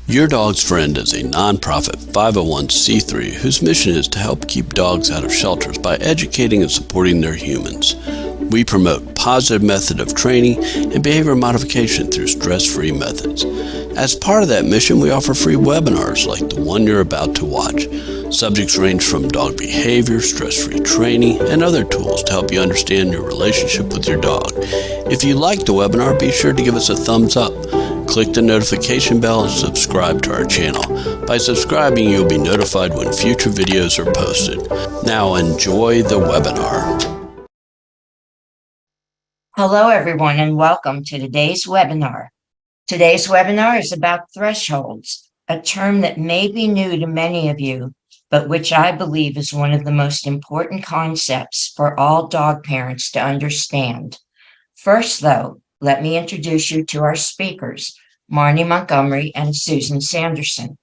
Your Dog's Friend is a nonprofit 501c3 whose mission is to help keep dogs out of shelters by educating and supporting their humans. We promote positive method of training and behavior modification through stress-free methods. As part of that mission, we offer free webinars like the one you're about to watch. Subjects range from dog behavior, stress-free training, and other tools to help you understand your relationship with your dog. If you like the webinar, be sure to give us a thumbs up. Click the notification bell and subscribe to our channel. By subscribing, you'll be notified when future videos are posted. Now enjoy the webinar. Hello, everyone, and welcome to today's webinar. Today's webinar is about thresholds, a term that may be new to many of you, but which I believe is one of the most important concepts for all dog parents to understand. First, though, let me introduce you to our speakers, Marnie Montgomery and Susan Sanderson.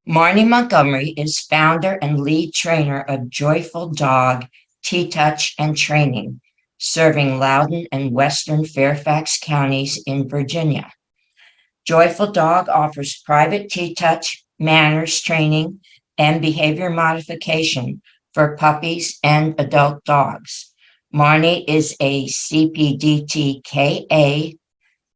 Marnie Montgomery is founder and lead trainer of Joyful Dog T-Touch and Training, serving Loudoun and Western Fairfax counties in Virginia. Joyful Dog offers private T-Touch, manners training, and behavior modification for puppies and adult dogs. Marnie is a CPDT-KA,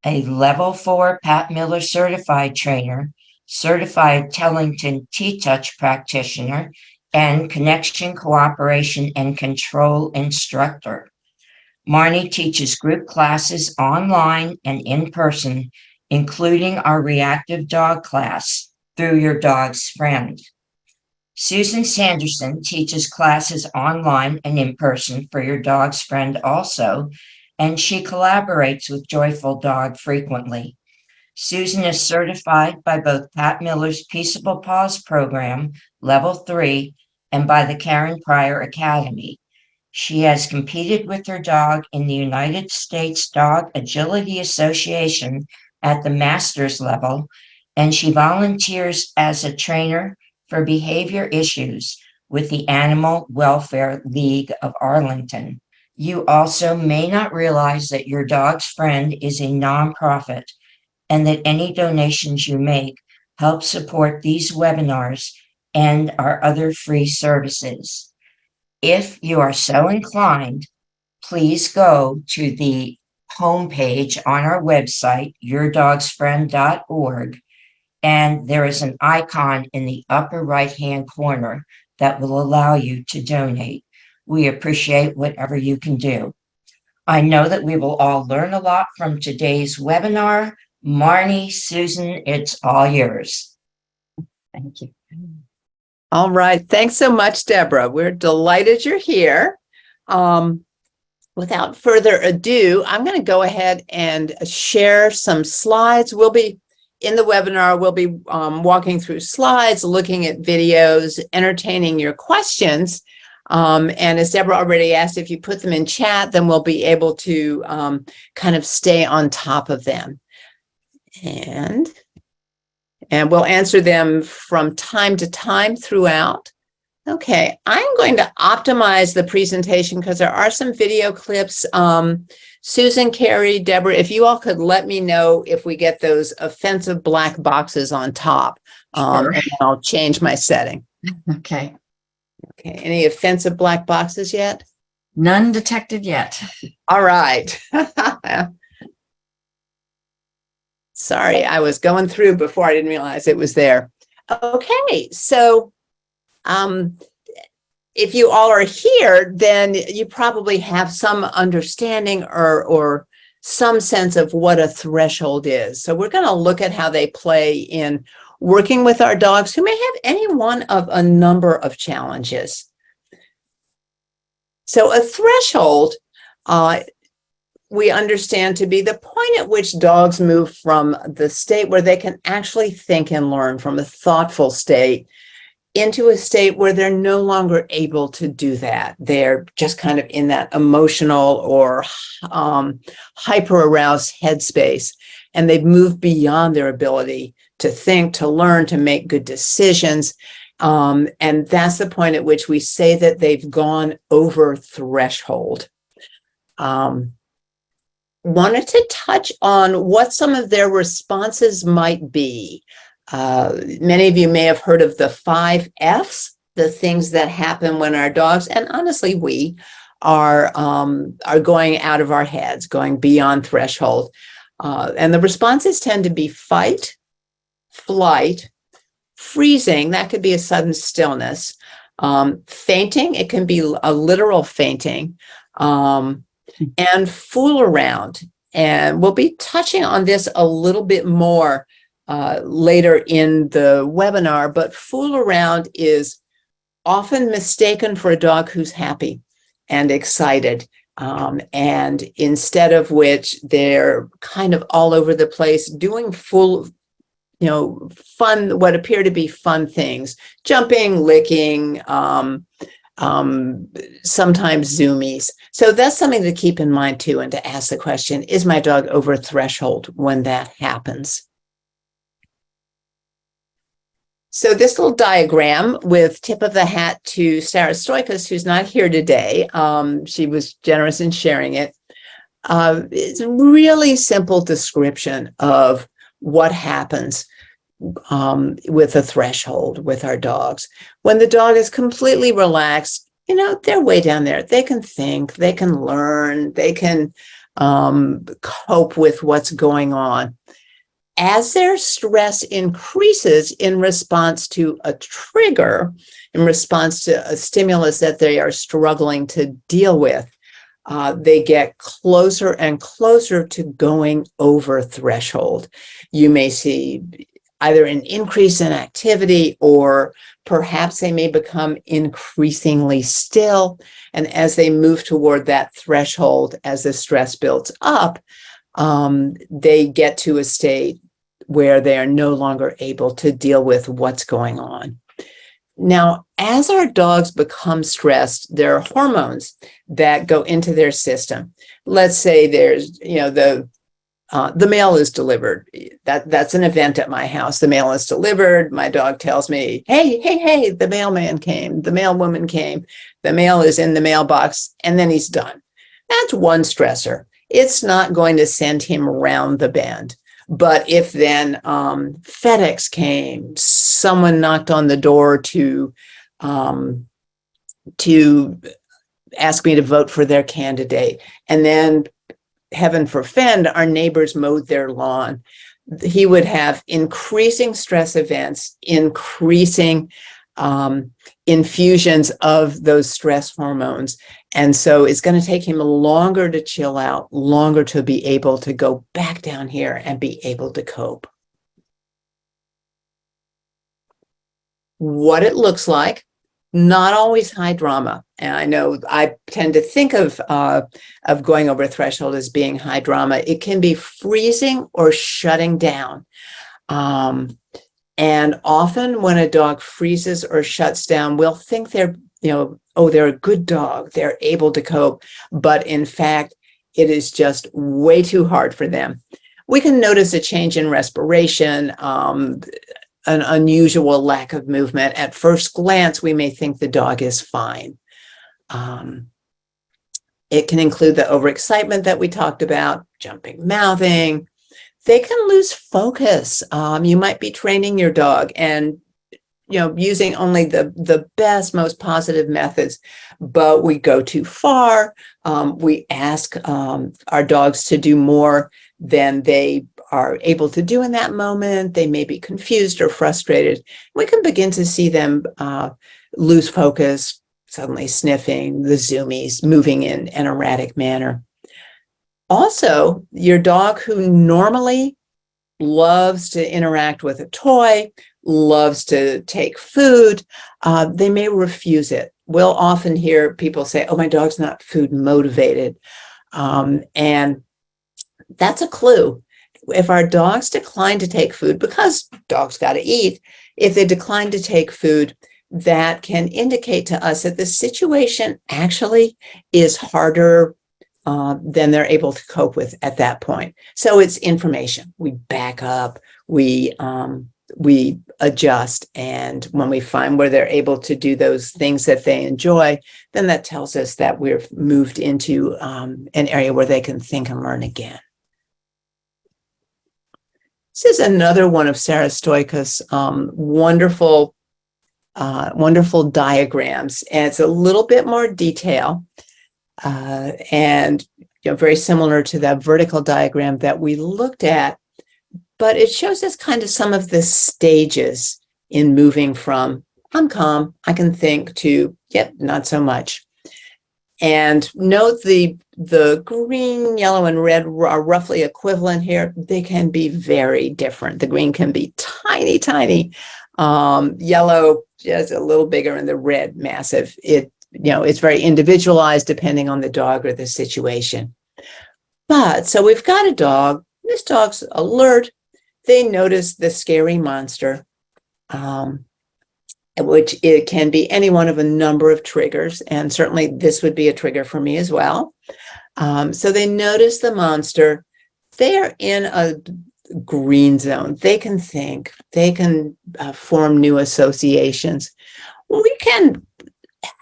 a Level 4 Pat Miller certified trainer, certified Tellington T-Touch practitioner, and connection, cooperation, and control instructor. Marnie teaches group classes online and in person, including our Reactive dog class, Through Your Dog's Friend. Susan Sanderson teaches classes online and in person for Your Dog's Friend also, and she collaborates with Joyful Dog frequently. Susan is certified by both Pat Miller's Peaceable Paws program, Level 3, and by the Karen Pryor Academy. She has competed with her dog in the United States Dog Agility Association at the master's level, and she volunteers as a trainer for behavior issues with the Animal Welfare League of Arlington. You also may not realize that Your Dog's Friend is a nonprofit and that any donations you make help support these webinars and our other free services. If you are so inclined, please go to the homepage on our website, yourdogsfriend.org, and there is an icon in the upper right-hand corner that will allow you to donate. We appreciate whatever you can do. I know that we will all learn a lot from today's webinar. Marnie, Susan, it's all yours. Thank you. All right. Thanks so much, Deborah. We're delighted you're here. Without further ado, I'm going to go ahead and share some slides. We'll be in the webinar, we'll be walking through slides, looking at videos, entertaining your questions. And as Deborah already asked, if you put them in chat, then we'll be able to kind of stay on top of them. And we'll answer them from time to time throughout. Okay, I'm going to optimize the presentation because there are some video clips. Susan, Carrie, Deborah, if you all could let me know if we get those offensive black boxes on top, Sure. and then I'll change my setting. Okay. Okay, any offensive black boxes yet? None detected yet. All right. Sorry, I was going through before I didn't realize it was there. Okay, so if you all are here, then you probably have some understanding or some sense of what a threshold is. So we're going to look at how they play in working with our dogs who may have any one of a number of challenges. So a threshold, we understand to be the point at which dogs move from the state where they can actually think and learn, from a thoughtful state into a state where they're no longer able to do that. They're just kind of in that emotional or hyper-aroused headspace, and they've moved beyond their ability to think, to learn, to make good decisions. And that's the point at which we say that they've gone over threshold. Wanted to touch on what some of their responses might be. Many of you may have heard of the 5 F's, the things that happen when our dogs, and honestly, we are going out of our heads, going beyond threshold. And the responses tend to be fight, flight, freezing, that could be a sudden stillness, fainting, it can be a literal fainting, and fool around. And we'll be touching on this a little bit more later in the webinar, but fool around is often mistaken for a dog who's happy and excited. And instead of which they're kind of all over the place doing fun, what appear to be fun things, jumping, licking, sometimes zoomies. So that's something to keep in mind too, and to ask the question, is my dog over threshold when that happens? So this little diagram, with tip of the hat to Sarah Stoikas, who's not here today, she was generous in sharing it. It's a really simple description of what happens with a threshold with our dogs. When the dog is completely relaxed, they're way down there. They can think, they can learn, they can cope with what's going on. As their stress increases in response to a trigger, in response to a stimulus that they are struggling to deal with, they get closer and closer to going over threshold. You may see either an increase in activity, or perhaps they may become increasingly still. And as they move toward that threshold, as the stress builds up, they get to a state where they are no longer able to deal with what's going on. Now, as our dogs become stressed, there are hormones that go into their system. Let's say there's, the mail is delivered. That's an event at my house. The mail is delivered. My dog tells me, hey, the mailman came, the mailwoman came, the mail is in the mailbox, and then he's done. That's one stressor. It's not going to send him around the bend. But if then FedEx came, someone knocked on the door to ask me to vote for their candidate, and then heaven forfend, our neighbors mowed their lawn, he would have increasing stress events, increasing infusions of those stress hormones. And so it's going to take him longer to chill out, longer to be able to go back down here and be able to cope. What it looks like, not always high drama. And I know I tend to think of going over threshold as being high drama. It can be freezing or shutting down. And often when a dog freezes or shuts down, we'll think they're, they're a good dog, they're able to cope. But in fact, it is just way too hard for them. We can notice a change in respiration, an unusual lack of movement. At first glance, we may think the dog is fine. It can include the overexcitement that we talked about, jumping, mouthing. They can lose focus. You might be training your dog and, using only the best, most positive methods, but we go too far. We ask our dogs to do more than they are able to do in that moment. They may be confused or frustrated. We can begin to see them lose focus, suddenly sniffing, the zoomies, moving in an erratic manner. Also, your dog who normally loves to interact with a toy, loves to take food, they may refuse it. We'll often hear people say, oh, my dog's not food motivated. And that's a clue. If our dogs decline to take food, because dogs got to eat, if they decline to take food, that can indicate to us that the situation actually is harder than they're able to cope with at that point. So it's information. We back up, we adjust, and when we find where they're able to do those things that they enjoy, then that tells us that we've moved into an area where they can think and learn again. This is another one of Sarah Stoika's wonderful diagrams. And it's a little bit more detail and very similar to that vertical diagram that we looked at, but it shows us kind of some of the stages in moving from I'm calm, I can think, to yep, not so much. And note the green, yellow, and red are roughly equivalent here. They can be very different. The green can be tiny, tiny. Yellow just a little bigger, and the red massive. It's very individualized depending on the dog or the situation. But so we've got a dog. This dog's alert. They notice the scary monster, which it can be any one of a number of triggers. And certainly this would be a trigger for me as well. So they notice the monster. They are in a green zone. They can think. They can form new associations. We can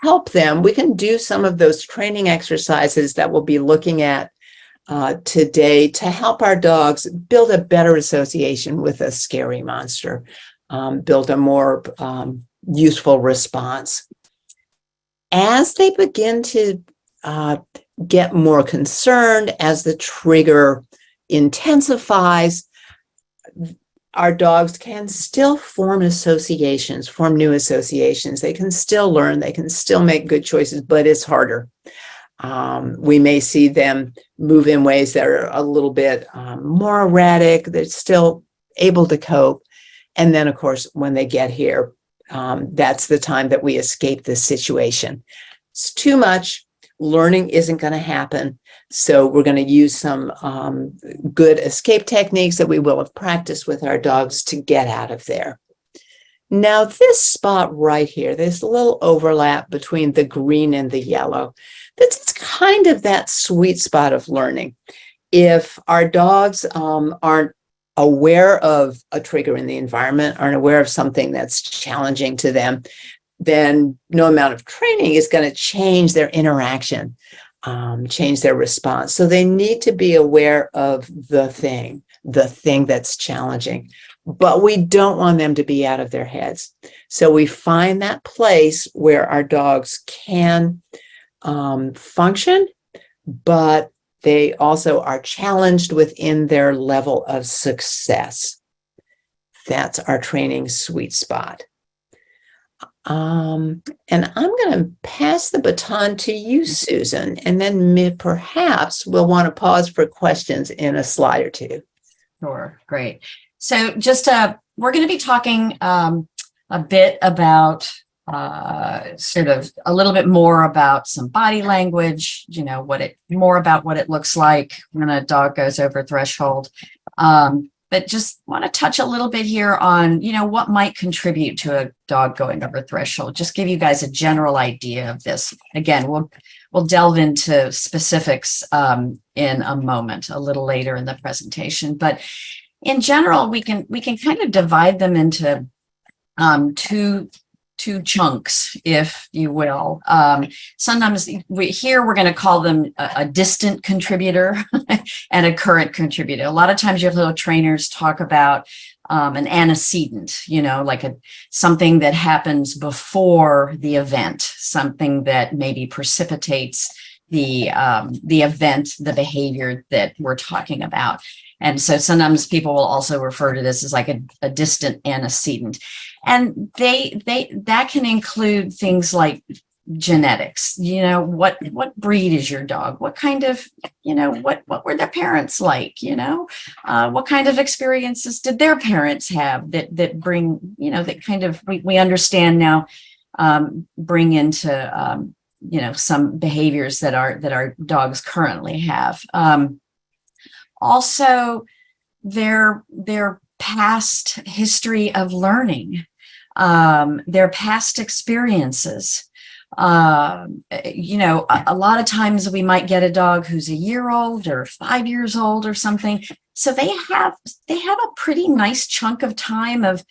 help them. We can do some of those training exercises that we'll be looking at today to help our dogs build a better association with a scary monster, build a more useful response. As they begin to get more concerned, as the trigger intensifies, our dogs can still form associations, form new associations. They can still learn, they can still make good choices, but it's harder. We may see them move in ways that are a little bit more erratic. They're still able to cope. And then, of course, when they get here, that's the time that we escape this situation. It's too much. Learning isn't going to happen. So we're going to use some good escape techniques that we will have practiced with our dogs to get out of there. Now, this spot right here, this little overlap between the green and the yellow, it's kind of that sweet spot of learning. If our dogs aren't aware of a trigger in the environment, aren't aware of something that's challenging to them, then no amount of training is going to change their interaction, change their response. So they need to be aware of the thing that's challenging. But we don't want them to be out of their heads. So we find that place where our dogs can function, but they also are challenged within their level of success. That's our training sweet spot. And I'm going to pass the baton to you, Susan, and then perhaps we'll want to pause for questions in a slide or two. Sure, great. So just we're going to be talking a bit about sort of a little bit more about some body language, more about what it looks like when a dog goes over threshold. But just want to touch a little bit here on, what might contribute to a dog going over threshold. Just give you guys a general idea of this. Again, we'll delve into specifics in a moment, a little later in the presentation. But in general, we can kind of divide them into two chunks, if you will. Sometimes we're going to call them a distant contributor and a current contributor. A lot of times your little trainers talk about an antecedent, like something that happens before the event, something that maybe precipitates the event, the behavior that we're talking about. And so sometimes people will also refer to this as like a distant antecedent. And that can include things like genetics. What breed is your dog? What kind of, what were their parents like? What kind of experiences did their parents have that bring, that kind of we understand now bring into some behaviors that our dogs currently have. Also, their past history of learning, their past experiences. A lot of times we might get a dog who's a year old or 5 years old or something. So they have a pretty nice chunk of time of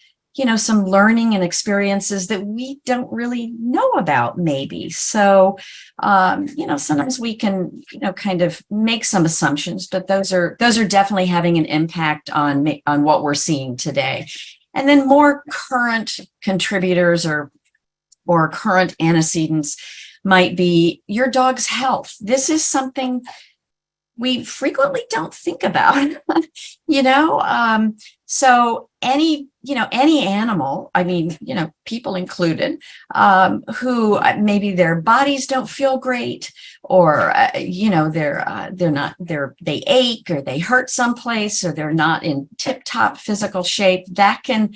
some learning and experiences that we don't really know about maybe. So, sometimes we can, kind of make some assumptions, but those are definitely having an impact on what we're seeing today. And then more current contributors or current antecedents might be your dog's health. This is something we frequently don't think about, so any animal, I mean, people included, who maybe their bodies don't feel great, or, they ache, or they hurt someplace, or they're not in tip-top physical shape, that can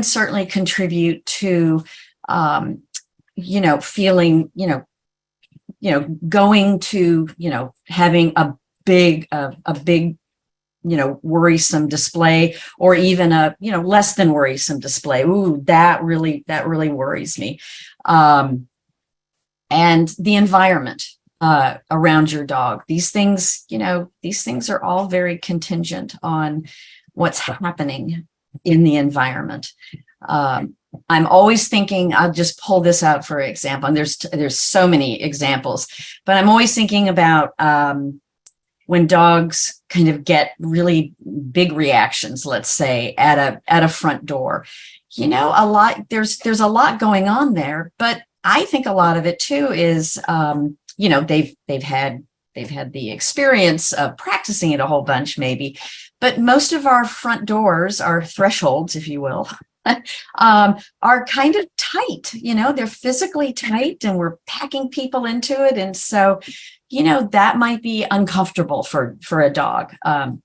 certainly contribute to, feeling, going to, having a big, worrisome display, or even a, less than worrisome display. Ooh, that really worries me. And the environment around your dog. These things are all very contingent on what's happening in the environment. I'm always thinking, I'll just pull this out for example, and there's so many examples, but I'm always thinking about when dogs kind of get really big reactions, let's say at a front door. There's a lot going on there, but I think a lot of it too is they've had the experience of practicing it a whole bunch maybe, but most of our front doors, our thresholds, if you will, are kind of tight. They're physically tight, and we're packing people into it. And so, that might be uncomfortable for a dog. And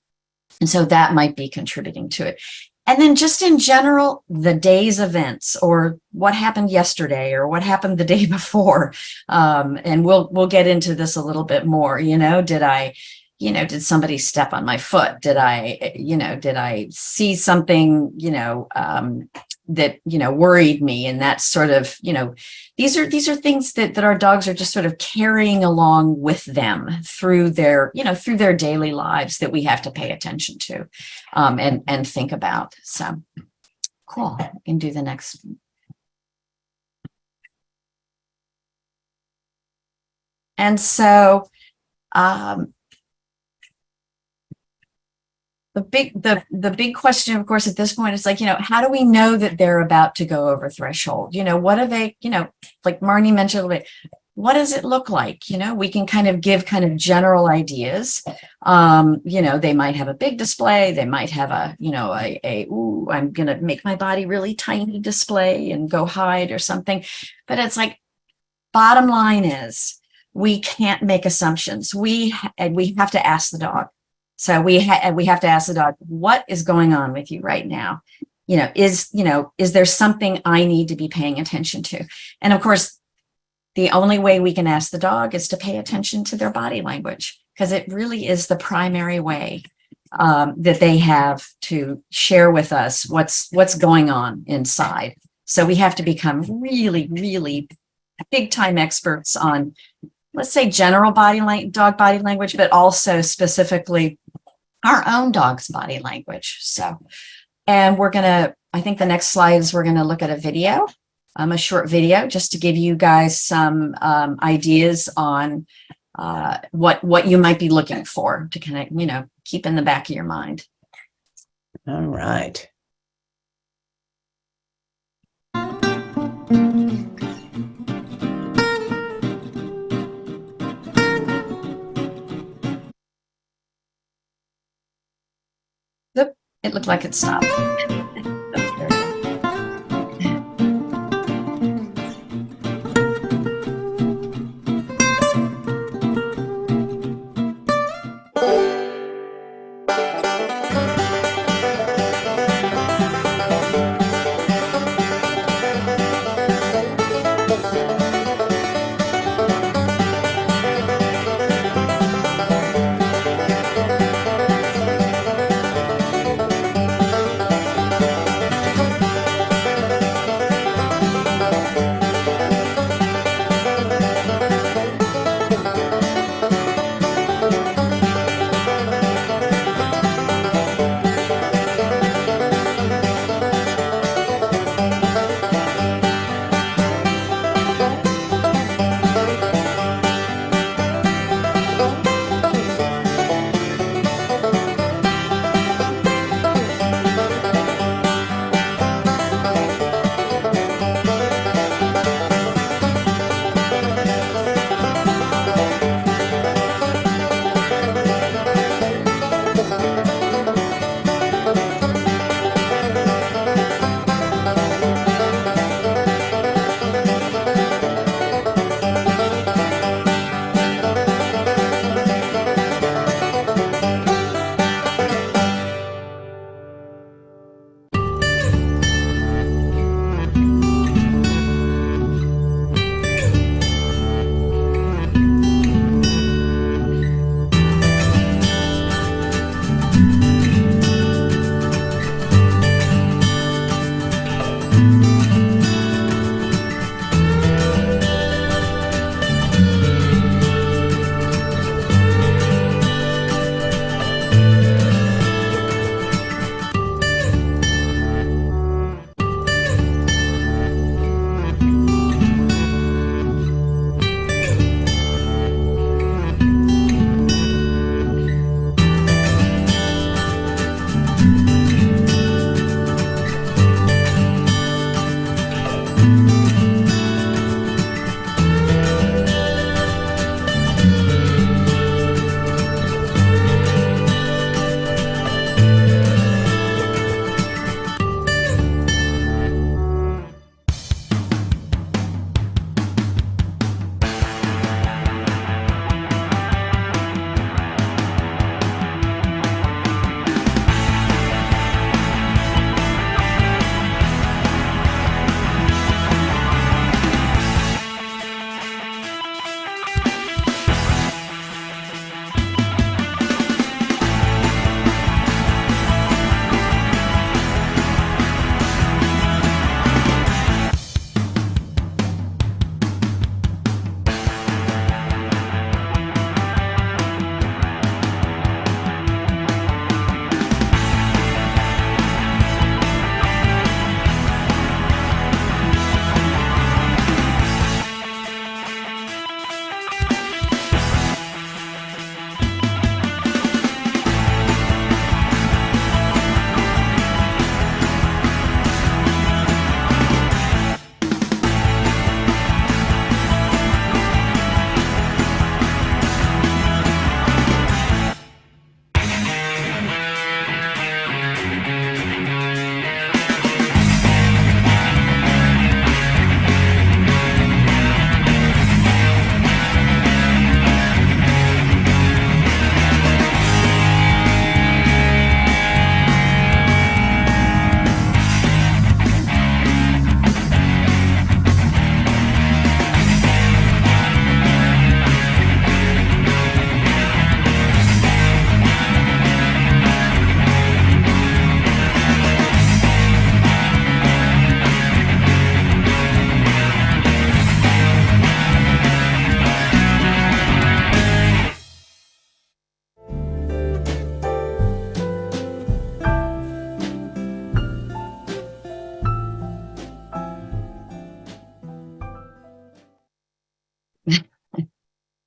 so that might be contributing to it. And then just in general, the day's events, or what happened yesterday, or what happened the day before. And we'll get into this a little bit more. Did somebody step on my foot? Did I see something, that, worried me? And that sort of, these are things that our dogs are just sort of carrying along with them through their daily lives that we have to pay attention to, and think about. So cool. I can do the next. And so, the big question, of course, at this point is how do we know that they're about to go over threshold? What are they, like Marnie mentioned a little bit, what does it look like? We can kind of give general ideas. They might have a big display. They might have ooh, I'm going to make my body really tiny display and go hide or something. But it's bottom line is we can't make assumptions. We have to ask the dog. So we have to ask the dog, what is going on with you right now? Is there something I need to be paying attention to? And of course, the only way we can ask the dog is to pay attention to their body language, because it really is the primary way that they have to share with us what's going on inside. So we have to become really, really big time experts on, let's say, general dog body language, but also specifically our own dog's body language. So, and I think the next slide is we're going to look at a video, a short video, just to give you guys some ideas on what you might be looking for to kind of, keep in the back of your mind. All right. It looked like it stopped.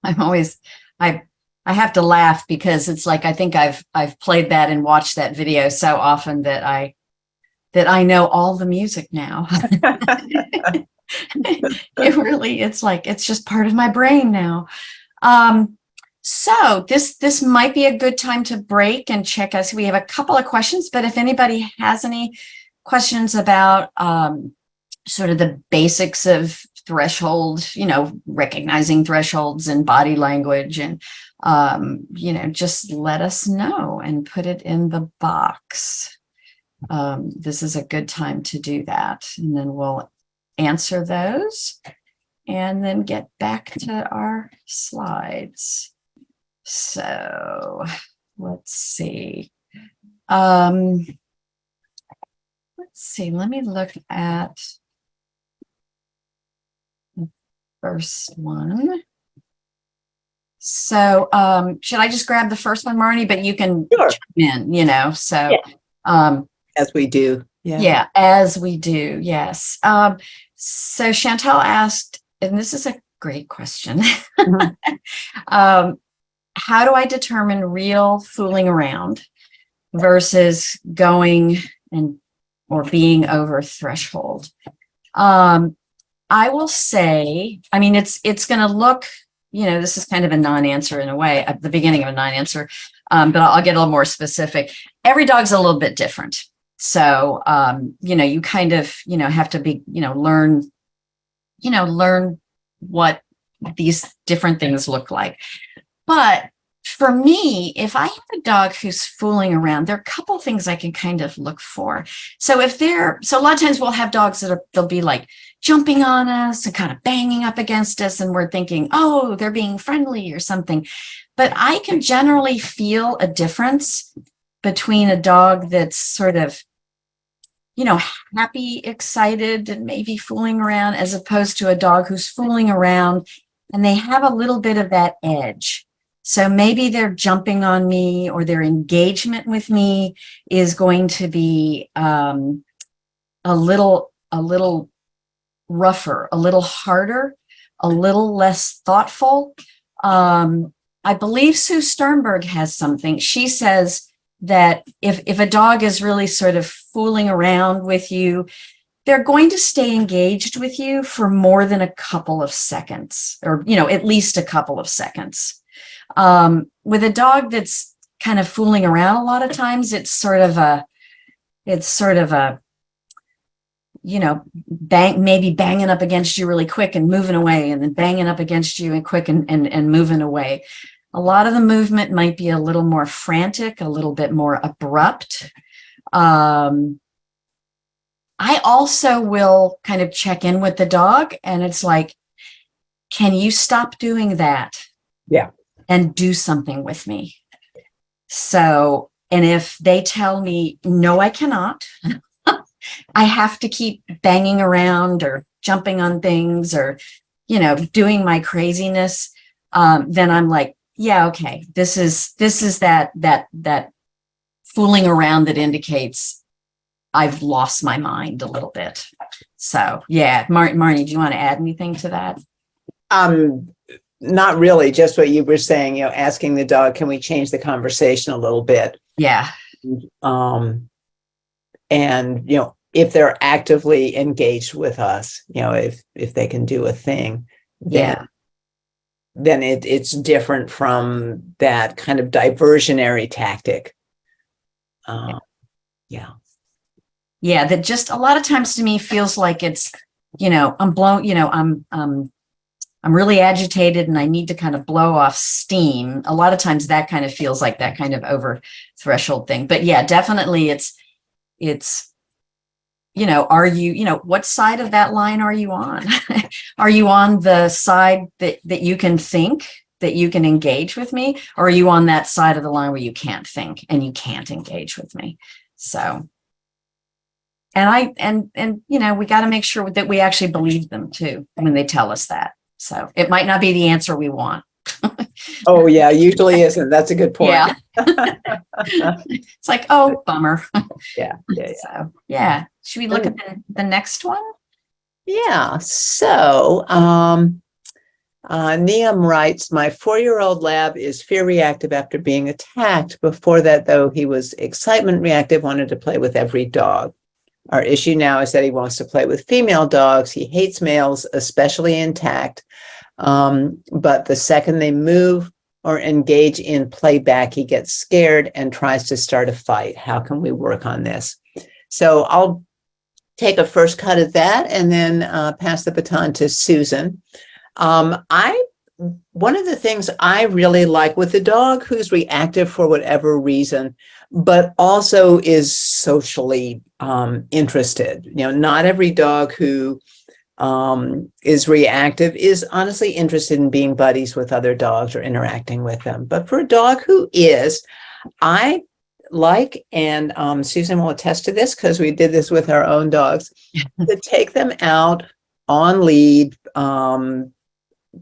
I'm always, I have to laugh because it's like, I think I've played that and watched that video so often that I know all the music now. It really, it's like, it's just part of my brain now. So this might be a good time to break and check us. We have a couple of questions, but if anybody has any questions about sort of the basics of threshold, recognizing thresholds and body language, and just let us know and put it in the box. This is a good time to do that, and then we'll answer those and then get back to our slides. So let's see. Let me look at the first one. So should I just grab the first one, Marnie? But you can chime in, so yeah. As we do. Yeah, as we do, yes. So Chantal asked, and this is a great question. Mm-hmm. How do I determine real fooling around versus going or being over threshold? I will say, it's going to look, this is kind of a non-answer in a way, at the beginning of a non-answer, but I'll get a little more specific. Every dog's a little bit different. So, you kind of, have to be, learn what these different things look like. But for me, if I have a dog who's fooling around, there are a couple things I can kind of look for. So so a lot of times we'll have dogs they'll be like jumping on us and kind of banging up against us, and we're thinking, oh, they're being friendly or something. But I can generally feel a difference between a dog that's sort of happy, excited, and maybe fooling around, as opposed to a dog who's fooling around and they have a little bit of that edge. So maybe they're jumping on me, or their engagement with me is going to be a little rougher, a little harder, a little less thoughtful. I believe Sue Sternberg has something. She says that if a dog is really sort of fooling around with you, they're going to stay engaged with you for more than a couple of seconds, or, at least a couple of seconds. With a dog that's kind of fooling around, a lot of times it's sort of a, maybe banging up against you really quick and moving away, and then banging up against you and quick and moving away. A lot of the movement might be a little more frantic, a little bit more abrupt. I also will kind of check in with the dog, and it's like, can you stop doing that? Yeah. And do something with me. So, and if they tell me, no, I cannot, I have to keep banging around or jumping on things, or, doing my craziness, then I'm like, yeah, okay, this is that fooling around that indicates I've lost my mind a little bit. So yeah, Marnie, do you want to add anything to that? Not really, just what you were saying, asking the dog, can we change the conversation a little bit? Yeah. And, if they're actively engaged with us, if they can do a thing, then it's different from that kind of diversionary tactic. Yeah, that just a lot of times to me feels like it's, I'm blown, I'm really agitated and I need to kind of blow off steam. A lot of times that kind of feels like that kind of over threshold thing. But yeah, definitely it's, are you, what side of that line are you on? Are you on the side that you can think, that you can engage with me? Or are you on that side of the line where you can't think and you can't engage with me? So, and we got to make sure that we actually believe them too when they tell us that. So it might not be the answer we want. Oh yeah, usually isn't. That's a good point. Yeah. It's like, oh, bummer. Yeah. So yeah. Should we look at the next one? Yeah. So Niam writes, my 4-year-old lab is fear reactive after being attacked. Before that, though, he was excitement reactive, wanted to play with every dog. Our issue now is that he wants to play with female dogs. He hates males, especially intact. But the second they move or engage in playback, he gets scared and tries to start a fight. How can we work on this? So I'll take a first cut at that and then pass the baton to Susan. One of the things I really like with the dog who's reactive for whatever reason, but also is socially interested. Not every dog who is reactive is honestly interested in being buddies with other dogs or interacting with them. But for a dog who is, I like, and Susan will attest to this because we did this with our own dogs, to take them out on lead,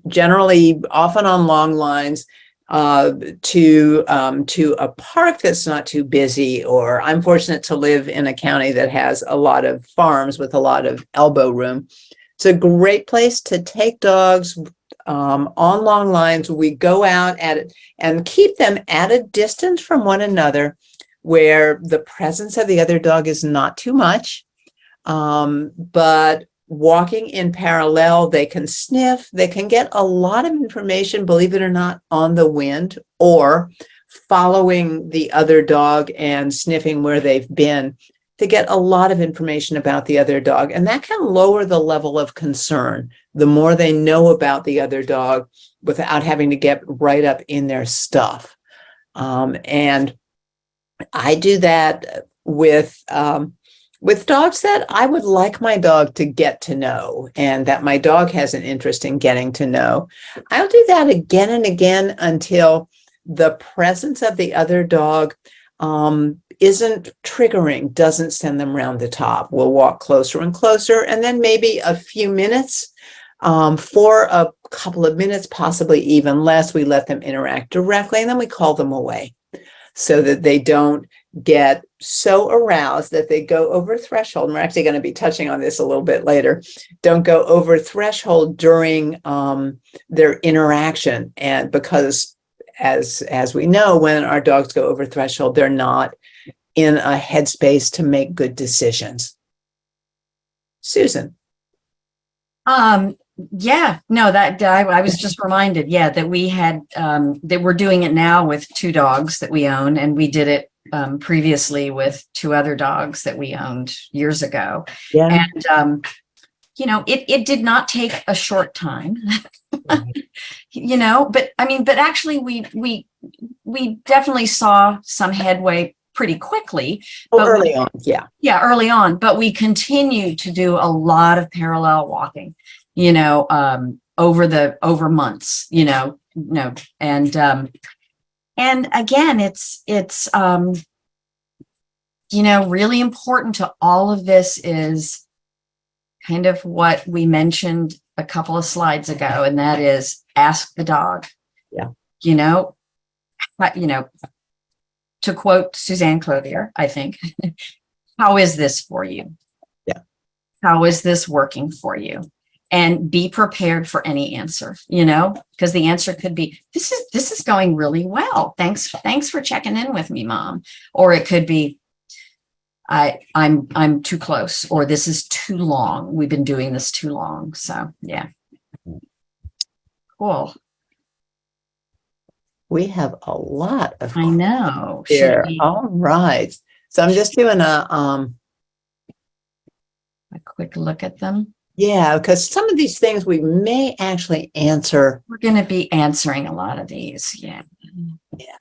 generally often on long lines, to a park that's not too busy. Or I'm fortunate to live in a county that has a lot of farms with a lot of elbow room. It's a great place to take dogs on long lines. We go out at it and keep them at a distance from one another where the presence of the other dog is not too much, but walking in parallel, they can sniff, they can get a lot of information, believe it or not, on the wind, or following the other dog and sniffing where they've been to get a lot of information about the other dog. And that can lower the level of concern the more they know about the other dog without having to get right up in their stuff. And I do that with dogs that I would like my dog to get to know and that my dog has an interest in getting to know. I'll do that again and again until the presence of the other dog isn't triggering, doesn't send them round the top. We'll walk closer and closer, and then maybe a few minutes, for a couple of minutes, possibly even less, we let them interact directly, and then we call them away so that they don't get so aroused that they go over threshold. And we're actually going to be touching on this a little bit later. Don't go over threshold during their interaction. And because as we know, when our dogs go over threshold, they're not in a headspace to make good decisions. Susan. Yeah, no, that I was just reminded, yeah, that we had that we're doing it now with 2 dogs that we own, and we did it previously with 2 other dogs that we owned years ago. Yeah. And you know, it did not take a short time, you know, but I mean, but actually we definitely saw some headway pretty quickly. But early on, yeah. Yeah, early on, but we continue to do a lot of parallel walking, you know, over months, you know, and again, it's you know, really important to all of this is kind of what we mentioned a couple of slides ago, and that is ask the dog. Yeah. You know, to quote Suzanne Clothier, I think, how is this for you? Yeah. How is this working for you? And be prepared for any answer, you know, because the answer could be, this is going really well. Thanks for checking in with me, Mom. Or it could be, I'm too close, or this is too long. We've been doing this too long. So yeah. Cool. We have a lot of, I know. here. All right. So I'm just doing a quick look at them. Yeah, because some of these things we may actually answer. We're going to be answering a lot of these. Yeah. Yeah.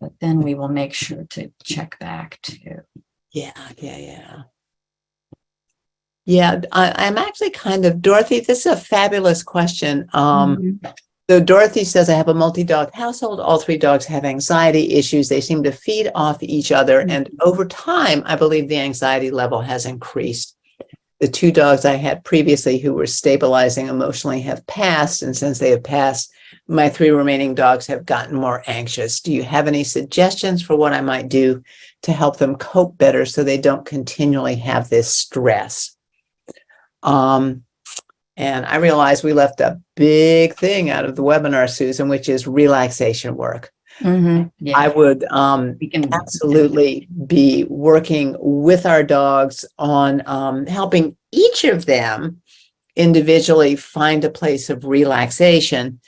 But then we will make sure to check back too. Yeah. Yeah, I'm actually kind of, Dorothy, this is a fabulous question. So Dorothy says, I have a multi-dog household. All 3 dogs have anxiety issues. They seem to feed off each other. And over time, I believe the anxiety level has increased. The 2 dogs I had previously who were stabilizing emotionally have passed. And since they have passed, my 3 remaining dogs have gotten more anxious. Do you have any suggestions for what I might do to help them cope better so they don't continually have this stress? And I realized we left a big thing out of the webinar, Susan, which is relaxation work. Yeah. I would absolutely be working with our dogs on helping each of them individually find a place of relaxation,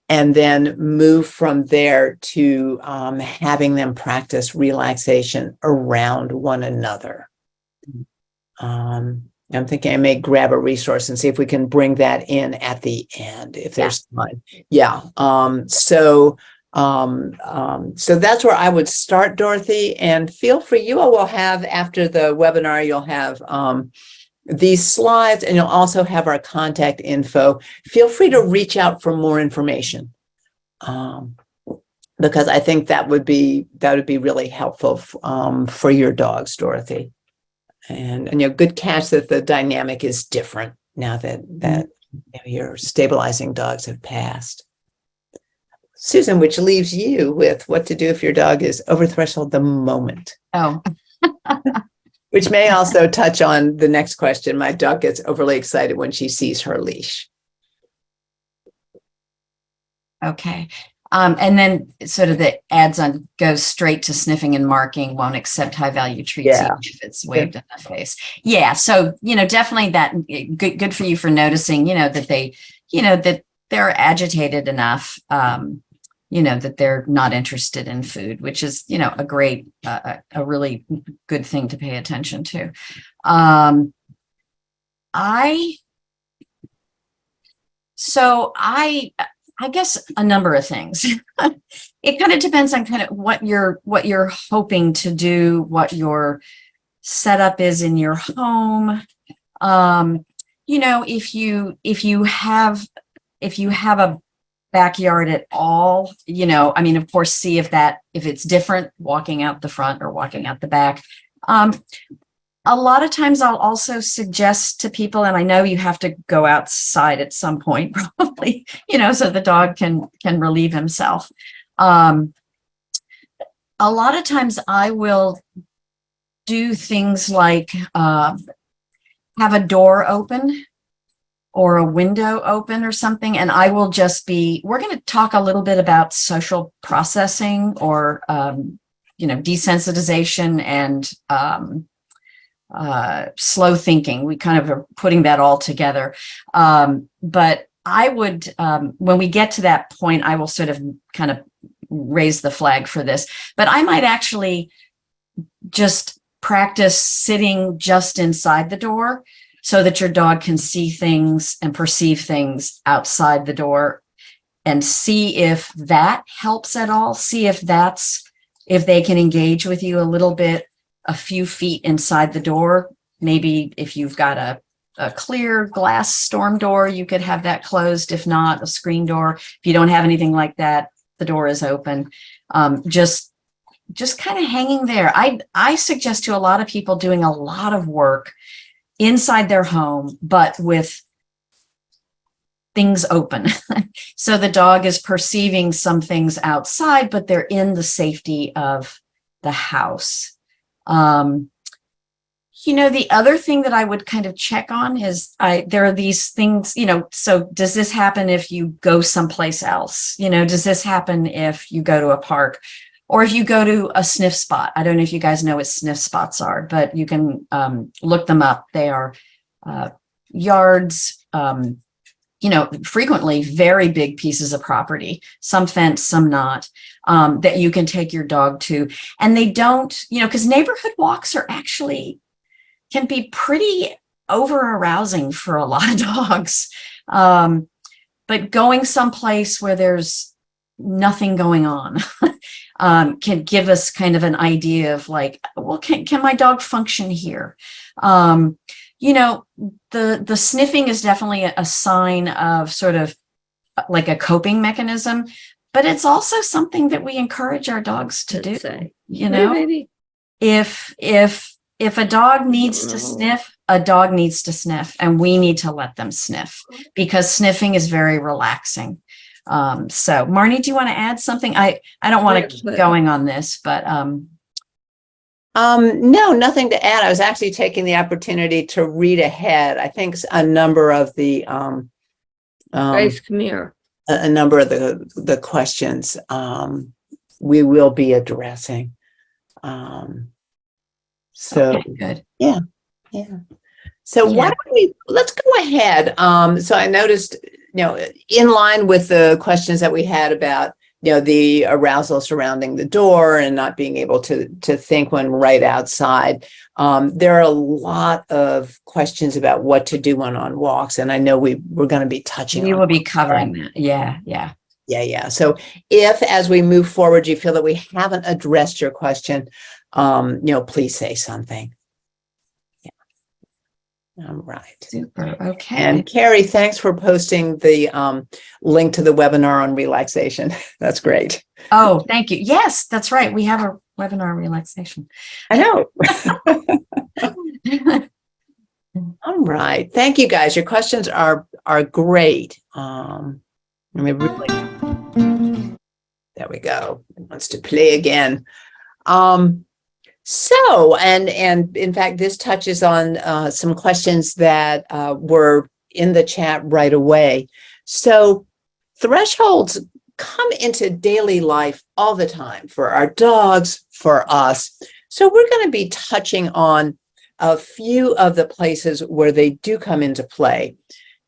and then move from there to having them practice relaxation around one another. I'm thinking I may grab a resource and see if we can bring that in at the end, if there's time. Yeah. So that's where I would start, Dorothy. And feel free, you all will have, after the webinar, you'll have these slides, and you'll also have our contact info. Feel free to reach out for more information, because I think that would be really helpful for your dogs, Dorothy. And you know, good catch that the dynamic is different now that you know, your stabilizing dogs have passed. Susan, which leaves you with what to do if your dog is over threshold the moment. Oh. Which may also touch on the next question. My dog gets overly excited when she sees her leash. Okay. And then sort of the adds on goes straight to sniffing and marking, won't accept high value treats even if it's waved in the face. Yeah. So, you know, definitely that good for you for noticing, you know, that they, you know, that they're agitated enough, you know, that they're not interested in food, which is, you know, a great, a really good thing to pay attention to. I guess a number of things. It kind of depends on kind of what you're hoping to do, what your setup is in your home. You know, if you have a backyard at all, you know, I mean, of course, see if it's different walking out the front or walking out the back. A lot of times I'll also suggest to people, and I know you have to go outside at some point, probably, you know, so the dog can relieve himself. A lot of times I will do things like have a door open or a window open or something, and I will just we're going to talk a little bit about social processing or, you know, desensitization and slow thinking. We kind of are putting that all together. But I would, when we get to that point, I will sort of kind of raise the flag for this, but I might actually just practice sitting just inside the door so that your dog can see things and perceive things outside the door, and see if that helps at all. See if they can engage with you a little bit, a few feet inside the door. Maybe if you've got a clear glass storm door, you could have that closed. If not, a screen door. If you don't have anything like that, the door is open. Just kind of hanging there. I suggest to a lot of people doing a lot of work inside their home, but with things open. So the dog is perceiving some things outside, but they're in the safety of the house. You know, the other thing that I would kind of check on is there are these things, you know, so does this happen if you go someplace else? You know, does this happen if you go to a park or if you go to a sniff spot? I don't know if you guys know what sniff spots are, but you can look them up. They are yards, you know, frequently very big pieces of property, some fenced, some not, that you can take your dog to. And they don't, you know, because neighborhood walks can be pretty over arousing for a lot of dogs. But going someplace where there's nothing going on can give us kind of an idea of like, well, can my dog function here? You know, the sniffing is definitely a sign of sort of like a coping mechanism, but it's also something that we encourage our dogs to do. You know, maybe. If a dog needs to sniff, a dog needs to sniff, and we need to let them sniff because sniffing is very relaxing. So Marnie, do you want to add something? I don't want to keep going on this, but no, nothing to add. I was actually taking the opportunity to read ahead. I think a number of the Grace, come here. a number of the questions we will be addressing. So okay, good. Yeah. So why don't let's go ahead. So I noticed, you know, in line with the questions that we had about, you know, the arousal surrounding the door and not being able to think when right outside. There are a lot of questions about what to do when on walks. And I know we're going to be touching on. We will be covering that. Yeah. So if, as we move forward, you feel that we haven't addressed your question, you know, please say something. Yeah. All right. Super. Okay. And Carrie, thanks for posting the link to the webinar on relaxation. That's great. Oh, thank you. Yes, that's right. We have a webinar on relaxation. I know. All right. Thank you, guys. Your questions are great. There we go. It wants to play again. So, and in fact, this touches on some questions that were in the chat right away. So thresholds come into daily life all the time for our dogs, for us. So we're going to be touching on a few of the places where they do come into play.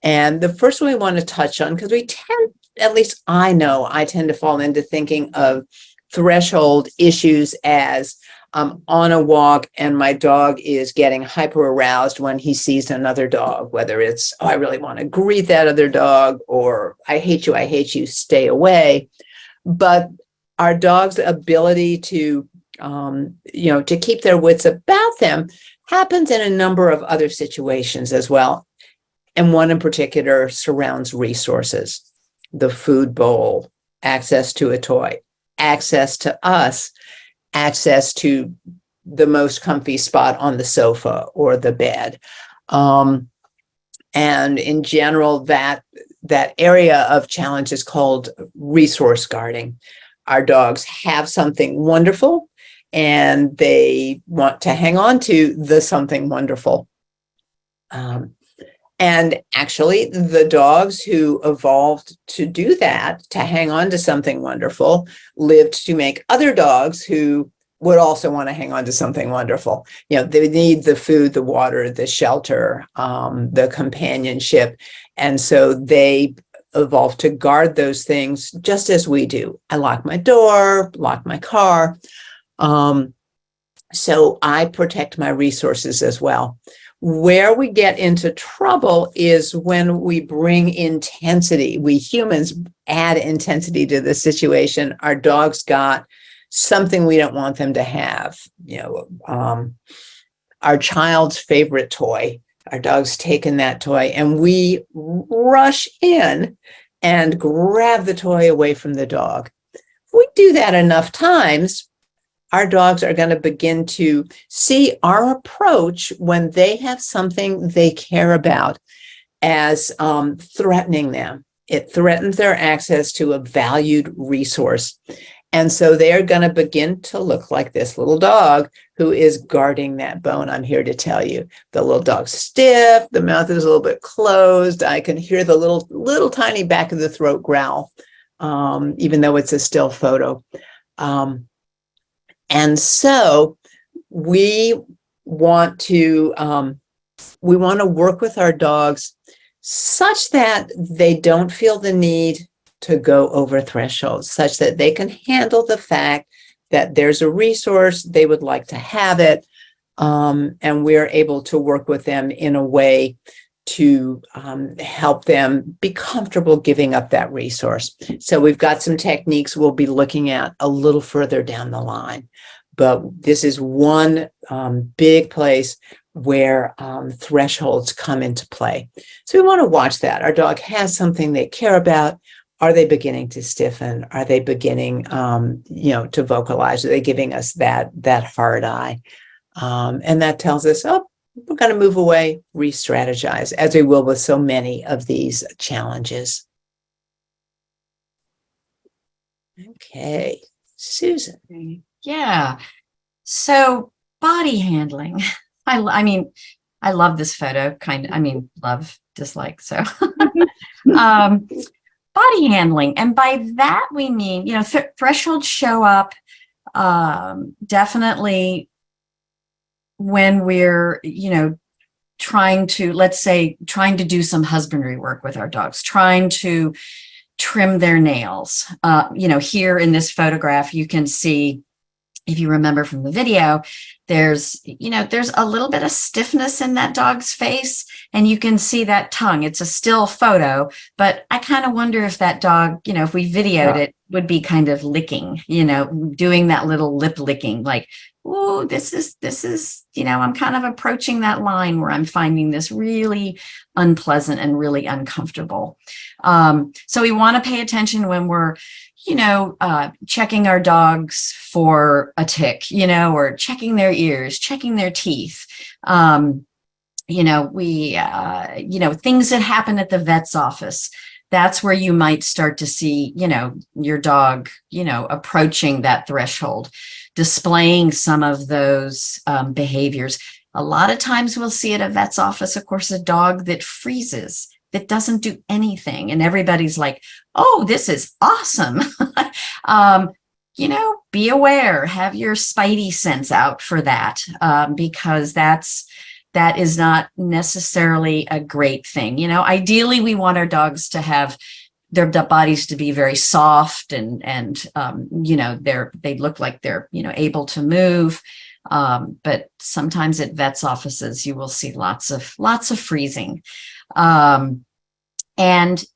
And the first one we want to touch on, because we tend, at least I know, I tend to fall into thinking of threshold issues as on a walk and my dog is getting hyper aroused when he sees another dog, whether it's, oh, I really want to greet that other dog, or I hate you, stay away. But our dog's ability to, to keep their wits about them happens in a number of other situations as well. And one in particular surrounds resources. the food bowl, access to a toy, access to us, access to the most comfy spot on the sofa or the bed. And in general, that area of challenge is called resource guarding. Our dogs have something wonderful and they want to hang on to the something wonderful. And actually, the dogs who evolved to do that, to hang on to something wonderful, lived to make other dogs who would also want to hang on to something wonderful. You know, they need the food, the water, the shelter, the companionship. And so they evolved to guard those things just as we do. I lock my door, lock my car. So I protect my resources as well. Where we get into trouble is when we bring intensity. We humans add intensity to the situation. Our dogs got something we don't want them to have. You know, our child's favorite toy. Our dog's taken that toy, and we rush in and grab the toy away from the dog. If we do that enough times, our dogs are going to begin to see our approach when they have something they care about as threatening them. It threatens their access to a valued resource. And so they're going to begin to look like this little dog who is guarding that bone. I'm here to tell you, the little dog's stiff, the mouth is a little bit closed. I can hear the little tiny back of the throat growl, even though it's a still photo. And so we want to work with our dogs such that they don't feel the need to go over thresholds, such that they can handle the fact that there's a resource, they would like to have it, and we're able to work with them in a way to help them be comfortable giving up that resource. So we've got some techniques we'll be looking at a little further down the line. But this is one big place where thresholds come into play. So we want to watch that. Our dog has something they care about. Are they beginning to stiffen? Are they beginning, to vocalize? Are they giving us that hard eye? And that tells us, oh, we're going to move away, re-strategize, as we will with so many of these challenges. Okay, Susan. Yeah. So body handling. I mean, I love this photo. Love, dislike. So body handling. And by that, we mean, thresholds show up definitely when we're, trying to do some husbandry work with our dogs, trying to trim their nails. Here in this photograph, you can see, if you remember from the video, there's a little bit of stiffness in that dog's face, and you can see that tongue. It's a still photo, but I kind of wonder if that dog, if we videoed it, would be kind of licking, doing that little lip licking, like, oh, this is, I'm kind of approaching that line where I'm finding this really unpleasant and really uncomfortable. So we want to pay attention when we're, checking our dogs for a tick, or checking their ears, checking their teeth. Things that happen at the vet's office. That's where you might start to see, your dog, approaching that threshold, displaying some of those behaviors. A lot of times we'll see at a vet's office, of course, a dog that freezes, that doesn't do anything. And everybody's like, oh, this is awesome. Be aware, have your spidey sense out for that, because that is not necessarily a great thing. Ideally, we want our dogs to have their bodies to be very soft and they look like they're, able to move. But sometimes at vets' offices, you will see lots of freezing. And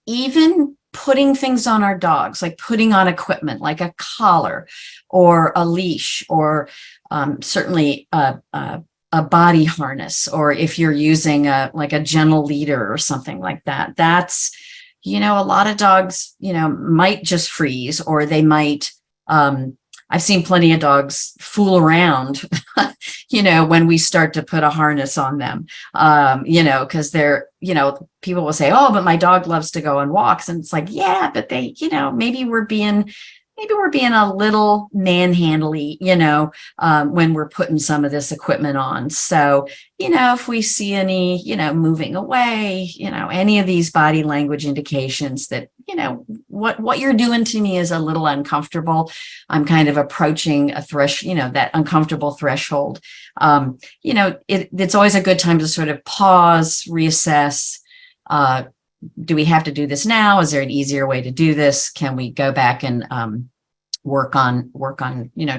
even putting things on our dogs, like putting on equipment, like a collar or a leash, or certainly a body harness, or if you're using a gentle leader or something like that, that's a lot of dogs, might just freeze, or they might, I've seen plenty of dogs fool around, when we start to put a harness on them, because they're, people will say, oh, but my dog loves to go on walks. And it's like, yeah, but they, maybe we're being a little manhandly, when we're putting some of this equipment on. So, if we see any, moving away, any of these body language indications that, what you're doing to me is a little uncomfortable. I'm kind of approaching a that uncomfortable threshold. It's always a good time to sort of pause, reassess. Do we have to do this now? Is there an easier way to do this? Can we go back and work on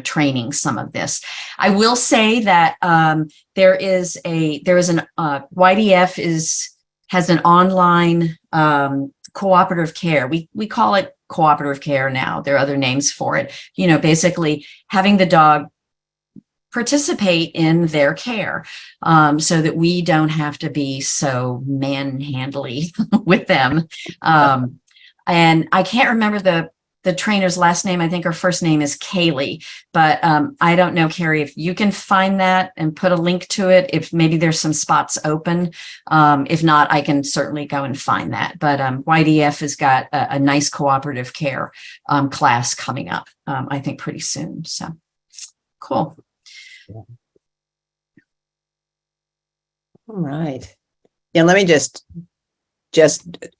training some of this? I will say that YDF has an online cooperative care. We call it cooperative care now. There are other names for it. Basically having the dog participate in their care, so that we don't have to be so manhandly with them. And I can't remember the trainer's last name. I think her first name is Kaylee, but I don't know, Carrie, if you can find that and put a link to it, if maybe there's some spots open. If not, I can certainly go and find that. But YDF has got a nice cooperative care class coming up, I think pretty soon. So cool. All right. Yeah, let me just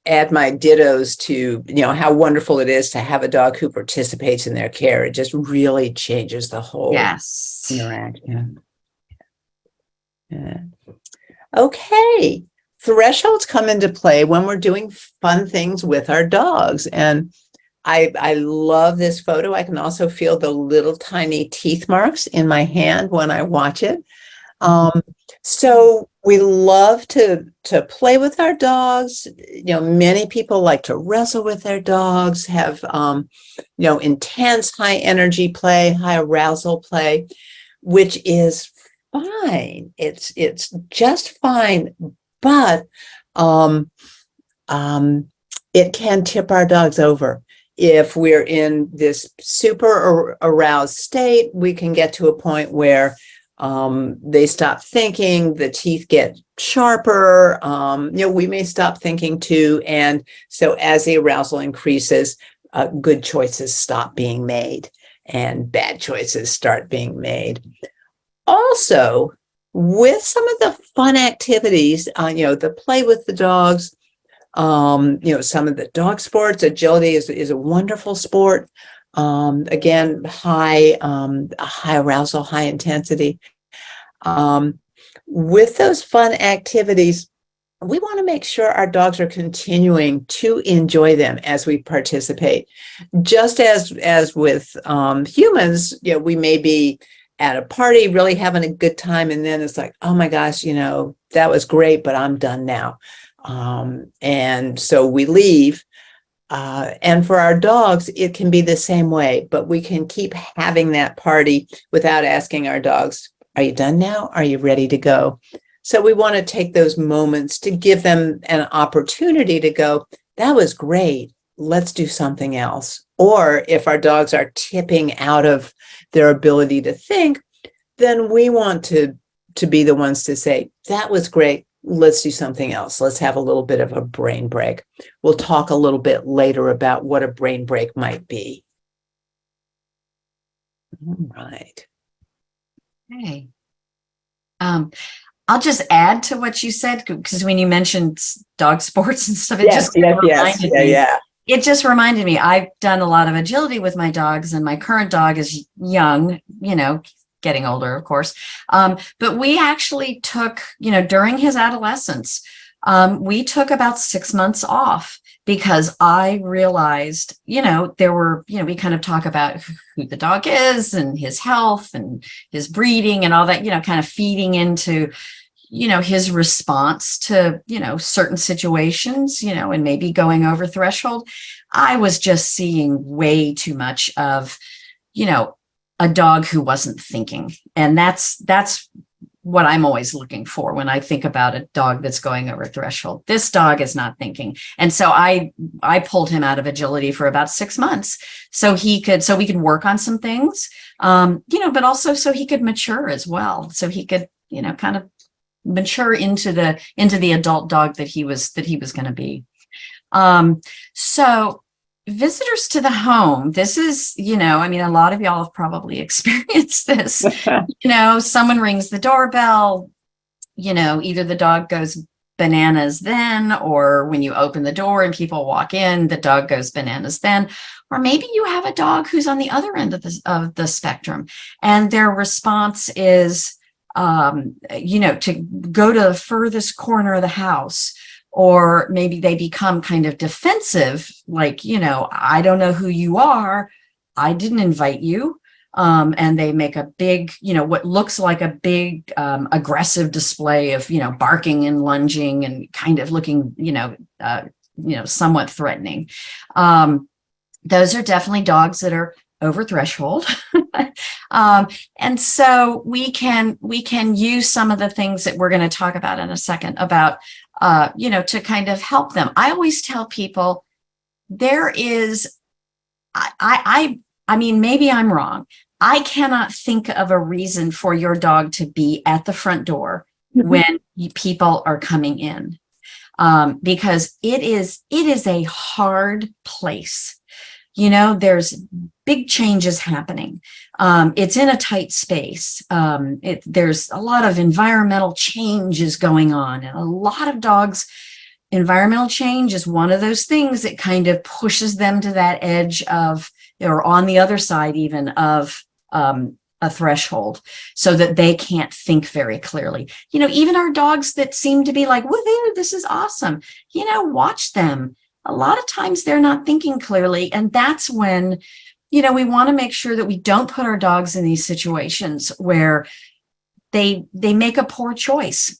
add my dittos to, how wonderful it is to have a dog who participates in their care. It just really changes the whole interaction. Yeah. Okay. Thresholds come into play when we're doing fun things with our dogs. And I love this photo. I can also feel the little tiny teeth marks in my hand when I watch it. So we love to play with our dogs. Many people like to wrestle with their dogs, have, intense high energy play, high arousal play, which is fine. It's just fine, but it can tip our dogs over. If we're in this super aroused state, we can get to a point where they stop thinking, the teeth get sharper, we may stop thinking too. And so as the arousal increases, good choices stop being made and bad choices start being made. Also, with some of the fun activities, the play with the dogs, some of the dog sports, agility is a wonderful sport. Again, high arousal, high intensity. With those fun activities, we want to make sure our dogs are continuing to enjoy them as we participate. Just as with humans, we may be at a party really having a good time, and then it's like, oh my gosh, that was great, but I'm done now. And so we leave. And for our dogs, it can be the same way, but we can keep having that party without asking our dogs, are you done now? Are you ready to go? So we want to take those moments to give them an opportunity to go, that was great. Let's do something else. Or if our dogs are tipping out of their ability to think, then we want to be the ones to say, that was great. Let's do something else. Let's have a little bit of a brain break. We'll talk a little bit later about what a brain break might be. All right. Okay. I'll just add to what you said, because when you mentioned dog sports and stuff, it just reminded me. It just reminded me, I've done a lot of agility with my dogs, and my current dog is young, getting older, of course. But we actually took, during his adolescence, we took about 6 months off, because I realized, there were, we kind of talk about who the dog is and his health and his breeding and all that, kind of feeding into, his response to, certain situations, and maybe going over threshold. I was just seeing way too much of, a dog who wasn't thinking. And that's what I'm always looking for when I think about a dog that's going over threshold. This dog is not thinking. And so I pulled him out of agility for about 6 months so we could work on some things, but also so he could mature as well. So he could, kind of mature into the adult dog that he was going to be. So visitors to the home, this is, a lot of y'all have probably experienced this. Someone rings the doorbell, either the dog goes bananas then, or when you open the door and people walk in, the dog goes bananas then. Or maybe you have a dog who's on the other end of the spectrum, and their response is, to go to the furthest corner of the house. Or maybe they become kind of defensive, like, I don't know who you are. I didn't invite you. And they make a big, what looks like a big aggressive display of, barking and lunging and kind of looking, somewhat threatening. Those are definitely dogs that are over threshold. And so we can use some of the things that we're going to talk about in a second about, to kind of help them. I always tell people there is, I mean, maybe I'm wrong. I cannot think of a reason for your dog to be at the front door when people are coming in, because it is a hard place. There's big changes happening. It's in a tight space. There's a lot of environmental changes going on. And a lot of dogs, environmental change is one of those things that kind of pushes them to that edge of, or on the other side even of a threshold, so that they can't think very clearly. Even our dogs that seem to be like, woohoo, this is awesome. Watch them. A lot of times they're not thinking clearly. And that's when, we want to make sure that we don't put our dogs in these situations where they make a poor choice.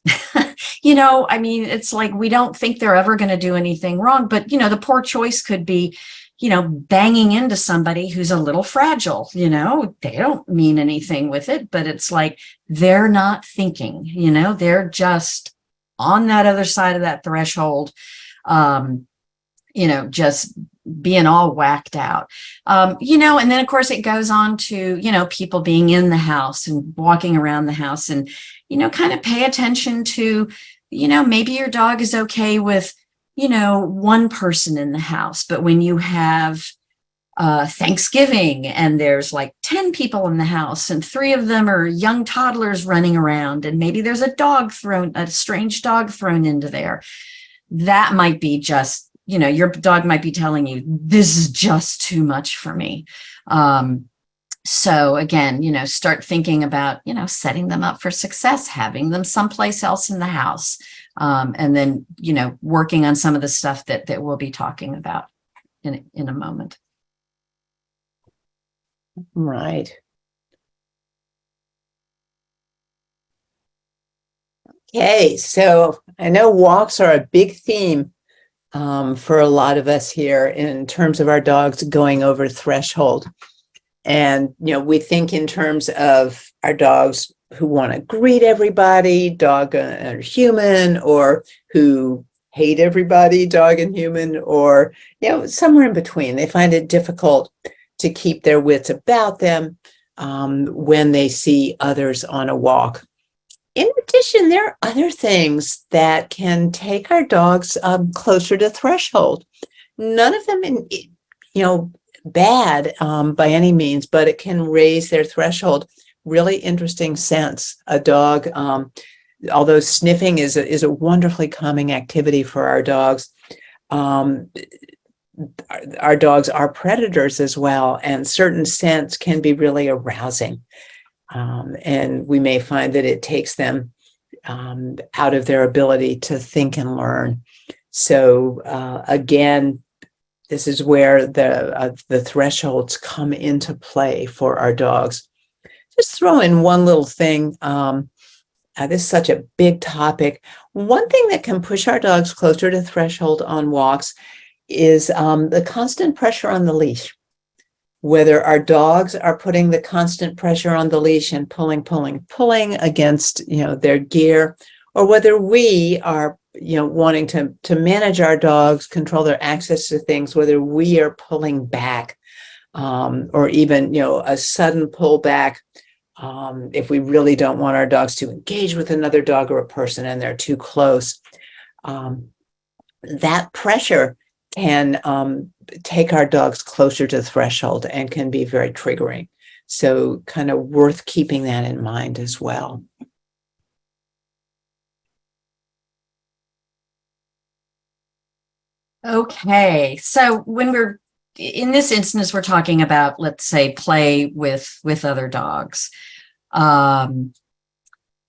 It's like, we don't think they're ever going to do anything wrong, but, the poor choice could be, banging into somebody who's a little fragile. They don't mean anything with it, but it's like, they're not thinking, they're just on that other side of that threshold. Just being all whacked out, and then of course it goes on to, people being in the house and walking around the house and, kind of pay attention to, maybe your dog is okay with, one person in the house, but when you have Thanksgiving and there's like 10 people in the house and 3 of them are young toddlers running around, and maybe there's a strange dog thrown into there, that might be just, your dog might be telling you, this is just too much for me. So again, start thinking about, setting them up for success, having them someplace else in the house. And then, working on some of the stuff that we'll be talking about in a moment. Right. Okay, so I know walks are a big theme for a lot of us here in terms of our dogs going over threshold. And, we think in terms of our dogs who want to greet everybody, dog and human, or who hate everybody, dog and human, or, somewhere in between. They find it difficult to keep their wits about them when they see others on a walk. In addition, there are other things that can take our dogs closer to threshold. None of them, bad by any means, but it can raise their threshold. Really interesting sense. A dog, although sniffing is a wonderfully calming activity for our dogs, our dogs are predators as well, and certain scents can be really arousing. And we may find that it takes them out of their ability to think and learn. So again, this is where the thresholds come into play for our dogs. Just throw in one little thing. This is such a big topic. One thing that can push our dogs closer to threshold on walks is the constant pressure on the leash. whether our dogs are putting the constant pressure on the leash and pulling against, their gear, or whether we are, wanting to manage our dogs, control their access to things, whether we are pulling back, or even, a sudden pullback, if we really don't want our dogs to engage with another dog or a person and they're too close. That pressure can take our dogs closer to the threshold and can be very triggering. So kind of worth keeping that in mind as well. Okay, so when we're in this instance, we're talking about, let's say, play with other dogs.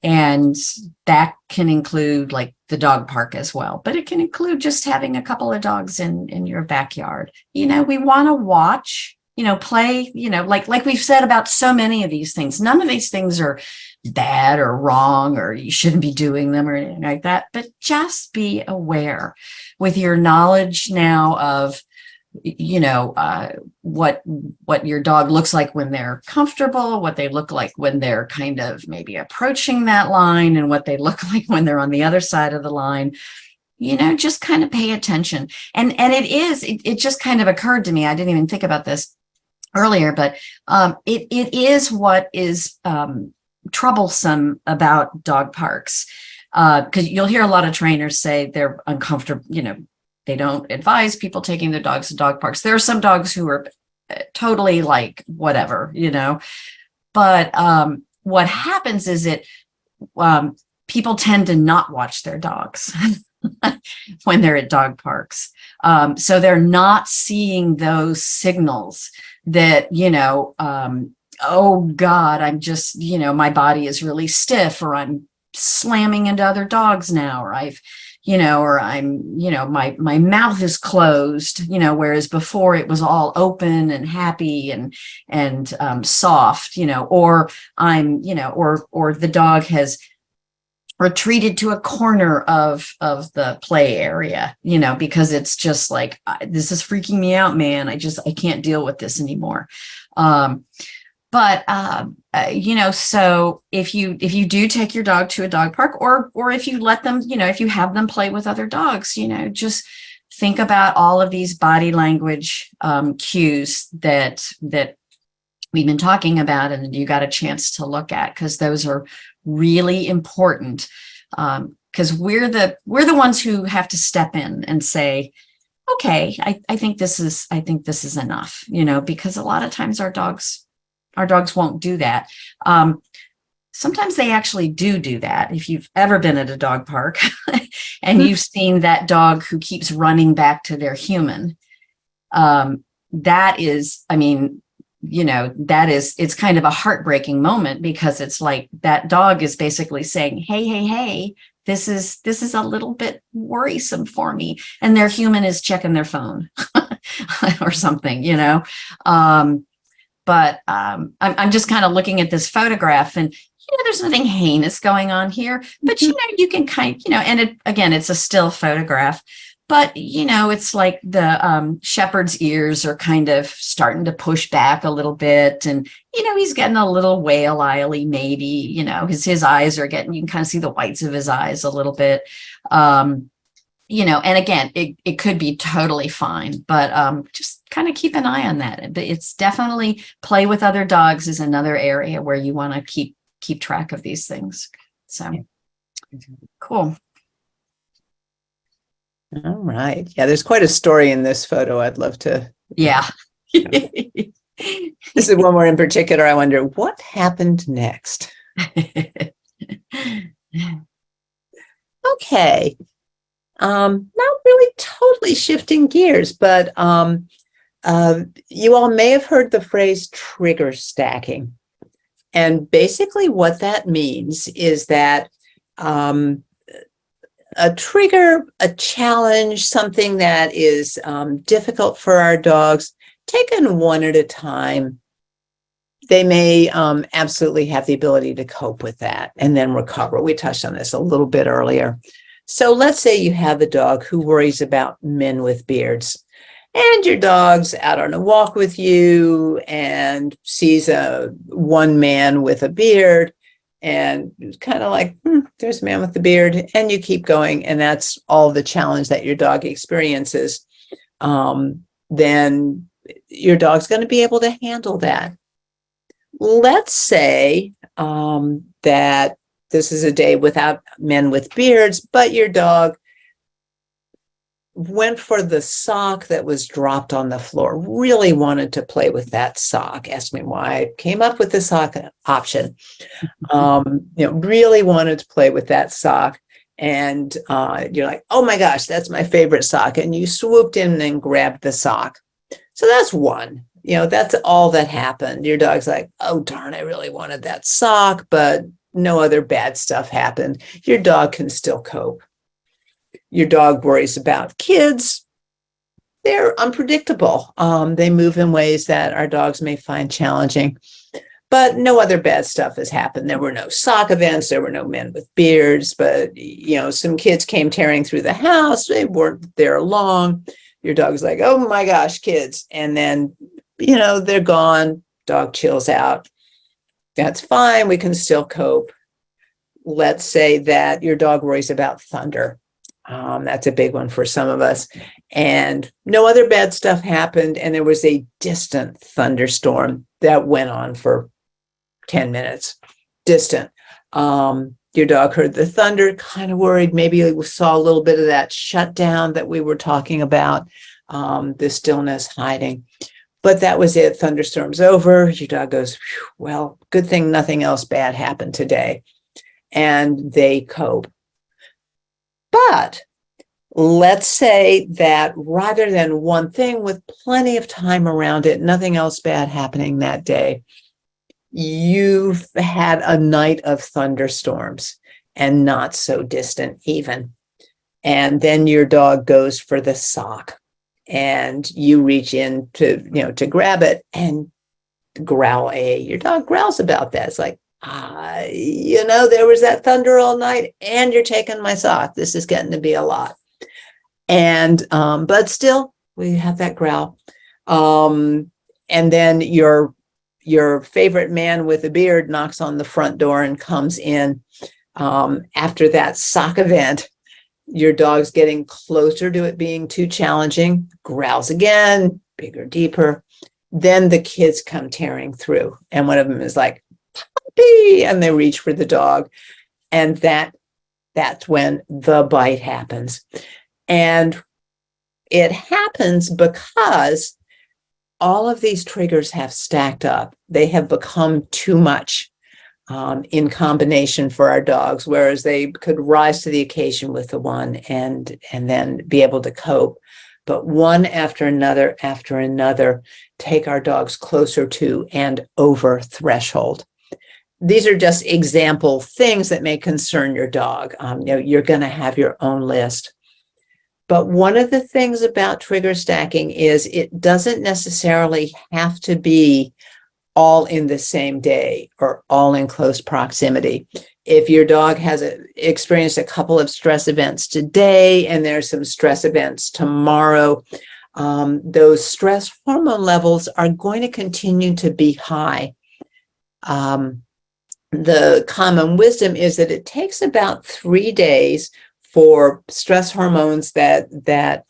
And that can include like the dog park as well, but it can include just having a couple of dogs in your backyard. We want to watch, play, like we've said about so many of these things. None of these things are bad or wrong, or you shouldn't be doing them or anything like that, but just be aware with your knowledge now of what your dog looks like when they're comfortable, what they look like when they're kind of maybe approaching that line, and what they look like when they're on the other side of the line. Just kind of pay attention. And it just kind of occurred to me, I didn't even think about this earlier, but it is what is troublesome about dog parks, because you'll hear a lot of trainers say they're uncomfortable, they don't advise people taking their dogs to dog parks. There are some dogs who are totally like whatever, but what happens is people tend to not watch their dogs when they're at dog parks. So they're not seeing those signals that, oh God, I'm just, my body is really stiff, or I'm slamming into other dogs now, or or I'm, my mouth is closed, whereas before it was all open and happy and soft, or I'm, or the dog has retreated to a corner of the play area, because it's just like, this is freaking me out, man. I can't deal with this anymore. So if you do take your dog to a dog park, or if you let them, if you have them play with other dogs, just think about all of these body language cues that we've been talking about, and you got a chance to look at, because those are really important. Because we're the ones who have to step in and say, okay, I think this is enough, because a lot of times our dogs won't do that. Sometimes they actually do that. If you've ever been at a dog park and you've seen that dog who keeps running back to their human, that is, it's kind of a heartbreaking moment, because it's like that dog is basically saying, hey, this is a little bit worrisome for me. And their human is checking their phone or something, But I'm just kind of looking at this photograph, and there's nothing heinous going on here, but you can kind of, and it's a still photograph, but it's like the shepherd's ears are kind of starting to push back a little bit, and he's getting a little whale-eye-y, maybe, his eyes are getting, you can kind of see the whites of his eyes a little bit. And again, it could be totally fine, but just kind of keep an eye on that. But it's definitely, play with other dogs is another area where you want to keep track of these things. So cool. All right. Yeah, there's quite a story in this photo. I'd love to. Yeah. This is one where in particular, I wonder what happened next. Okay. Not really totally shifting gears, but you all may have heard the phrase trigger stacking. And basically what that means is that a trigger, a challenge, something that is difficult for our dogs, taken one at a time, they may absolutely have the ability to cope with that and then recover. We touched on this a little bit earlier. So let's say you have a dog who worries about men with beards, And your dog's out on a walk with you and sees one man with a beard, and it's kind of like, there's a man with the beard, and you keep going, and that's all the challenge that your dog experiences. Then your dog's going to be able to handle that. Let's say that this is a day without men with beards, but your dog went for the sock that was dropped on the floor, really wanted to play with that sock. Ask me why I came up with the sock option. Really wanted to play with that sock. And you're like, oh my gosh, that's my favorite sock. And you swooped in and grabbed the sock. So that's one. That's all that happened. Your dog's like, oh, darn, I really wanted that sock, but no other bad stuff happened. Your dog can still cope. Your dog worries about kids. They're unpredictable. They move in ways that our dogs may find challenging, but no other bad stuff has happened. There were no sock events. There were no men with beards, but, some kids came tearing through the house. They weren't there long. Your dog's like, oh my gosh, kids. And then, they're gone. Dog chills out. That's fine. We can still cope. Let's say that your dog worries about thunder. That's a big one for some of us. And no other bad stuff happened. And there was a distant thunderstorm that went on for 10 minutes. Distant. Your dog heard the thunder, kind of worried. Maybe we saw a little bit of that shutdown that we were talking about, the stillness hiding. But that was it. Thunderstorm's over. Your dog goes, well, good thing nothing else bad happened today. And they cope. But let's say that rather than one thing with plenty of time around it, nothing else bad happening that day, you've had a night of thunderstorms and not so distant even. And then your dog goes for the sock and you reach in to grab it and growl. Your dog growls about that. It's like, there was that thunder all night and you're taking my sock. This is getting to be a lot. And, but still we have that growl. And then your favorite man with a beard knocks on the front door and comes in. After that sock event, your dog's getting closer to it being too challenging, growls again, bigger, deeper. Then the kids come tearing through. And one of them is like, puppy, and they reach for the dog. And that's when the bite happens. And it happens because all of these triggers have stacked up. They have become too much in combination for our dogs, whereas they could rise to the occasion with the one and then be able to cope. But one after another take our dogs closer to and over threshold. These are just example things that may concern your dog. You're going to have your own list. But one of the things about trigger stacking is it doesn't necessarily have to be all in the same day or all in close proximity. If your dog has experienced a couple of stress events today and there's some stress events tomorrow, those stress hormone levels are going to continue to be high. The common wisdom is that it takes about 3 days for stress hormones that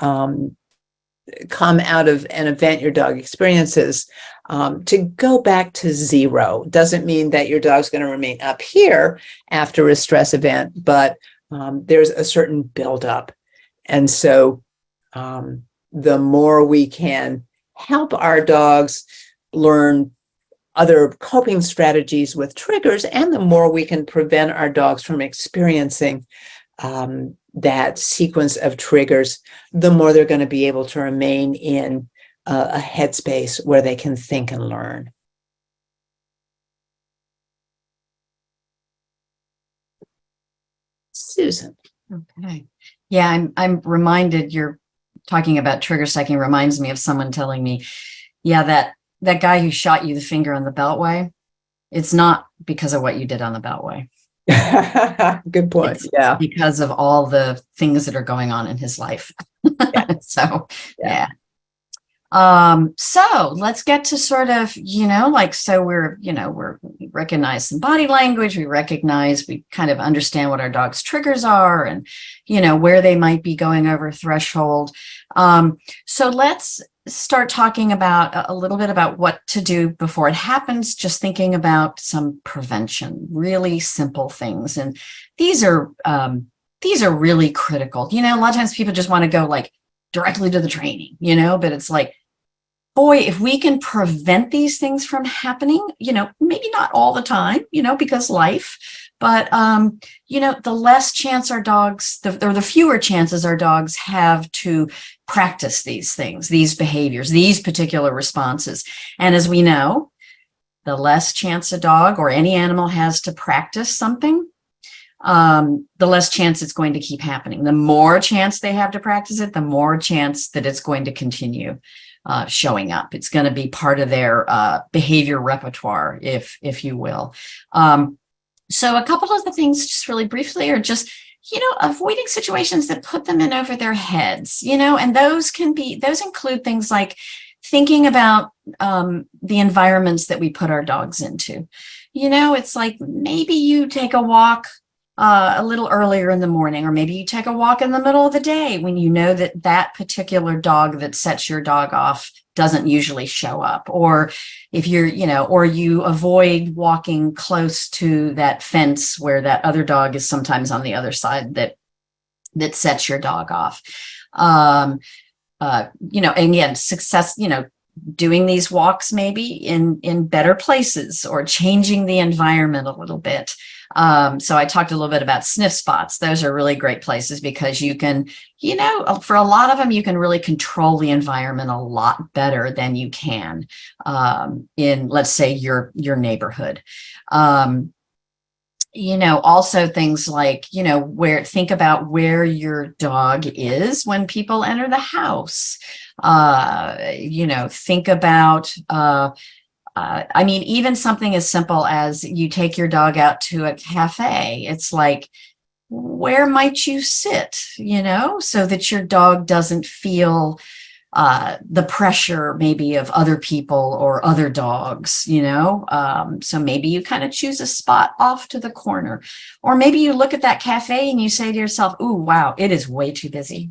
come out of an event your dog experiences to go back to zero. Doesn't mean that your dog's going to remain up here after a stress event, but there's a certain buildup. And so the more we can help our dogs learn other coping strategies with triggers, and the more we can prevent our dogs from experiencing that sequence of triggers, the more they're going to be able to remain in a headspace where they can think and learn. Susan. Okay. Yeah, I'm reminded, you're talking about trigger stacking reminds me of someone telling me, yeah, that guy who shot you the finger on the beltway, it's not because of what you did on the beltway. Good point. It's yeah. because of all the things that are going on in his life. Yeah. So, yeah. So let's get to sort of, so we recognize some body language, we kind of understand what our dog's triggers are and, where they might be going over threshold. So let's start talking about a little bit about what to do before it happens, just thinking about some prevention, really simple things. And these are really critical. A lot of times people just want to go like directly to the training, but it's like, boy, if we can prevent these things from happening, maybe not all the time, because life, but, the less chance our dogs, or the fewer chances our dogs have to practice these things, these behaviors, these particular responses. And as we know, the less chance a dog or any animal has to practice something, the less chance it's going to keep happening. The more chance they have to practice it, the more chance that it's going to continue showing up. It's going to be part of their behavior repertoire, if you will. So a couple of the things, just really briefly, are just, avoiding situations that put them in over their heads, and those include things like thinking about the environments that we put our dogs into. It's like maybe you take a walk a little earlier in the morning, or maybe you take a walk in the middle of the day when you know that particular dog that sets your dog off doesn't usually show up. Or if you're, or you avoid walking close to that fence where that other dog is sometimes on the other side that sets your dog off. And again, success, doing these walks maybe in better places, or changing the environment a little bit. So I talked a little bit about sniff spots. Those are really great places because you can, for a lot of them, you can really control the environment a lot better than you can in, let's say, your neighborhood. Also things like, think about where your dog is when people enter the house. Think about, even something as simple as you take your dog out to a cafe. It's like, where might you sit, so that your dog doesn't feel the pressure maybe of other people or other dogs, so maybe you kind of choose a spot off to the corner, or maybe you look at that cafe and you say to yourself, ooh, wow, it is way too busy.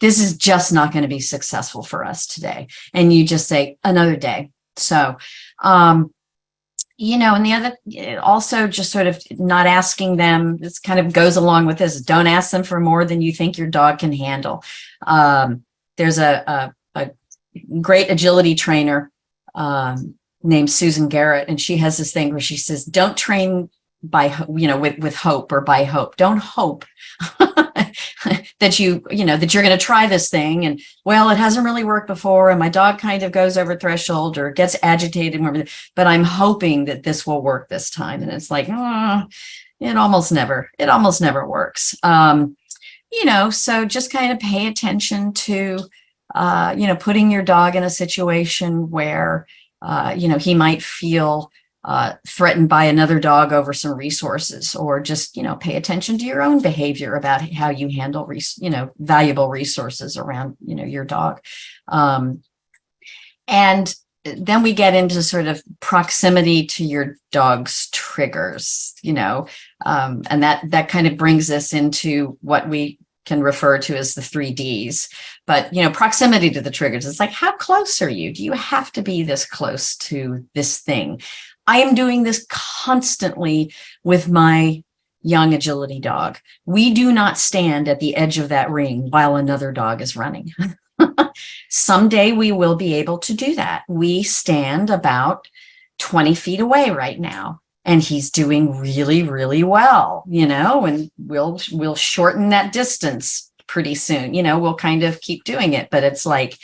This is just not going to be successful for us today. And you just say another day. So, and the other, also just sort of not asking them, this kind of goes along with this, don't ask them for more than you think your dog can handle. There's a great agility trainer named Susan Garrett, and she has this thing where she says, don't train by, with hope or by hope. Don't hope that you're going to try this thing. And well, it hasn't really worked before. And my dog kind of goes over threshold or gets agitated, but I'm hoping that this will work this time. And it's like, it almost never works. So just kind of pay attention to, putting your dog in a situation where, he might feel threatened by another dog over some resources, or just, pay attention to your own behavior about how you handle, valuable resources around, your dog. And then we get into sort of proximity to your dog's triggers, and that kind of brings us into what we can refer to as the 3 Ds. But, proximity to the triggers, it's like, how close are you? Do you have to be this close to this thing? I am doing this constantly with my young agility dog. We do not stand at the edge of that ring while another dog is running. Someday we will be able to do that. We stand about 20 feet away right now, and he's doing really, really well, and we'll shorten that distance pretty soon. We'll kind of keep doing it, but it's like,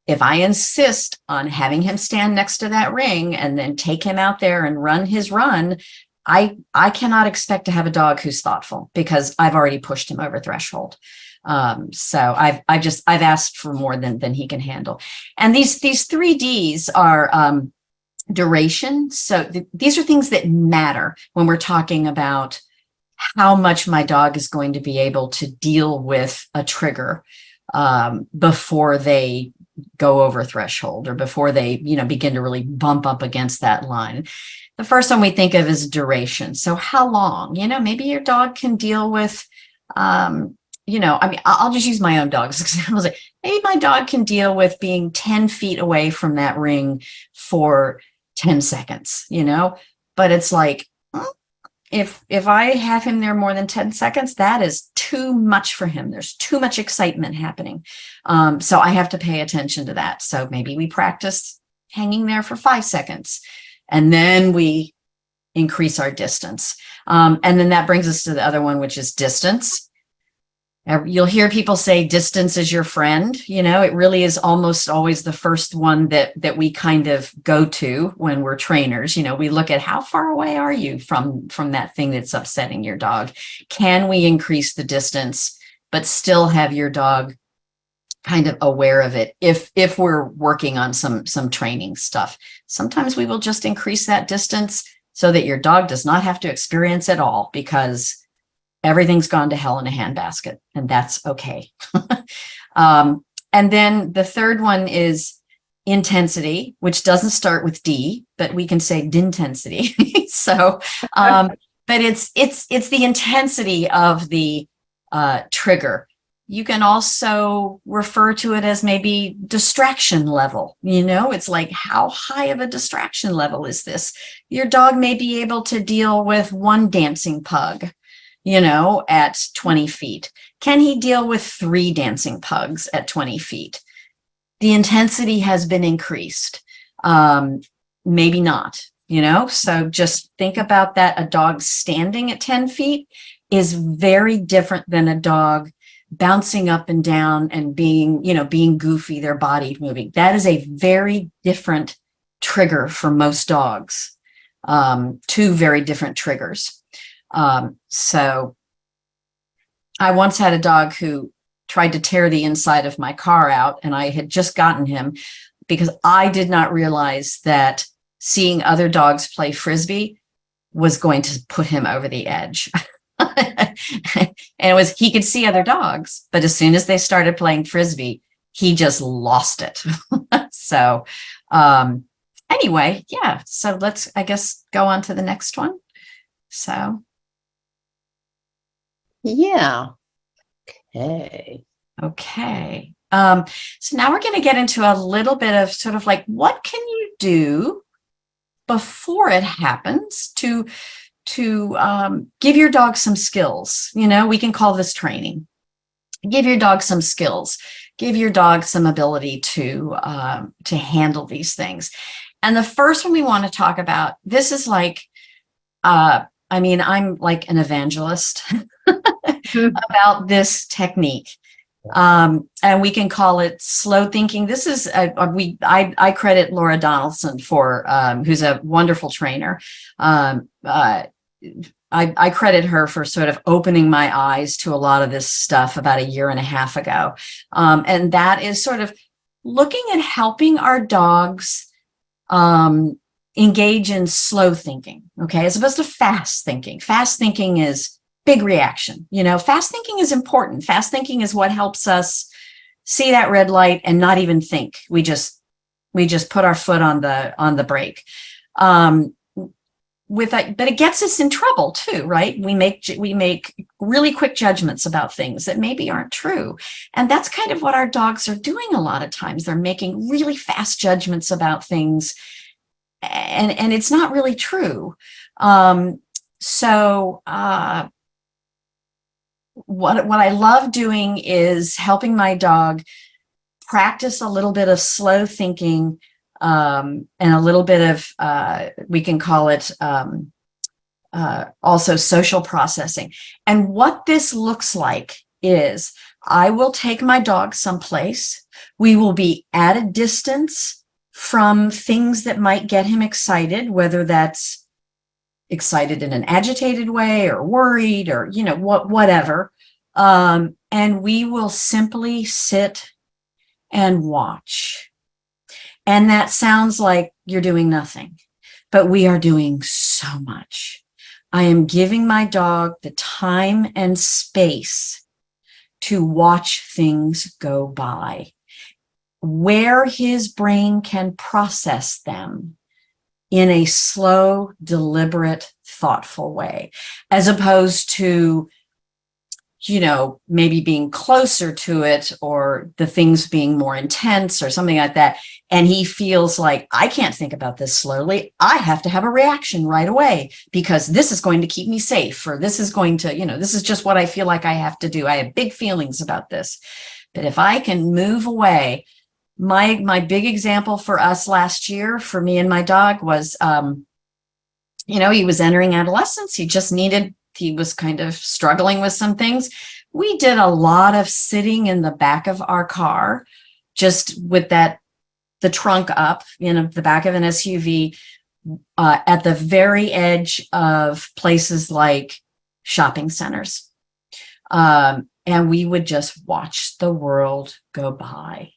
if I insist on having him stand next to that ring and then take him out there and run his run, I cannot expect to have a dog who's thoughtful, because I've already pushed him over threshold. So I've asked for more than he can handle. And these 3 Ds are duration. So these are things that matter when we're talking about how much my dog is going to be able to deal with a trigger before they go over threshold or before they, begin to really bump up against that line. The first one we think of is duration. So how long? Maybe your dog can deal with, I'll just use my own dog as examples. Maybe my dog can deal with being 10 feet away from that ring for 10 seconds, but it's like, if I have him there more than 10 seconds, that is too much for him. There's too much excitement happening. So I have to pay attention to that. So maybe we practice hanging there for 5 seconds, and then we increase our distance. And then that brings us to the other one, which is distance. You'll hear people say distance is your friend. It really is almost always the first one that we kind of go to when we're trainers. We look at how far away are you from that thing that's upsetting your dog? Can we increase the distance, but still have your dog kind of aware of it? If we're working on some training stuff, sometimes we will just increase that distance so that your dog does not have to experience it all, because everything's gone to hell in a handbasket, and that's okay. And then the third one is intensity, which doesn't start with D, but we can say d'intensity. So, but it's the intensity of the trigger. You can also refer to it as maybe distraction level. It's like, how high of a distraction level is this? Your dog may be able to deal with one dancing pug, at 20 feet. Can he deal with 3 dancing pugs at 20 feet? The intensity has been increased. Maybe not, so just think about that. A dog standing at 10 feet is very different than a dog bouncing up and down and being goofy, their body moving. That is a very different trigger for most dogs. 2 very different triggers. So I once had a dog who tried to tear the inside of my car out, and I had just gotten him because I did not realize that seeing other dogs play Frisbee was going to put him over the edge. And he could see other dogs, but as soon as they started playing Frisbee, he just lost it. So, anyway, yeah. So let's, I guess, go on to the next one. So. Yeah. Okay. Okay. So now we're going to get into a little bit of sort of like, what can you do before it happens to give your dog some skills? We can call this training. Give your dog some skills. Give your dog some ability to handle these things. And the first one we want to talk about, this is like, I'm like an evangelist about this technique. And we can call it slow thinking. This is, I credit Laura Donaldson for, who's a wonderful trainer. I credit her for sort of opening my eyes to a lot of this stuff about 1.5 years ago. And that is sort of looking at helping our dogs, engage in slow thinking, okay, as opposed to fast thinking. Fast thinking is big reaction. Fast thinking is important. Fast thinking is what helps us see that red light and not even think. We just put our foot on the brake. With that, but it gets us in trouble too, right? We make really quick judgments about things that maybe aren't true. And that's kind of what our dogs are doing a lot of times. They're making really fast judgments about things, and it's not really true. So what I love doing is helping my dog practice a little bit of slow thinking, and a little bit of, we can call it also social processing. And what this looks like is I will take my dog someplace. We will be at a distance from things that might get him excited, whether that's excited in an agitated way or worried or, whatever. And we will simply sit and watch. And that sounds like you're doing nothing, but we are doing so much. I am giving my dog the time and space to watch things go by. where his brain can process them in a slow, deliberate, thoughtful way, as opposed to, you know, maybe being closer to it or the things being more intense or something like that. And he feels like, I can't think about this slowly. I have to have a reaction right away because this is going to keep me safe, or this is going to, you know, this is just what I feel like I have to do. I have big feelings about this. But if I can move away, my big example for us last year, for me and my dog, was, you know, he was entering adolescence. He was kind of struggling with some things. We did a lot of sitting in the back of our car, just with the trunk up in the back of an SUV, at the very edge of places like shopping centers. And we would just watch the world go by.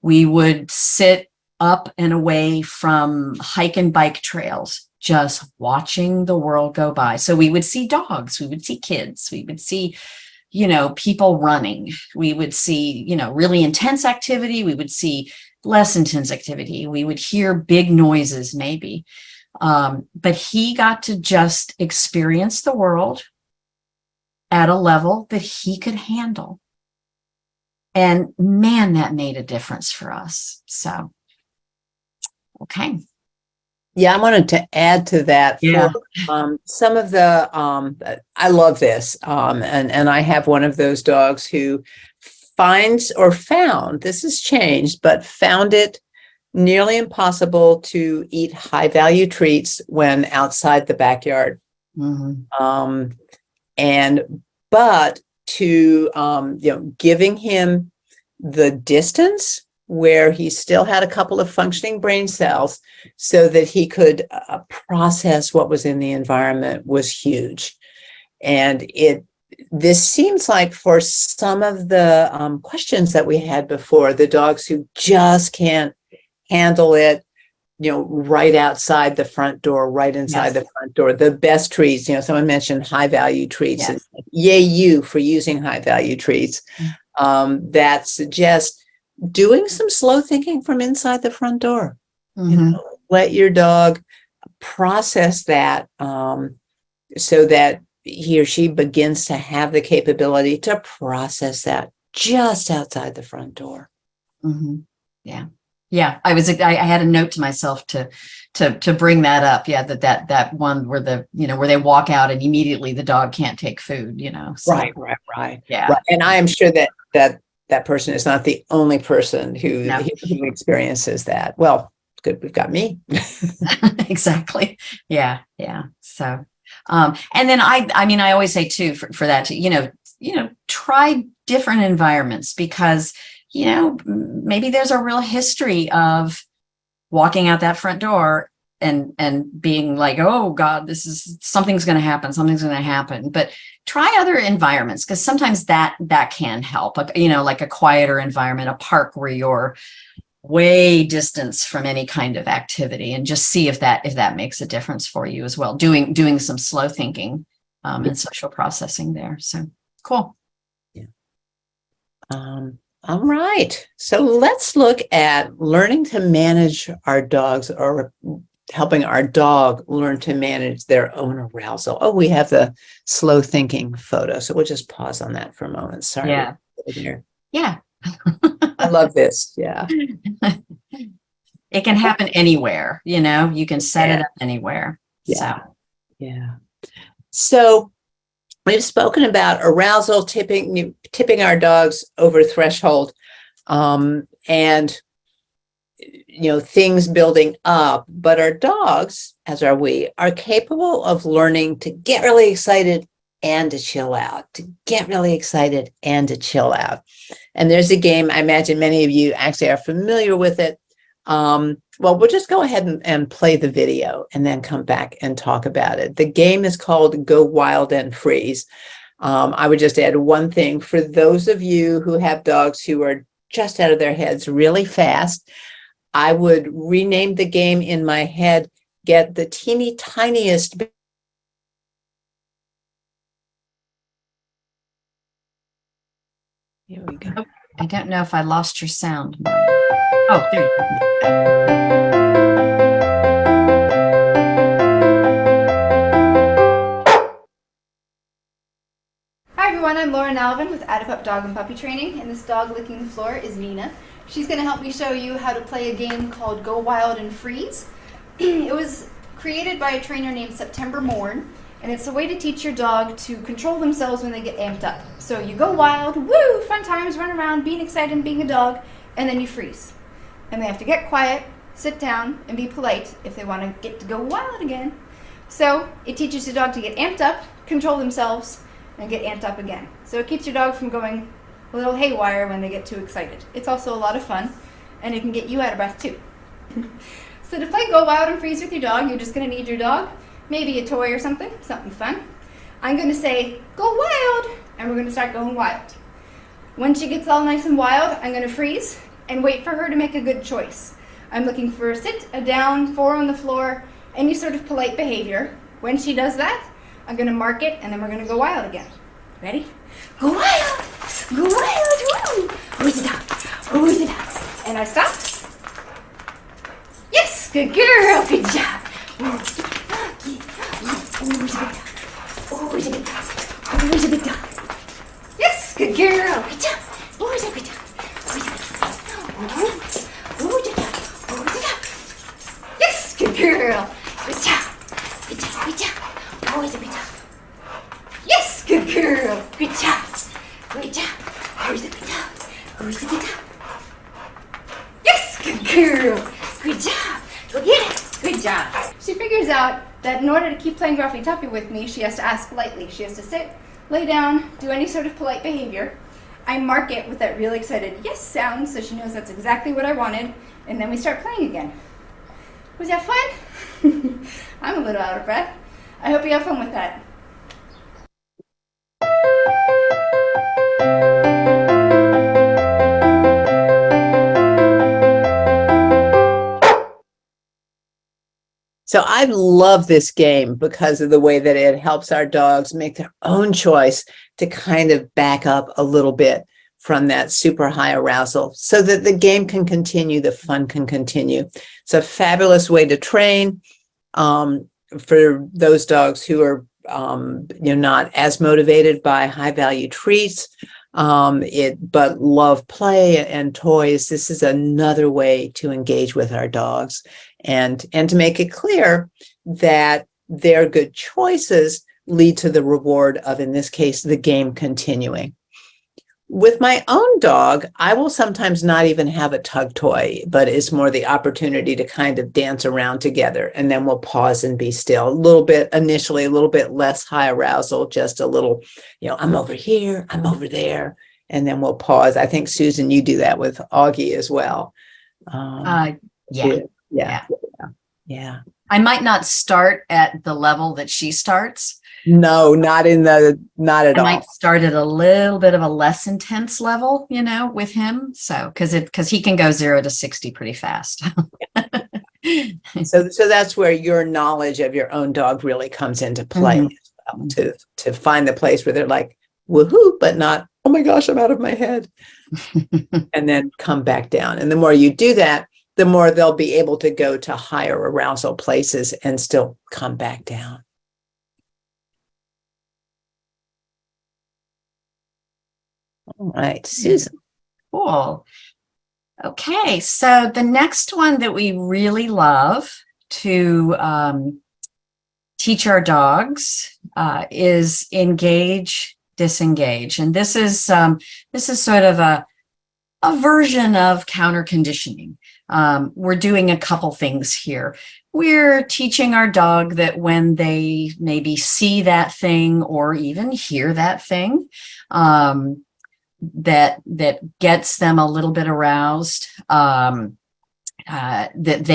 We would sit up and away from hike and bike trails, just watching the world go by. So we would see dogs, we would see kids, we would see, you know, people running. We would see, you know, really intense activity. We would see less intense activity. We would hear big noises maybe. But he got to just experience the world at a level that he could handle. And man, that made a difference for us. So, okay. Yeah, I wanted to add to that. Yeah. For some of the, I love this, and I have one of those dogs who finds or found, this has changed, but found it nearly impossible to eat high value treats when outside the backyard. Mm-hmm. But to, you know, giving him the distance where he still had a couple of functioning brain cells so that he could process what was in the environment was huge. And this seems like for some of the questions that we had before, the dogs who just can't handle it, you know, right outside the front door, right inside the front door, the best treats, you know, someone mentioned high value treats, and yay you for using high value treats. That suggest doing some slow thinking from inside the front door. You know, let your dog process that, so that he or she begins to have the capability to process that just outside the front door. Yeah. Yeah. I had a note to myself to bring that up. Yeah. That one where where they walk out and immediately the dog can't take food, you know. So, Right. Yeah. Right. And I am sure that person is not the only person who experiences that. Well, good. We've got me. Exactly. Yeah. Yeah. So, and then I always say too, for that, try different environments, because, you know, maybe there's a real history of walking out that front door and being like, oh God, something's going to happen. But try other environments, because sometimes that can help, like a quieter environment, a park where you're way distance from any kind of activity, and just see if that makes a difference for you as well. Doing some slow thinking and social processing there. So cool. Yeah. All right. So let's look at learning to manage our dogs, or helping our dog learn to manage their own arousal. Oh, we have the slow thinking photo. So we'll just pause on that for a moment. Sorry. Yeah. Yeah. I love this. Yeah. It can happen anywhere, you can set it up anywhere. Yeah. Yeah. So we've spoken about arousal, tipping our dogs over threshold, and things building up. But our dogs, as are we, are capable of learning to get really excited and to chill out, And there's a game, I imagine many of you actually are familiar with it. Well, we'll just go ahead and play the video and then come back and talk about it. The game is called Go Wild and Freeze. I would just add one thing. For those of you who have dogs who are just out of their heads really fast, I would rename the game in my head, get the teeny tiniest. Here we go. I don't know if I lost your sound. Oh, there you go. Hi everyone, I'm Lauren Alvin with Adipup Dog and Puppy Training, and this dog licking the floor is Nina. She's going to help me show you how to play a game called Go Wild and Freeze. It was created by a trainer named September Morn, and it's a way to teach your dog to control themselves when they get amped up. So you go wild, woo, fun times, run around, being excited and being a dog, and then you freeze. And they have to get quiet, sit down, and be polite if they want to get to go wild again. So it teaches your dog to get amped up, control themselves, and get amped up again. So it keeps your dog from going a little haywire when they get too excited. It's also a lot of fun, and it can get you out of breath too. So to play Go Wild and Freeze with your dog, you're just going to need your dog, maybe a toy or something fun. I'm going to say, go wild, and we're going to start going wild. When she gets all nice and wild, I'm going to freeze and wait for her to make a good choice. I'm looking for a sit, a down, 4 on the floor, any sort of polite behavior. When she does that, I'm going to mark it, and then we're going to go wild again. Ready? Go wild! Go wild! Woo! Who's the dog? Who's the dog? And I stop. Yes! Good girl! Good job! Who's the good dog? Who's a good dog? Who's a good dog? Yes! Good girl! Good job! Who's a good dog? Who's a good dog? Who's a dog? Who's a dog? Yes! Good girl! Good job! Good job! Good job! Who's a good dog? Yes! Good girl! Good job! Good job! Who's a good dog? Who's a good dog? Yes! Good girl! Good job! Go get it! Good job! She figures out that in order to keep playing Gruffy Tuppy with me, she has to ask politely. She has to sit, lay down, do any sort of polite behavior. I mark it with that really excited yes sound so she knows that's exactly what I wanted, and then we start playing again. Was that fun? I'm a little out of breath. I hope you have fun with that. So I love this game because of the way that it helps our dogs make their own choice to kind of back up a little bit from that super high arousal so that the game can continue, the fun can continue. It's a fabulous way to train for those dogs who are not as motivated by high value treats, but love play and toys. This is another way to engage with our dogs and to make it clear that their good choices lead to the reward of, in this case, the game continuing. With my own dog, I will sometimes not even have a tug toy, but it's more the opportunity to kind of dance around together, and then we'll pause and be still. A little bit initially, a little bit less high arousal, just a little, I'm over here, I'm over there, and then we'll pause. I think, Susan, you do that with Augie as well. Yeah. I might not start at the level that she starts. No, not at all. I might start at a little bit of a less intense level, with him. So, because he can go 0 to 60 pretty fast. So that's where your knowledge of your own dog really comes into play, as well, to find the place where they're like, woohoo, but not, oh my gosh, I'm out of my head. And then come back down. And the more you do that, the more they'll be able to go to higher arousal places and still come back down. All right, Susan. Cool. Okay, so the next one that we really love to teach our dogs is engage, disengage, and this is sort of a version of counter conditioning. We're doing a couple things here. We're teaching our dog that when they maybe see that thing or even hear that thing, that gets them a little bit aroused, that if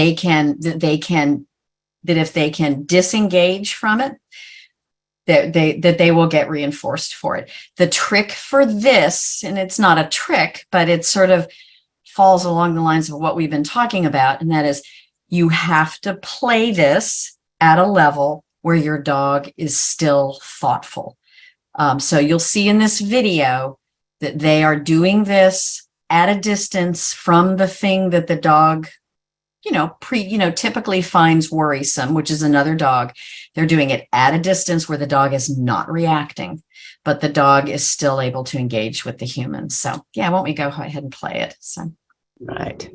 they can disengage from it, that they will get reinforced for it. The trick for this, and it's not a trick, but it sort of falls along the lines of what we've been talking about, and that is you have to play this at a level where your dog is still thoughtful. So you'll see in this video that they are doing this at a distance from the thing that the dog, typically finds worrisome, which is another dog. They're doing it at a distance where the dog is not reacting, but the dog is still able to engage with the human. So yeah, why don't we go ahead and play it? So. Right.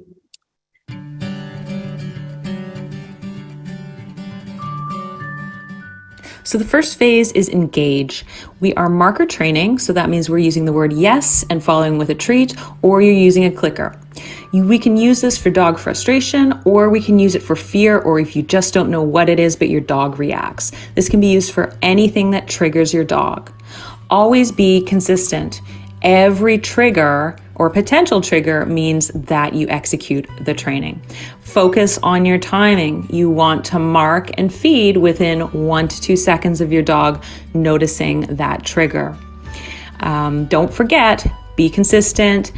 So the first phase is engage. We are marker training, so that means we're using the word yes and following with a treat, or you're using a clicker. We can use this for dog frustration, or we can use it for fear, or if you just don't know what it is but your dog reacts. This can be used for anything that triggers your dog. Always be consistent. Every trigger or potential trigger means that you execute the training. Focus on your timing. You want to mark and feed within 1 to 2 seconds of your dog noticing that trigger. Don't forget, be consistent.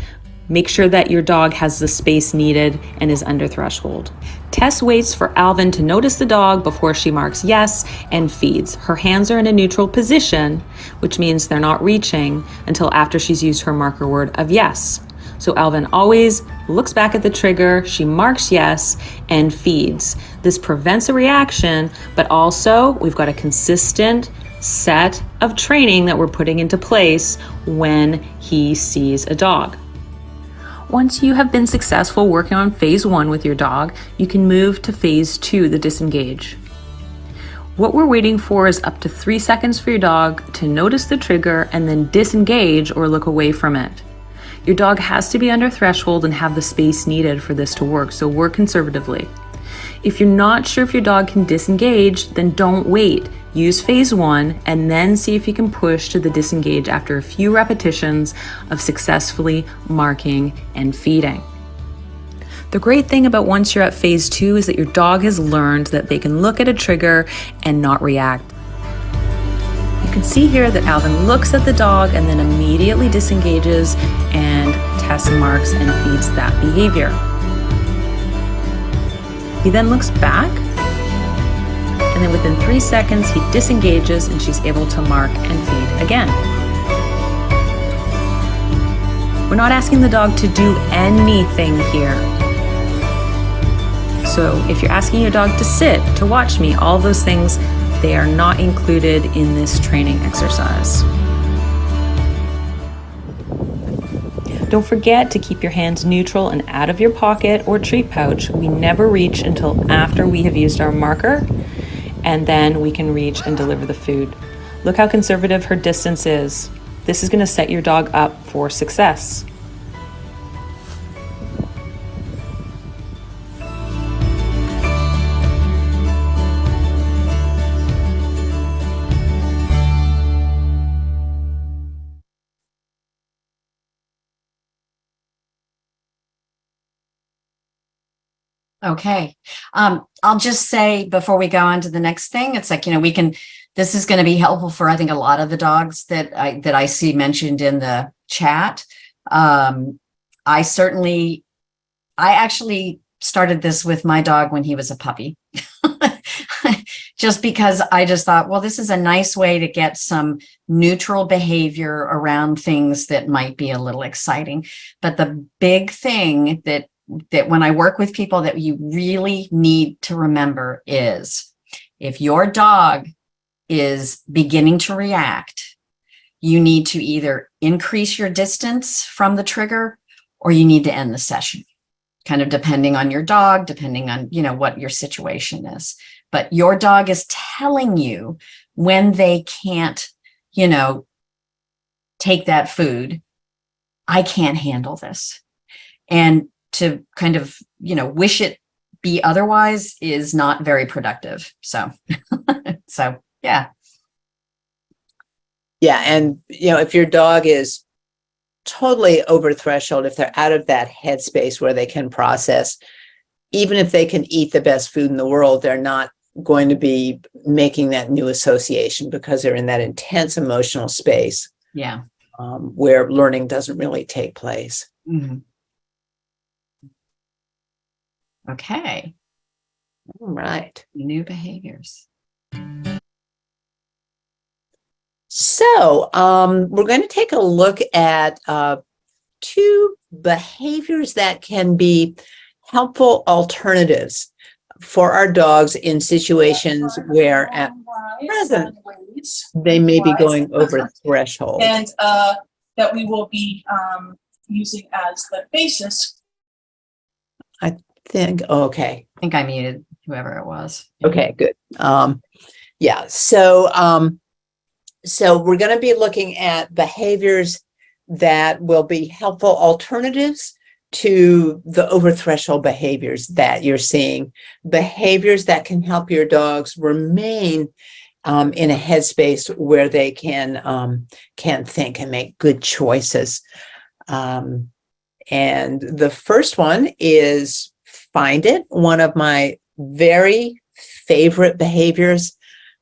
Make sure that your dog has the space needed and is under threshold. Tess waits for Alvin to notice the dog before she marks yes and feeds. Her hands are in a neutral position, which means they're not reaching until after she's used her marker word of yes. So Alvin always looks back at the trigger, she marks yes, and feeds. This prevents a reaction, but also we've got a consistent set of training that we're putting into place when he sees a dog. Once you have been successful working on phase 1 with your dog, you can move to phase 2, the disengage. What we're waiting for is up to 3 seconds for your dog to notice the trigger and then disengage or look away from it. Your dog has to be under threshold and have the space needed for this to work, so work conservatively. If you're not sure if your dog can disengage, then don't wait. Use phase 1 and then see if you can push to the disengage after a few repetitions of successfully marking and feeding. The great thing about once you're at phase 2 is that your dog has learned that they can look at a trigger and not react. You can see here that Alvin looks at the dog and then immediately disengages, and Tess marks and feeds that behavior. He then looks back, and then within 3 seconds he disengages and she's able to mark and feed again. We're not asking the dog to do anything here. So if you're asking your dog to sit, to watch me, all those things, they are not included in this training exercise. Don't forget to keep your hands neutral and out of your pocket or treat pouch. We never reach until after we have used our marker, and then we can reach and deliver the food. Look how conservative her distance is. This is going to set your dog up for success. Okay. I'll just say before we go on to the next thing, it's like, this is going to be helpful for, I think, a lot of the dogs that I see mentioned in the chat. I actually started this with my dog when he was a puppy, just because I just thought, well, this is a nice way to get some neutral behavior around things that might be a little exciting. But the big thing that when I work with people that you really need to remember is if your dog is beginning to react, you need to either increase your distance from the trigger or you need to end the session, kind of depending on your dog, depending on, what your situation is. But your dog is telling you when they can't, take that food, I can't handle this. And to kind of, wish it be otherwise is not very productive. So, yeah. Yeah. And, if your dog is totally over threshold, if they're out of that headspace where they can process, even if they can eat the best food in the world, they're not going to be making that new association because they're in that intense emotional space. Yeah. Where learning doesn't really take place. Mm-hmm. Okay. All right. New behaviors. So we're going to take a look at two behaviors that can be helpful alternatives for our dogs in situations where at present they may be going over threshold. And that we will be using as the basis. I think, okay. I think I muted whoever it was. Okay, good. Yeah, so so we're going to be looking at behaviors that will be helpful alternatives to the over threshold behaviors that you're seeing, behaviors that can help your dogs remain in a headspace where they can think and make good choices. And the first one is find it, one of my very favorite behaviors.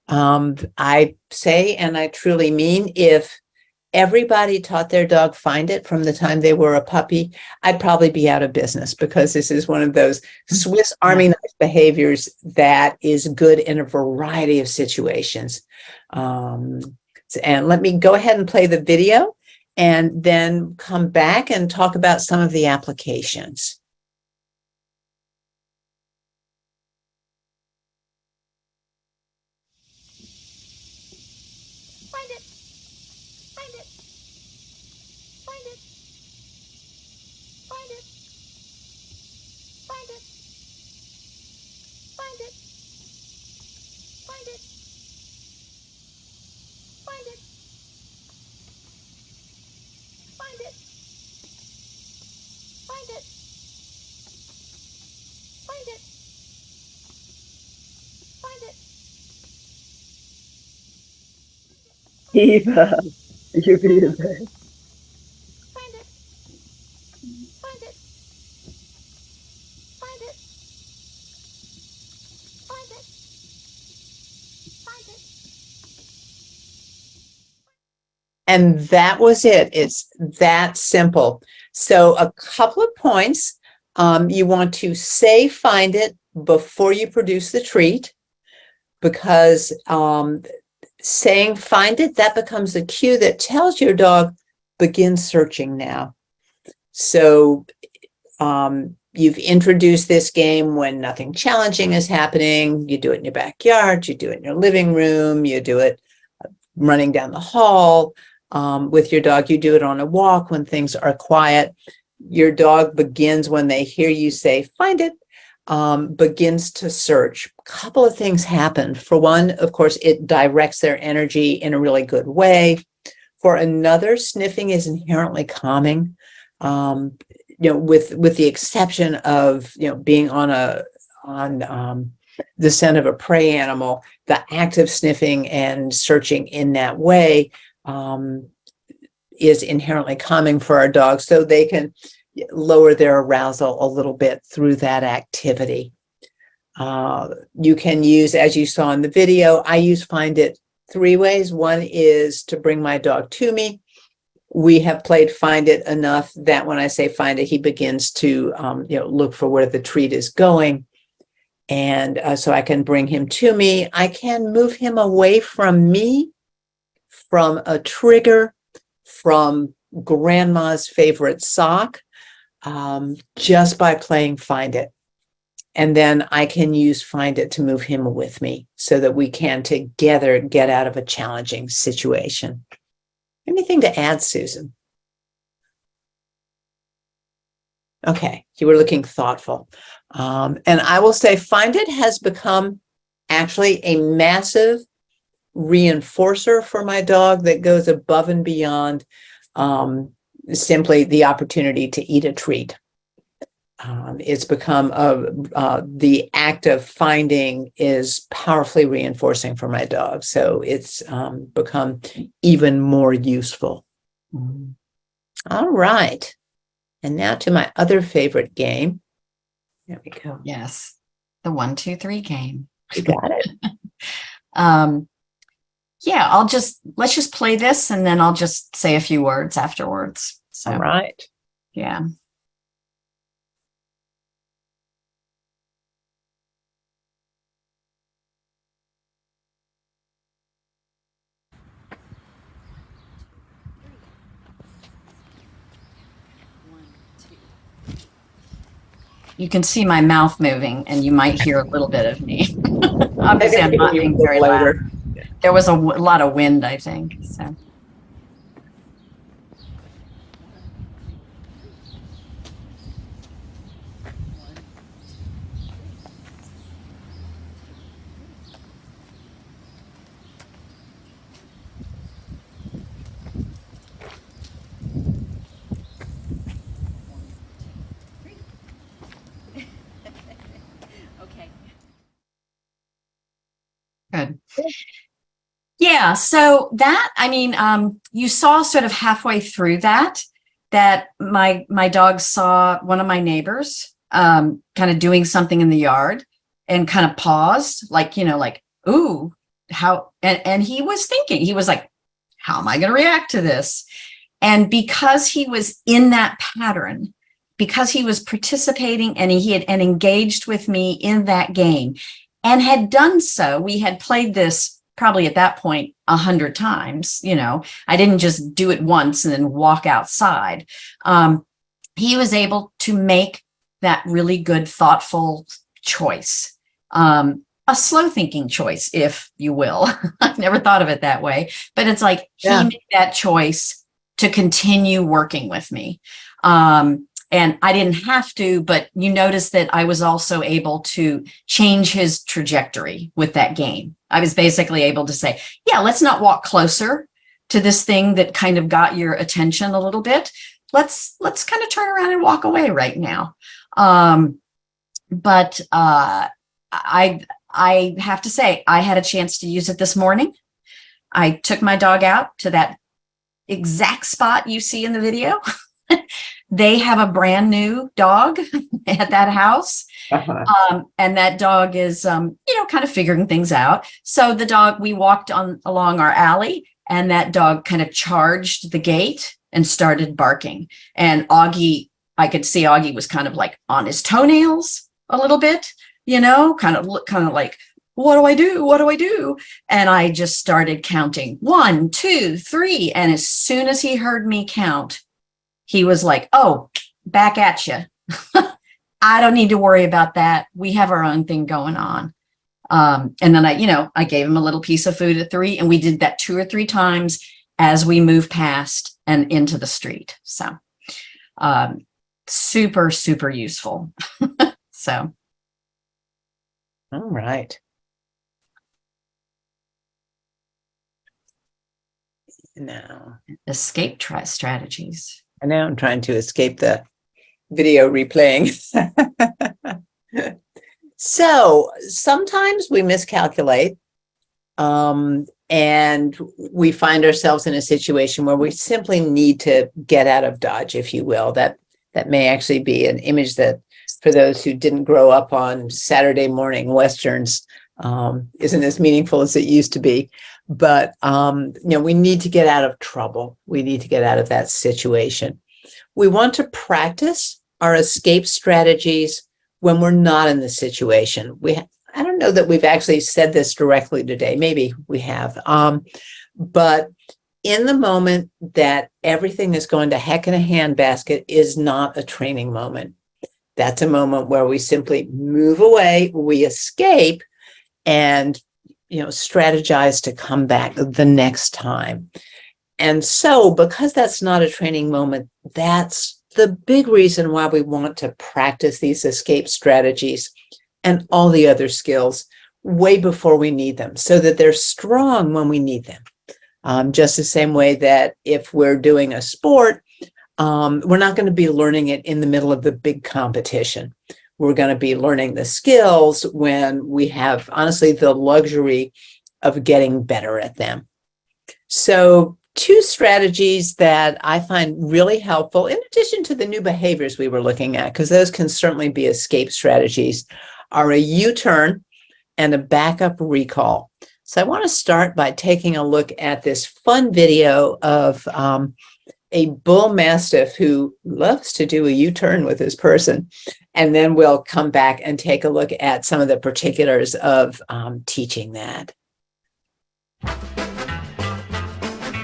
I say, and I truly mean, if everybody taught their dog find it from the time they were a puppy, I'd probably be out of business, because this is one of those Swiss Army knife behaviors that is good in a variety of situations. And let me go ahead and play the video and then come back and talk about some of the applications. Eva, you be the best. And that was it. It's that simple. So a couple of points. You want to say find it before you produce the treat, because saying find it, that becomes a cue that tells your dog begin searching now. So you've introduced this game when nothing challenging is happening. You do it in your backyard, you do it in your living room, you do it running down the hall. With your dog, you do it on a walk when things are quiet. Your dog begins when they hear you say, find it, begins to search. A couple of things happen. For one, of course, it directs their energy in a really good way. For another, sniffing is inherently calming. With the exception of, being on the scent of a prey animal, the act of sniffing and searching in that way is inherently calming for our dogs, so they can lower their arousal a little bit through that activity. You can use, as you saw in the video, I use find it three ways. One is to bring my dog to me. We have played find it enough that when I say find it, he begins to look for where the treat is going. And so I can bring him to me. I can move him away from me, from a trigger, from grandma's favorite sock, just by playing find it. And then I can use find it to move him with me so that we can together get out of a challenging situation. Anything to add, Susan? Okay, you were looking thoughtful. And I will say find it has become actually a massive reinforcer for my dog that goes above and beyond simply the opportunity to eat a treat. It's become the act of finding is powerfully reinforcing for my dog. So it's become even more useful. All right. And now to my other favorite game. There we go. Yes. The 1, 2, 3 game. You got it. Yeah, let's just play this and then I'll just say a few words afterwards. So, all right. Yeah. you can see my mouth moving and you might hear a little bit of me. Obviously, I'm not being very loud. There was a lot of wind, I think. So. Good. Yeah. So that, I mean, you saw sort of halfway through that my dog saw one of my neighbors kind of doing something in the yard and kind of paused, like, you know, like, ooh, how, and he was thinking, he was like, how am I going to react to this? And because he was in that pattern, because he was participating and he had engaged with me in that game, and had done so, we had played this probably at that point 100 times. You know, I didn't just do it once and then walk outside. He was able to make that really good, thoughtful choice, a slow thinking choice, if you will. I've never thought of it that way, but it's like he made that choice to continue working with me. And I didn't have to, but you notice that I was also able to change his trajectory with that game. I was basically able to say, yeah, let's not walk closer to this thing that kind of got your attention a little bit. Let's kind of turn around and walk away right now. But I have to say, I had a chance to use it this morning. I took my dog out to that exact spot you see in the video. They have a brand new dog at that house. And that dog is, you know, kind of figuring things out. So the dog, we walked along our alley and that dog kind of charged the gate and started barking. And Augie, I could see Augie was kind of like on his toenails a little bit, you know, kind of like, what do I do? What do I do? And I just started counting 1, 2, 3. And as soon as he heard me count, he was like, oh, back at you. I don't need to worry about that. We have our own thing going on. And then I gave him a little piece of food at 3, and we did that 2 or 3 times as we moved past and into the street. So super, super useful. So. All right. Now, escape strategies. And now I'm trying to escape the video replaying. So sometimes we miscalculate, and we find ourselves in a situation where we simply need to get out of Dodge, if you will. That may actually be an image that, for those who didn't grow up on Saturday morning Westerns, isn't as meaningful as it used to be. But, we need to get out of trouble. We need to get out of that situation. We want to practice our escape strategies when we're not in the situation. I don't know that we've actually said this directly today. Maybe we have. But in the moment that everything is going to heck in a handbasket is not a training moment. That's a moment where we simply move away, we escape, and strategize to come back the next time. And so, because that's not a training moment, that's the big reason why we want to practice these escape strategies and all the other skills way before we need them, so that they're strong when we need them. Just the same way that if we're doing a sport, we're not going to be learning it in the middle of the big competition. We're going to be learning the skills when we have, honestly, the luxury of getting better at them. So 2 strategies that I find really helpful, in addition to the new behaviors we were looking at, because those can certainly be escape strategies, are a U-turn and a backup recall. So I want to start by taking a look at this fun video of a bull mastiff who loves to do a U-turn with his person. And then we'll come back and take a look at some of the particulars of teaching that.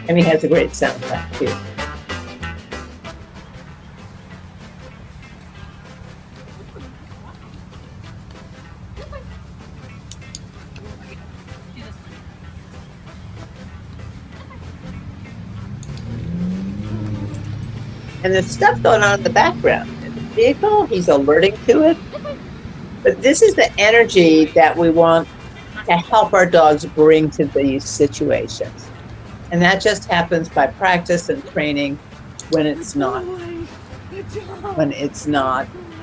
And he has a great soundtrack too. And there's stuff going on in the background. In the vehicle, he's alerting to it. But this is the energy that we want to help our dogs bring to these situations. And that just happens by practice and training when it's not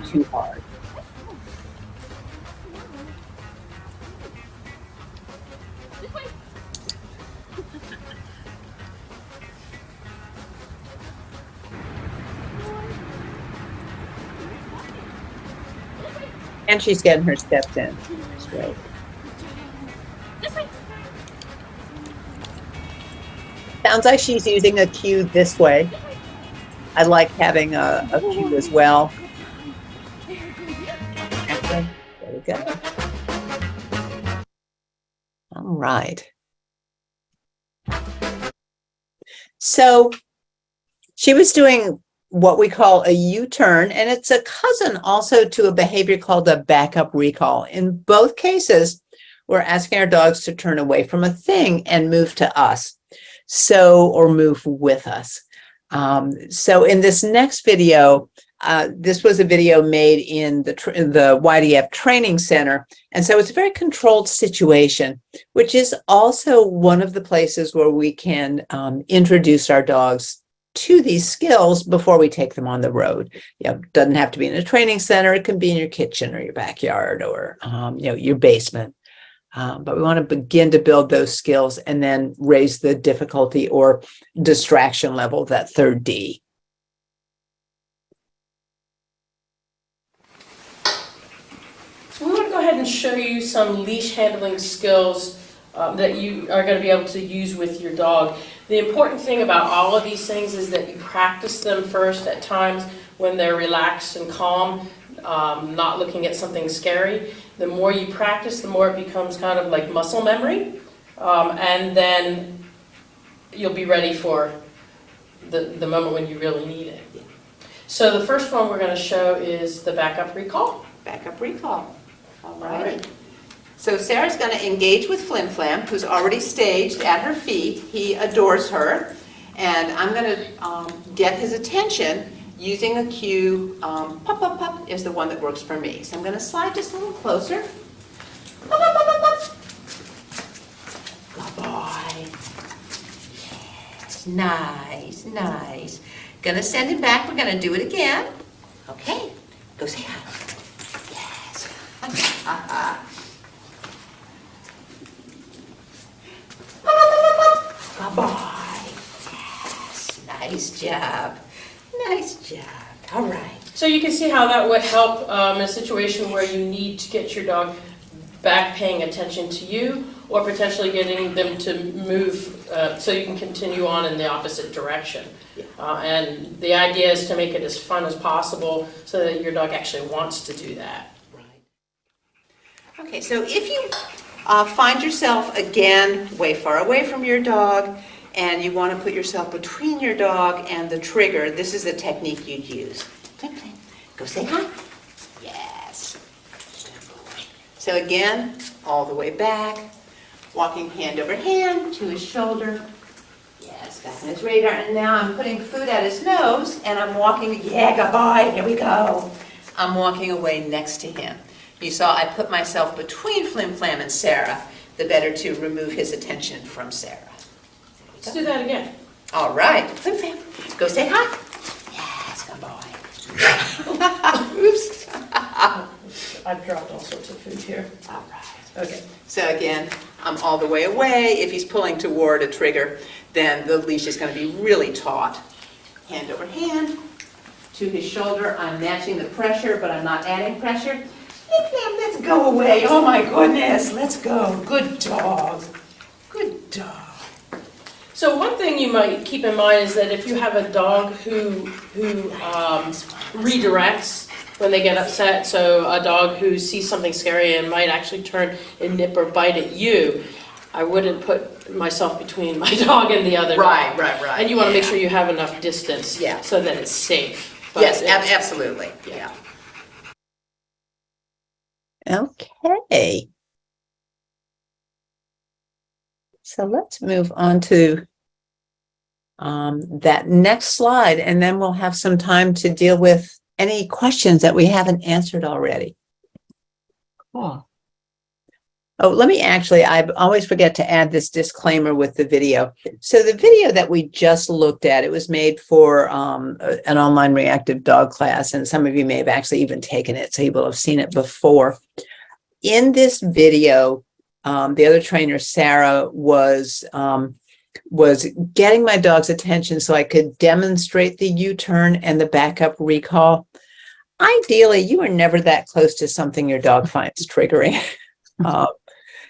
too hard. And she's getting her steps in. That's great. Sounds like she's using a cue this way. I like having a cue as well. Okay, there we go. All right. So she was doing what we call a U-turn, and it's a cousin also to a behavior called a backup recall. In both cases, we're asking our dogs to turn away from a thing and move to us. Or move with us. So in this next video, this was a video made in the YDF training center. And so it's a very controlled situation, which is also one of the places where we can introduce our dogs to these skills before we take them on the road. It doesn't have to be in a training center. It can be in your kitchen or your backyard or your basement. But we want to begin to build those skills and then raise the difficulty or distraction level, that third D. So we want to go ahead and show you some leash handling skills that you are going to be able to use with your dog. The important thing about all of these things is that you practice them first at times when they're relaxed and calm, not looking at something scary. The more you practice, the more it becomes kind of like muscle memory, and then you'll be ready for the moment when you really need it. So the first one we're going to show is the backup recall. Backup recall. All right. So Sarah's going to engage with Flim Flam, who's already staged at her feet. He adores her, and I'm going to get his attention using a cue. Pop, pop, pop is the one that works for me. So I'm going to slide just a little closer. Pop, pop, pop, pop, pop. Good boy. Yes, nice, nice. Going to send him back. We're going to do it again. Okay, go say hi. Yes. Good boy. Yes, nice job. Nice job. All right. So you can see how that would help in a situation where you need to get your dog back paying attention to you, or potentially getting them to move so you can continue on in the opposite direction. And the idea is to make it as fun as possible so that your dog actually wants to do that. Right. Okay, so if you find yourself again way far away from your dog, and you want to put yourself between your dog and the trigger, this is the technique you'd use. Go say hi. Yes. So again, all the way back, walking hand over hand to his shoulder. Yes, back on his radar. And now I'm putting food at his nose, and I'm walking, yeah, good boy, here we go. I'm walking away next to him. You saw I put myself between Flim Flam and Sarah, the better to remove his attention from Sarah. Let's do that again. All right. Flim Flam, go say hi. Yes, good boy. Oops. I've dropped all sorts of food here. All right. Okay. So again, I'm all the way away. If he's pulling toward a trigger, then the leash is going to be really taut. Hand over hand to his shoulder. I'm matching the pressure, but I'm not adding pressure. Flim Flam, let's go away. Oh my goodness. Let's go. Good dog. Good dog. So one thing you might keep in mind is that if you have a dog who redirects when they get upset, so a dog who sees something scary and might actually turn and nip or bite at you, I wouldn't put myself between my dog and the other dog. Right. And you want to make sure you have enough distance so that it's safe. But yes, absolutely. Yeah. Okay. So let's move on to that next slide, and then we'll have some time to deal with any questions that we haven't answered already. Cool. Oh, let me actually, I always forget to add this disclaimer with the video. So the video that we just looked at, it was made for an online reactive dog class, and some of you may have actually even taken it, so you will have seen it before. In this video, the other trainer, Sarah, was getting my dog's attention so I could demonstrate the U-turn and the backup recall. Ideally, you are never that close to something your dog finds triggering.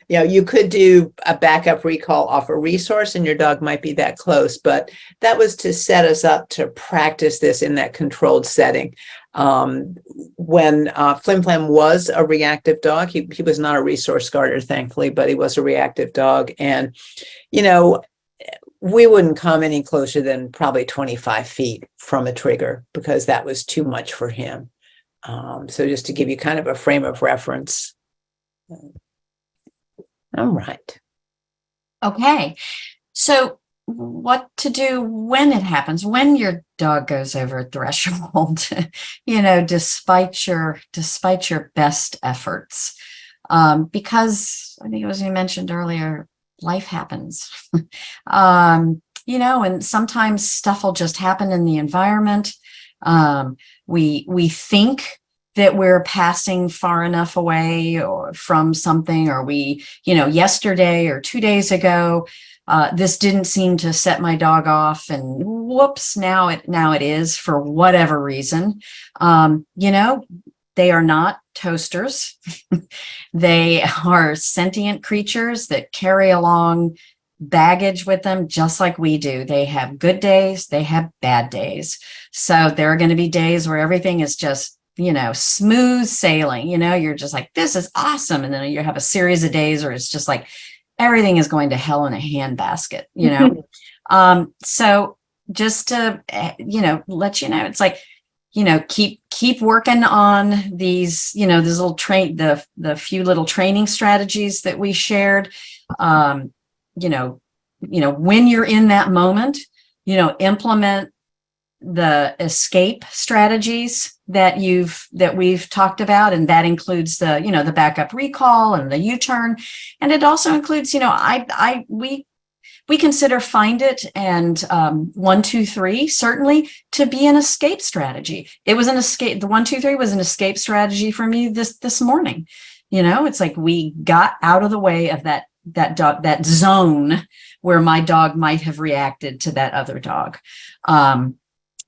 You could do a backup recall off a resource and your dog might be that close, but that was to set us up to practice this in that controlled setting. When Flim Flam was a reactive dog, he was not a resource guarder, thankfully, but he was a reactive dog. And, we wouldn't come any closer than probably 25 feet from a trigger because that was too much for him. So just to give you kind of a frame of reference. All right. Okay. So what to do when it happens, when your dog goes over a threshold, despite your best efforts. Because I think it was you mentioned earlier, life happens. And sometimes stuff will just happen in the environment. We think that we're passing far enough away or from something, or yesterday or 2 days ago, this didn't seem to set my dog off, and whoops, now it is for whatever reason. They are not toasters. They are sentient creatures that carry along baggage with them just like we do. They have good days, they have bad days. So there are going to be days where everything is just smooth sailing, you're just like, this is awesome. And then you have a series of days where it's just like, everything is going to hell in a handbasket, So just to, let you know, it's like, keep working on these, these little the few little training strategies that we shared, when you're in that moment, implement the escape strategies that we've talked about, and that includes the the backup recall and the U-turn, and it also includes we consider Find It and 1, 2, 3 certainly to be an escape strategy. It was an escape. The 1, 2, 3 was an escape strategy for me this morning. It's like we got out of the way of that zone where my dog might have reacted to that other dog.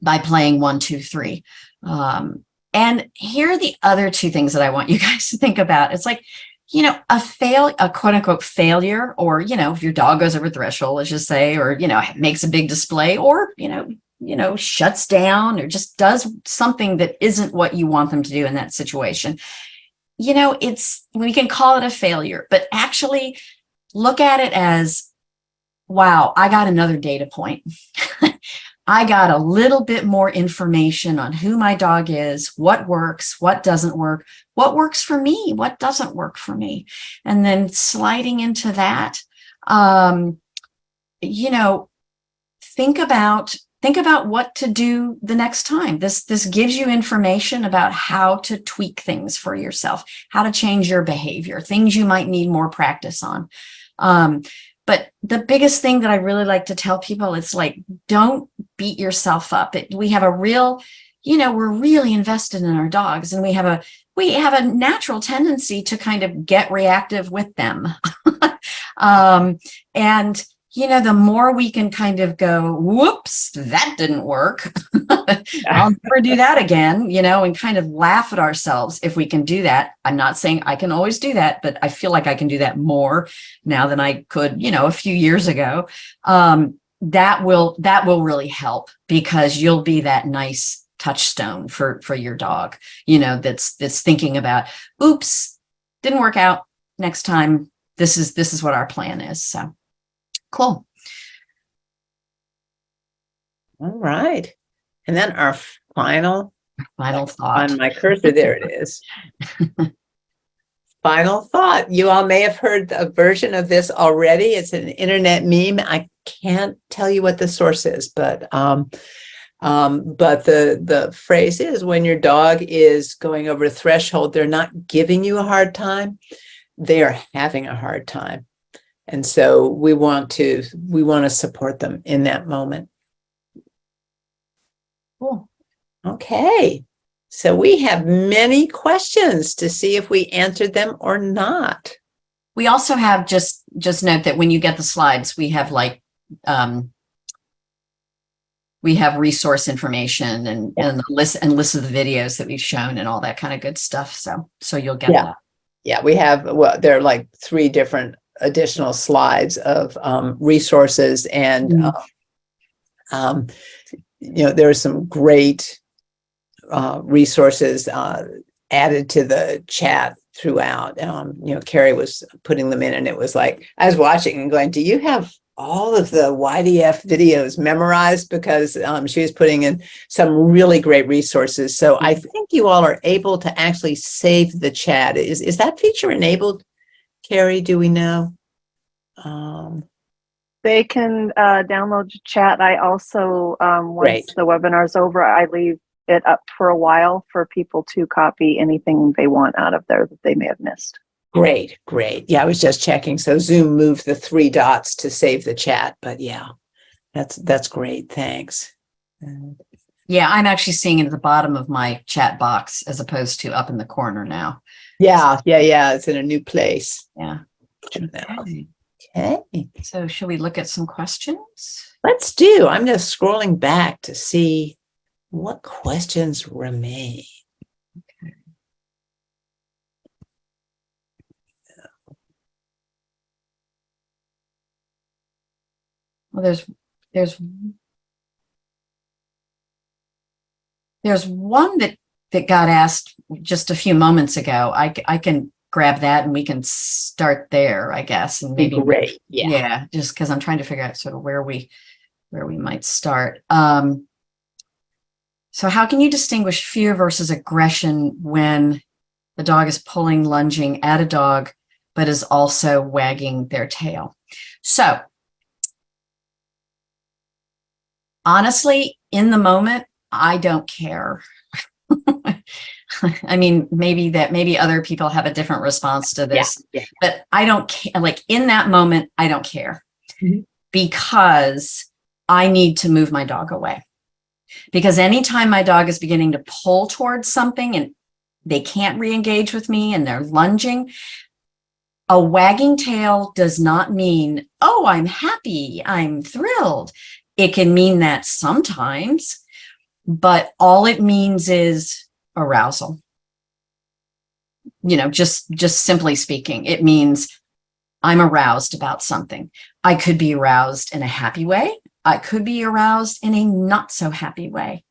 By playing 1, 2, 3. And here are the other two things that I want you guys to think about. It's like, a quote unquote failure, or, if your dog goes over threshold, let's just say, or, makes a big display, or, shuts down or just does something that isn't what you want them to do in that situation. We can call it a failure, but actually look at it as, wow, I got another data point. I got a little bit more information on who my dog is, what works, what doesn't work, what works for me, what doesn't work for me. And then sliding into that, think about what to do the next time. This gives you information about how to tweak things for yourself, how to change your behavior, things you might need more practice on. But the biggest thing that I really like to tell people is like, don't beat yourself up. We have a real, we're really invested in our dogs, and we have a natural tendency to kind of get reactive with them. And the more we can kind of go, whoops, that didn't work. I'll never do that again, and kind of laugh at ourselves if we can do that. I'm not saying I can always do that, but I feel like I can do that more now than I could, a few years ago. That will really help, because you'll be that nice touchstone for your dog, that's thinking about, oops, didn't work out. Next time, this is what our plan is. So cool. All right. And then our final thought on my cursor, there it is. Final thought. You all may have heard a version of this already. It's an internet meme. I can't tell you what the source is, but the phrase is, when your dog is going over a threshold, they're not giving you a hard time, they are having a hard time. And so we want to support them in that moment. Cool. Okay. So we have many questions to see if we answered them or not. We also have just note that when you get the slides, we have we have resource information and a list of the videos that we've shown and all that kind of good stuff. So you'll get that. Yeah, we have, well, there are like 3 different additional slides of resources, and there are some great resources added to the chat throughout. Carrie was putting them in, and it was like, I was watching and going, do you have all of the YDF videos memorized? Because she was putting in some really great resources. So I think you all are able to actually save the chat. Is that feature enabled, Carrie? Do we know? They can download the chat. I also, once the webinar's over, I leave it up for a while for people to copy anything they want out of there that they may have missed. Great. Yeah, I was just checking. So Zoom moved the 3 dots to save the chat, but yeah, that's great. Thanks. Yeah, I'm actually seeing it at the bottom of my chat box as opposed to up in the corner now. Yeah. It's in a new place. Yeah. Okay. So should we look at some questions? Let's do. I'm just scrolling back to see what questions remain. Okay. Well, there's one that got asked just a few moments ago. I can grab that and we can start there, I guess. And maybe great. Yeah, just because I'm trying to figure out sort of where we might start. So how can you distinguish fear versus aggression when the dog is pulling, lunging at a dog, but is also wagging their tail? So honestly, in the moment, I don't care. I mean, maybe other people have a different response to this, but I don't care. Like in that moment, I don't care because I need to move my dog away. Because anytime my dog is beginning to pull towards something and they can't re-engage with me and they're lunging, a wagging tail does not mean, oh, I'm happy, I'm thrilled. It can mean that sometimes, but all it means is arousal. Just simply speaking, it means I'm aroused about something. I could be aroused in a happy way. I could be aroused in a not so happy way.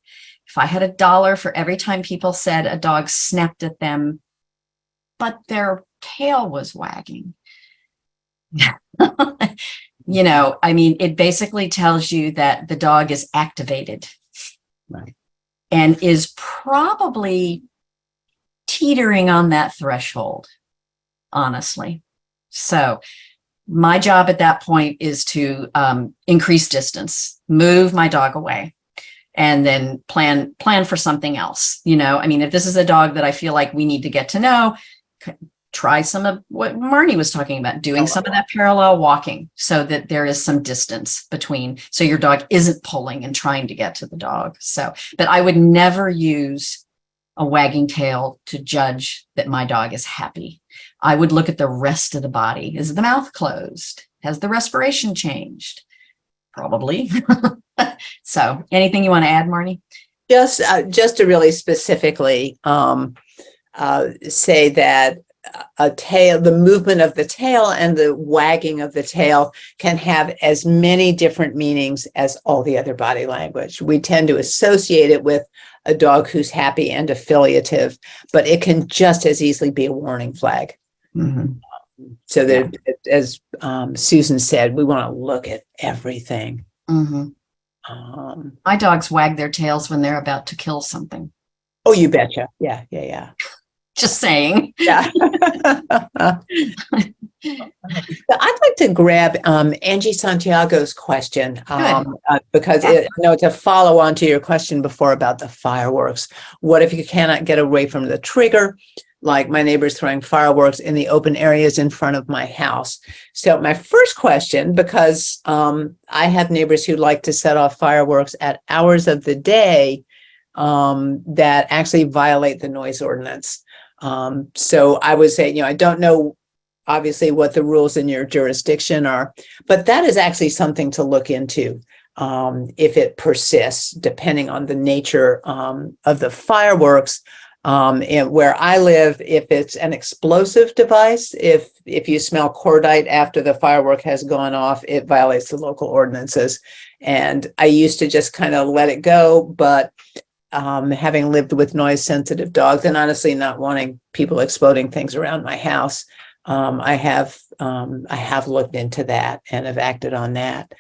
If I had $1 for every time people said a dog snapped at them, but their tail was wagging, I mean, it basically tells you that the dog is activated, right, and is probably teetering on that threshold, honestly. So my job at that point is to increase distance, move my dog away, and then plan for something else. I mean, if this is a dog that I feel like we need to get to know, try some of what Marnie was talking about, doing some of that parallel walking so that there is some distance between, so your dog isn't pulling and trying to get to the dog. So, but I would never use a wagging tail to judge that my dog is happy. I would look at the rest of the body. Is the mouth closed? Has the respiration changed? Probably. So anything you want to add, Marnie? Just to really specifically say that the movement of the tail and the wagging of the tail can have as many different meanings as all the other body language. We tend to associate it with a dog who's happy and affiliative, but it can just as easily be a warning flag. So that, as Susan said, we want to look at everything. My dogs wag their tails when they're about to kill something. Oh, you betcha. Yeah. Just saying. Yeah. I'd like to grab Angie Santiago's question because Yeah. I know it's a follow on to your question before about the fireworks. What if you cannot get away from the trigger? Like my neighbor's throwing fireworks in the open areas in front of my house. So my first question, because I have neighbors who like to set off fireworks at hours of the day that actually violate the noise ordinance. So I would say, I don't know obviously what the rules in your jurisdiction are, but that is actually something to look into if it persists, depending on the nature of the fireworks. And where I live, if it's an explosive device, if you smell cordite after the firework has gone off, it violates the local ordinances. And I used to just kind of let it go, but having lived with noise sensitive dogs and honestly not wanting people exploding things around my house, I have looked into that and have acted on that.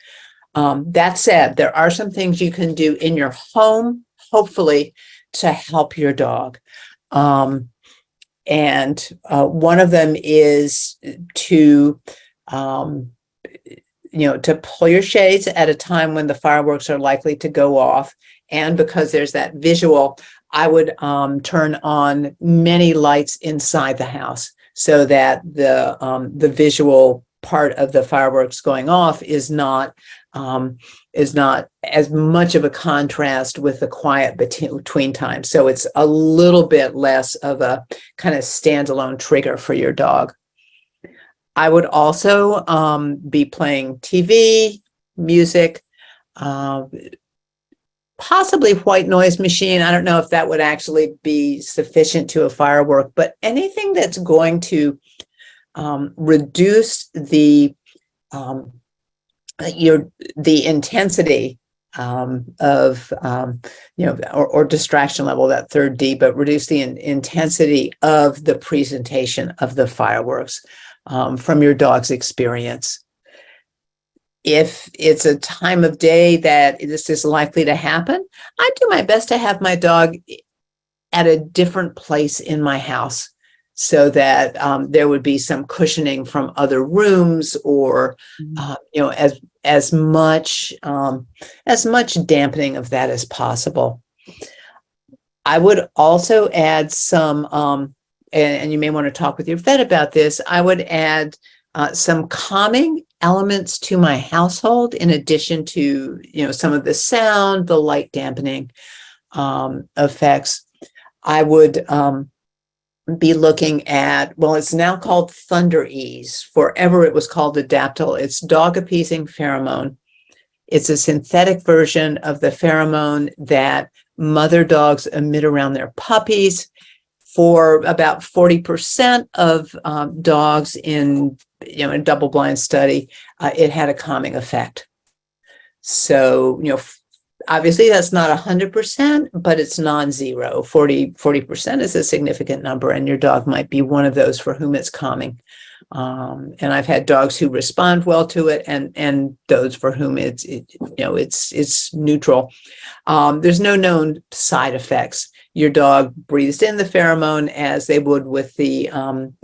That said, there are some things you can do in your home, hopefully, to help your dog. And one of them is to pull your shades at a time when the fireworks are likely to go off. And because there's that visual, I would turn on many lights inside the house so that the visual part of the fireworks going off is not as much of a contrast with the quiet between times. So it's a little bit less of a kind of standalone trigger for your dog. I would also be playing TV, music, possibly white noise machine. I don't know if that would actually be sufficient to a firework, but anything that's going to reduce the intensity or distraction level, that third D, but reduce the intensity of the presentation of the fireworks from your dog's experience. If it's a time of day that this is likely to happen, I do my best to have my dog at a different place in my house so that there would be some cushioning from other rooms or, as much dampening of that as possible. I would also add some, and you may want to talk with your vet about this, I would add some calming elements to my household in addition to, some of the sound, the light dampening effects. I would be looking at, it's now called Thunder Ease. Forever it was called Adaptil. It's dog appeasing pheromone. It's a synthetic version of the pheromone that mother dogs emit around their puppies. For about 40% of dogs in a double-blind study, it had a calming effect. So, obviously that's not 100%, but it's non-zero. 40% is a significant number, and your dog might be one of those for whom it's calming. And I've had dogs who respond well to it, and those for whom it's neutral. There's no known side effects. Your dog breathes in the pheromone as they would with the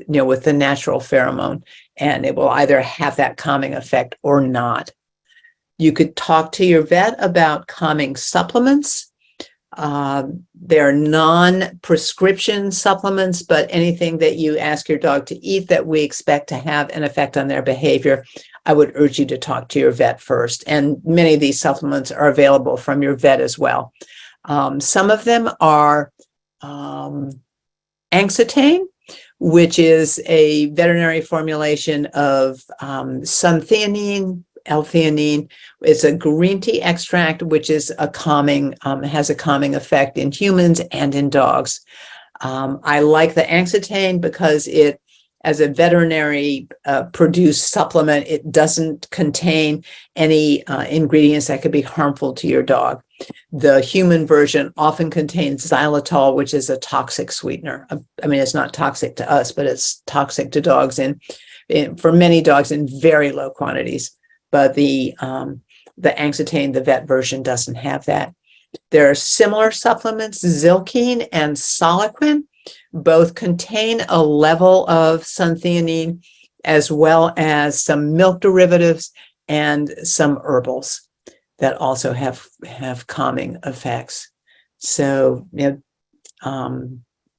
with the natural pheromone, and it will either have that calming effect or not. You could talk to your vet about calming supplements. They're non-prescription supplements, but anything that you ask your dog to eat that we expect to have an effect on their behavior, I would urge you to talk to your vet first. And many of these supplements are available from your vet as well. Some of them are Angstane, which is a veterinary formulation of suntheanine, L-theanine. It's a green tea extract, which is has a calming effect in humans and in dogs. I like the Angstane because it, as a veterinary produced supplement, it doesn't contain any ingredients that could be harmful to your dog. The human version often contains xylitol, which is a toxic sweetener. I mean, it's not toxic to us, but it's toxic to dogs for many dogs in very low quantities. But the Angstane, the vet version, doesn't have that. There are similar supplements, Zilkine and Soliquin, Both contain a level of suntheanine as well as some milk derivatives and some herbals that also have calming effects. So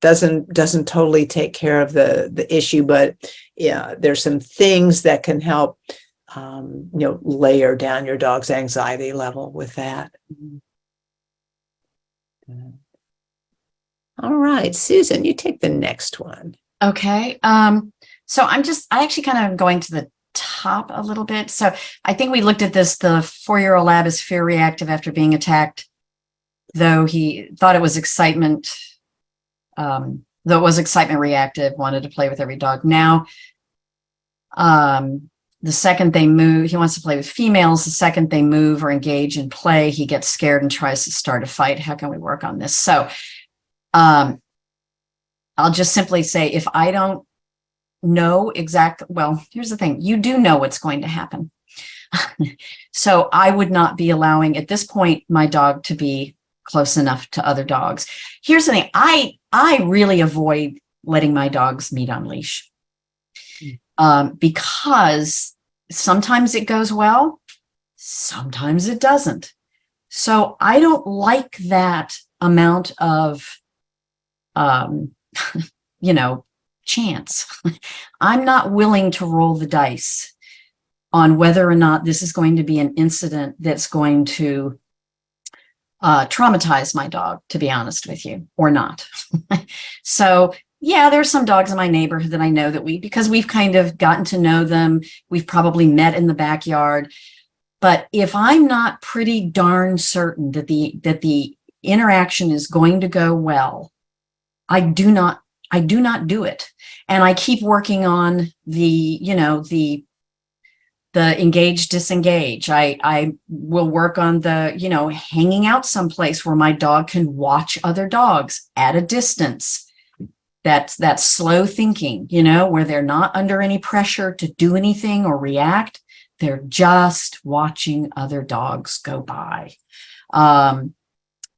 doesn't totally take care of the issue, but yeah, there's some things that can help layer down your dog's anxiety level with that. All right, Susan, you take the next one. Okay. So I actually kind of going to the top a little bit. So I think we looked at this. The 4-year-old lab is fear reactive after being attacked, though he thought it was excitement. Though it was excitement reactive, wanted to play with every dog. Now, the second they move, he wants to play with females. The second they move or engage in play, he gets scared and tries to start a fight. How can we work on this? So I'll just simply say, if I don't know exactly, well, here's the thing. You do know what's going to happen. So I would not be allowing at this point my dog to be close enough to other dogs. Here's the thing. I really avoid letting my dogs meet on leash because sometimes it goes well, sometimes it doesn't. So I don't like that amount of, chance. I'm not willing to roll the dice on whether or not this is going to be an incident that's going to traumatize my dog, to be honest with you, or not. So yeah, there's some dogs in my neighborhood that I know that because we've kind of gotten to know them, we've probably met in the backyard. But if I'm not pretty darn certain that the interaction is going to go well, I do not do it. And I keep working on the engage, disengage. I will work on the, hanging out someplace where my dog can watch other dogs at a distance. That's slow thinking, where they're not under any pressure to do anything or react. They're just watching other dogs go by.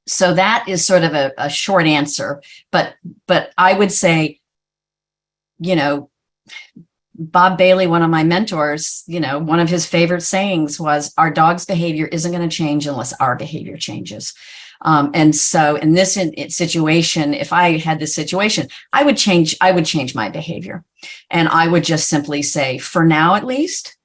So that is sort of a short answer, but I would say, Bob Bailey, one of my mentors, one of his favorite sayings was, our dog's behavior isn't going to change unless our behavior changes. And so in this situation, if I had this situation, I would change my behavior. And I would just simply say, for now, at least,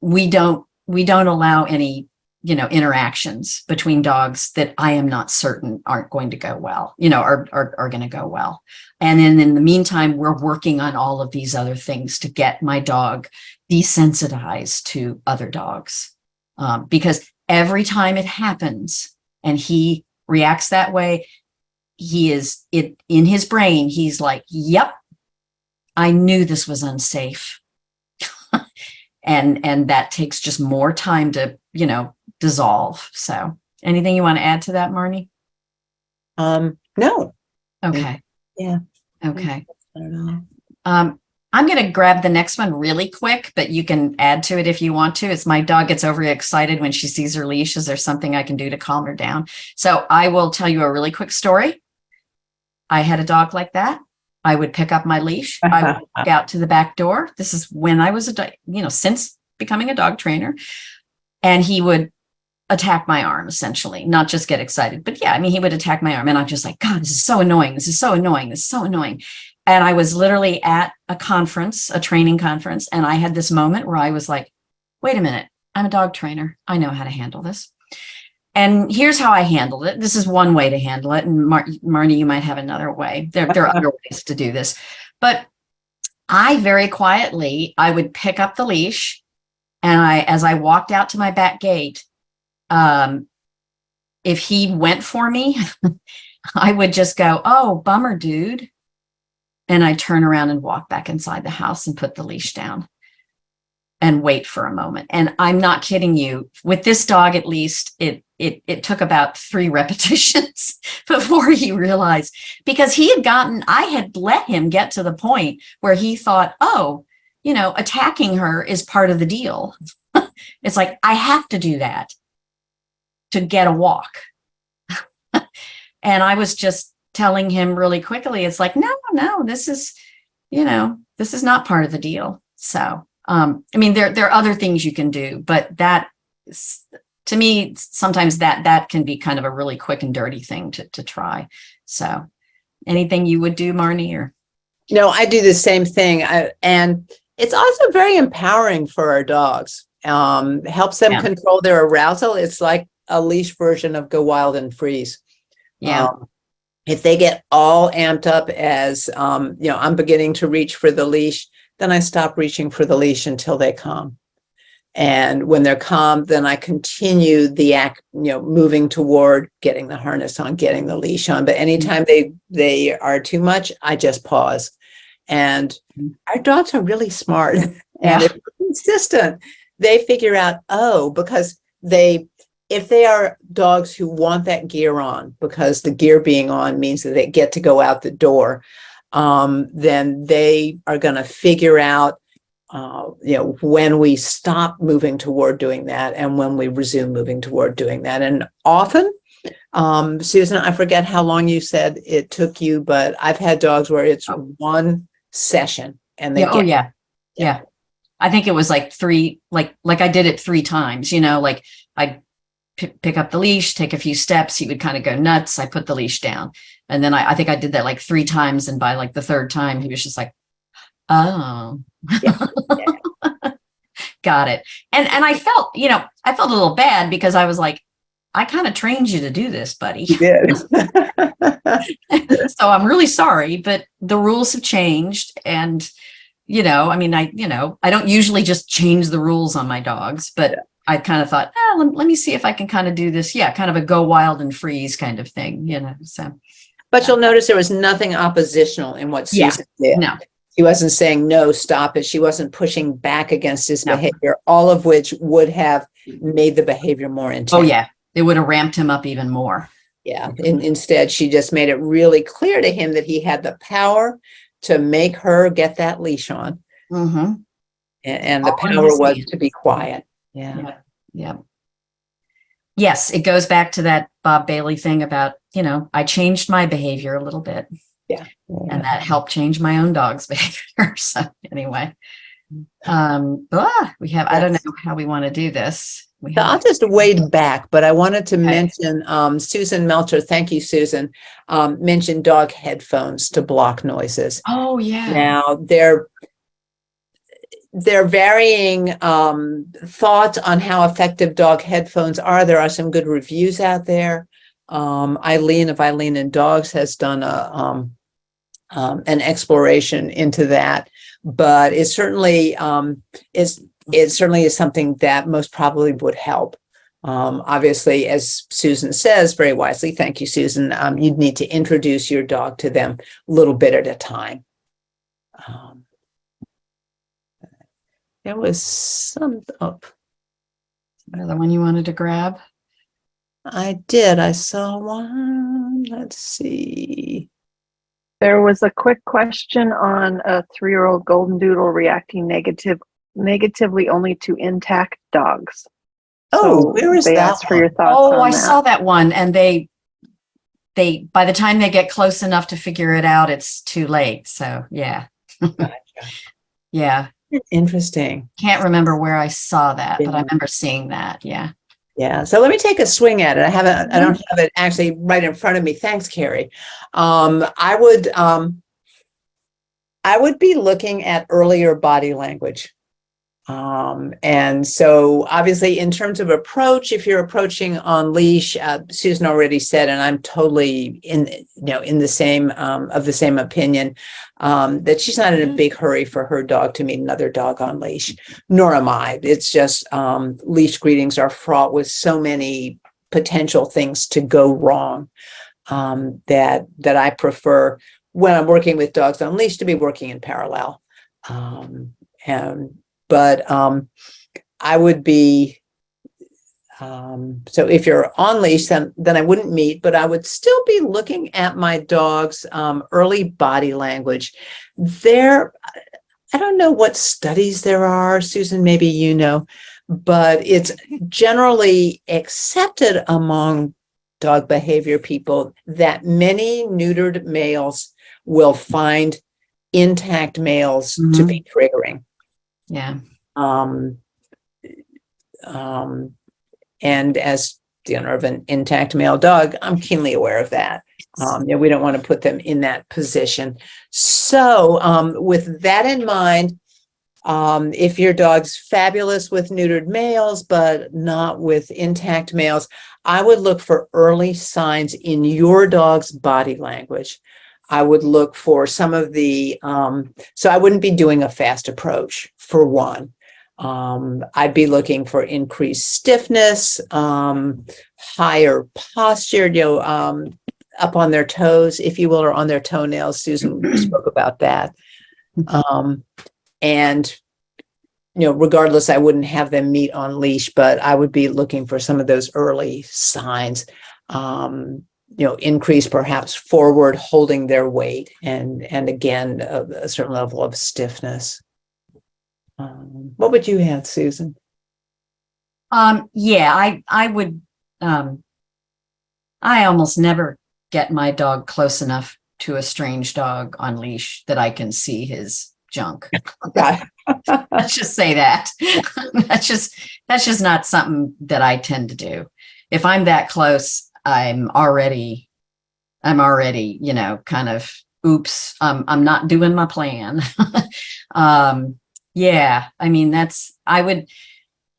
we don't allow any, interactions between dogs that I am not certain aren't going to go well, are going to go well. And then in the meantime, we're working on all of these other things to get my dog desensitized to other dogs. Because every time it happens and he reacts that way, in his brain, he's like, yep, I knew this was unsafe. And that takes just more time to, dissolve. So anything you want to add to that, Marnie? No. Okay. Yeah. Okay. I don't know. I'm going to grab the next one really quick, but you can add to it if you want to. It's my dog gets overly excited when she sees her leash. Is there something I can do to calm her down? So I will tell you a really quick story. I had a dog like that. I would pick up my leash. I would walk out to the back door. This is when I was since becoming a dog trainer, and he would attack my arm, essentially, not just get excited, but yeah, he would attack my arm. And I'm just like, God, this is so annoying. This is so annoying. This is so annoying. And I was literally at a conference, a training conference. And I had this moment where I was like, wait a minute, I'm a dog trainer. I know how to handle this. And here's how I handled it. This is one way to handle it. And Marnie, you might have another way. There are other ways to do this. But I very quietly, I would pick up the leash. And as I walked out to my back gate, if he went for me, I would just go, oh, bummer, dude. And I turn around and walk back inside the house and put the leash down and wait for a moment. And I'm not kidding you. With this dog, at least, it took about 3 repetitions before he realized, because I had let him get to the point where he thought, oh, attacking her is part of the deal. It's like, I have to do that to get a walk. And I was just telling him really quickly, it's like, no, this is, this is not part of the deal. So, I mean, there are other things you can do, but that, to me, sometimes that can be kind of a really quick and dirty thing to try. So anything you would do, Marnie, or? No, I do the same thing. And it's also very empowering for our dogs. Helps them control their arousal. It's like a leash version of Go Wild and Freeze. Yeah. If they get all amped up as, I'm beginning to reach for the leash, then I stop reaching for the leash until they calm. And when they're calm, then I continue the act, moving toward getting the harness on, getting the leash on. But anytime they are too much, I just pause. And our dogs are really smart and if they're consistent, they figure out, because if they are dogs who want that gear on, because the gear being on means that they get to go out the door, then they are going to figure out, when we stop moving toward doing that and when we resume moving toward doing that. And often, Susan, I forget how long you said it took you, but I've had dogs where it's one session and they yeah. I think it was like three, like I did it 3 times, like I'd pick up the leash, take a few steps. He would kind of go nuts. I put the leash down. And then I think I did that like 3 times. And by like the 3rd time, he was just like, oh, got it. And I felt, I felt a little bad because I was like, I kind of trained you to do this, buddy. You did. So I'm really sorry, but the rules have changed. And, I mean, I don't usually just change the rules on my dogs, but I kind of thought, let me see if I can kind of do this. Yeah. Kind of a Go Wild and Freeze kind of thing, so. But you'll notice there was nothing oppositional in what Susan did. No. She wasn't saying, no, stop it. She wasn't pushing back against his behavior, all of which would have made the behavior more intense. Oh, yeah. It would have ramped him up even more. Yeah. Instead, she just made it really clear to him that he had the power to make her get that leash on. Mm-hmm. And the power was to be quiet. Yeah. Yes, it goes back to that Bob Bailey thing about, I changed my behavior a little bit. Yeah. And that helped change my own dog's behavior. So anyway, we have, I don't know how we want to do this. I'll just wade back, but I wanted to mention Susan Melcher. Thank you, Susan. Mentioned dog headphones to block noises. Oh, yeah. Now they're varying thoughts on how effective dog headphones are. There are some good reviews out there. Eileen of Eileen and Dogs has done an exploration into that, but it certainly is something that most probably would help. Obviously, as Susan says very wisely, thank you, Susan, you'd need to introduce your dog to them a little bit at a time. There was some, another one you wanted to grab? I did. I saw one. Let's see. There was a quick question on a 3-year-old golden doodle reacting negatively only to intact dogs. Oh, where is they that asked for your thoughts on I that. saw that one, and they by the time they get close enough to figure it out, it's too late. So yeah. Yeah. Interesting. Can't remember where I saw that, but I remember seeing that. Yeah. Yeah. So let me take a swing at it. I don't have it actually right in front of me. Thanks, Carrie. I would be looking at earlier body language. And so obviously in terms of approach, if you're approaching on leash, Susan already said, and I'm totally in the same, of the same opinion, that she's not in a big hurry for her dog to meet another dog on leash, nor am I. It's just, leash greetings are fraught with so many potential things to go wrong, that I prefer when I'm working with dogs on leash to be working in parallel. But I would be, so if you're on leash, then I wouldn't meet, but I would still be looking at my dog's early body language. I don't know what studies there are, Susan, maybe you know, but it's generally accepted among dog behavior people that many neutered males will find intact males to be triggering. Yeah. And as the owner of an intact male dog, I'm keenly aware of that. We don't want to put them in that position. So with that in mind, if your dog's fabulous with neutered males, but not with intact males, I would look for early signs in your dog's body language. I would look for some of the, so I wouldn't be doing a fast approach for one. I'd be looking for increased stiffness, higher posture, up on their toes, if you will, or on their toenails. Susan spoke about that. And, regardless, I wouldn't have them meet on leash, but I would be looking for some of those early signs, increase perhaps forward holding their weight and again, a certain level of stiffness. What would you have, Susan? Yeah, I would, I almost never get my dog close enough to a strange dog on leash that I can see his junk. Let's just say that. That's just not something that I tend to do. If I'm that close, I'm already, kind of, oops, I'm not doing my plan. Yeah, I mean, I would,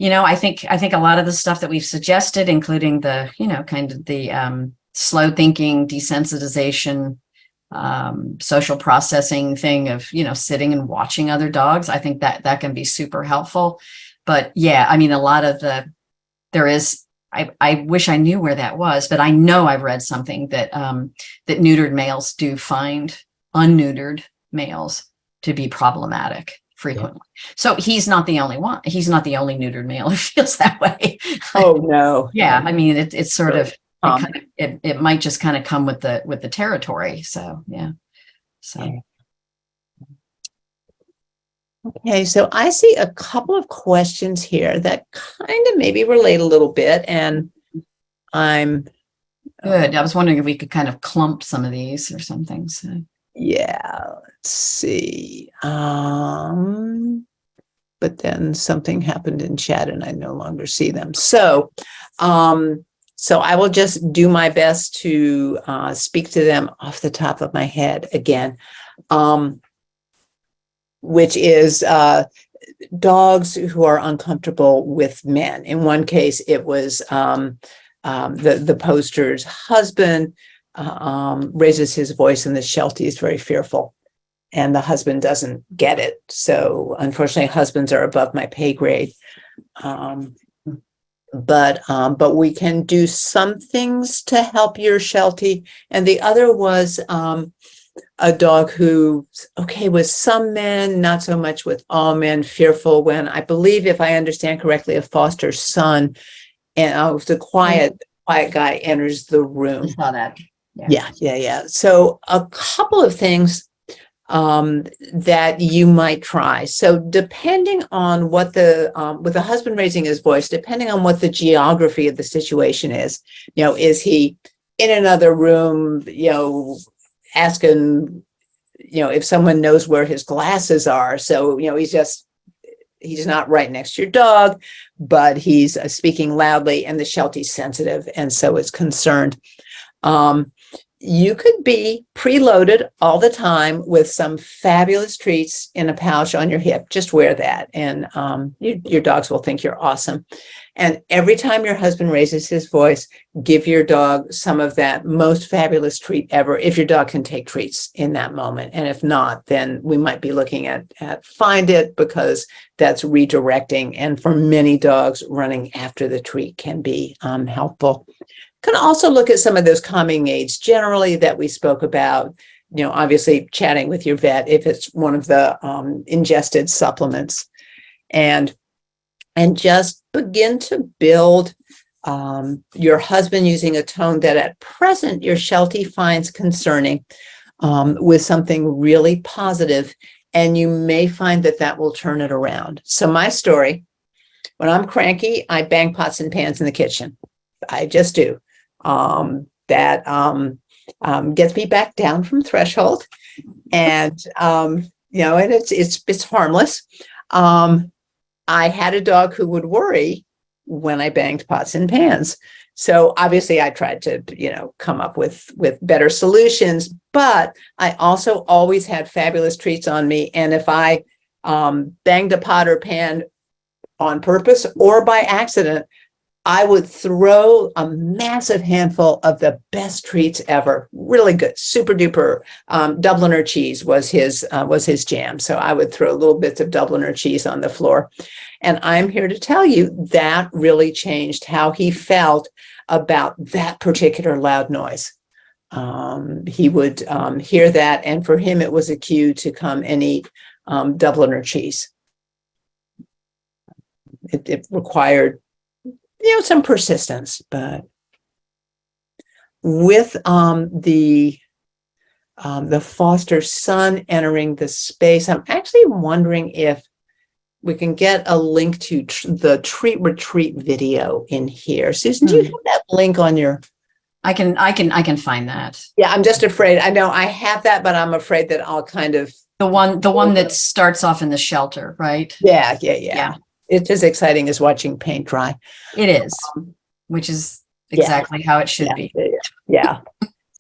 I think a lot of the stuff that we've suggested, including the, kind of the slow thinking, desensitization, social processing thing of, sitting and watching other dogs, I think that can be super helpful. But yeah, I mean, a lot of I wish I knew where that was, but I know I've read something that that neutered males do find unneutered males to be problemaking frequently. Yeah. So he's not the only one. He's not the only neutered male who feels that way. Oh no. Yeah, I mean it's sort of it might just kind of come with the territory. So yeah. So. Okay, so I see a couple of questions here that kind of maybe relate a little bit, and I'm good. I was wondering if we could kind of clump some of these or something. So yeah, let's see. But then something happened in chat and I no longer see them. So I will just do my best to speak to them off the top of my head again. Which is dogs who are uncomfortable with men. In one case, it was the poster's husband raises his voice and the Sheltie is very fearful, and the husband doesn't get it. So unfortunately, husbands are above my pay grade. But we can do some things to help your Sheltie. And the other was a dog who's okay with some men, not so much with all men, fearful when, I believe, if I understand correctly, a foster son and the quiet guy enters the room. I saw that. Yeah. So a couple of things that you might try. So depending on what with the husband raising his voice, depending on what the geography of the situation is, is he in another room, asking, if someone knows where his glasses are. So, he's not right next to your dog, but he's speaking loudly and the Sheltie's sensitive and so is concerned. You could be preloaded all the time with some fabulous treats in a pouch on your hip. Just wear that and your dogs will think you're awesome. And every time your husband raises his voice, give your dog some of that most fabulous treat ever, if your dog can take treats in that moment. And if not, then we might be looking at find it, because that's redirecting. And for many dogs, running after the treat can be helpful. Can also look at some of those calming aids generally that we spoke about, obviously chatting with your vet if it's one of the ingested supplements, and just begin to build your husband using a tone that at present your Sheltie finds concerning with something really positive, and you may find that will turn it around. So my story, when I'm cranky, I bang pots and pans in the kitchen. I just do. that gets me back down from threshold, and and it's harmless. I had a dog who would worry when I banged pots and pans. So obviously I tried to, come up with better solutions, but I also always had fabulous treats on me. And if I banged a pot or pan on purpose or by accident, I would throw a massive handful of the best treats ever. Really good, super duper. Dubliner cheese was his jam. So I would throw little bits of Dubliner cheese on the floor. And I'm here to tell you that really changed how he felt about that particular loud noise. He would hear that, and for him, it was a cue to come and eat Dubliner cheese. It required some persistence, but with the foster son entering the space, I'm actually wondering if we can get a link to the treat retreat video in here. Susan, do you have that link on your? I can find that. Yeah, I'm just afraid. I know I have that, but I'm afraid that I'll kind of the one that starts off in the shelter, right? Yeah. It's as exciting as watching paint dry. It is, which is exactly how it should be. Yeah.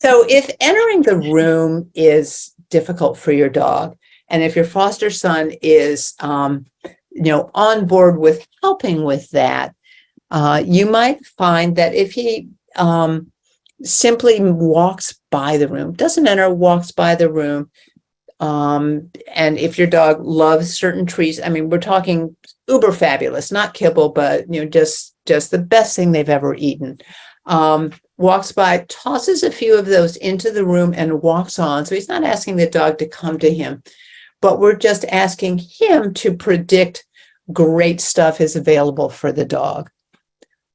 So if entering the room is difficult for your dog, and if your foster son is, on board with helping with that, you might find that if he simply walks by the room, doesn't enter, walks by the room, and if your dog loves certain treats, I mean, we're talking uber fabulous, not kibble, but just the best thing they've ever eaten. Walks by, tosses a few of those into the room and walks on. So he's not asking the dog to come to him, but we're just asking him to predict great stuff is available for the dog.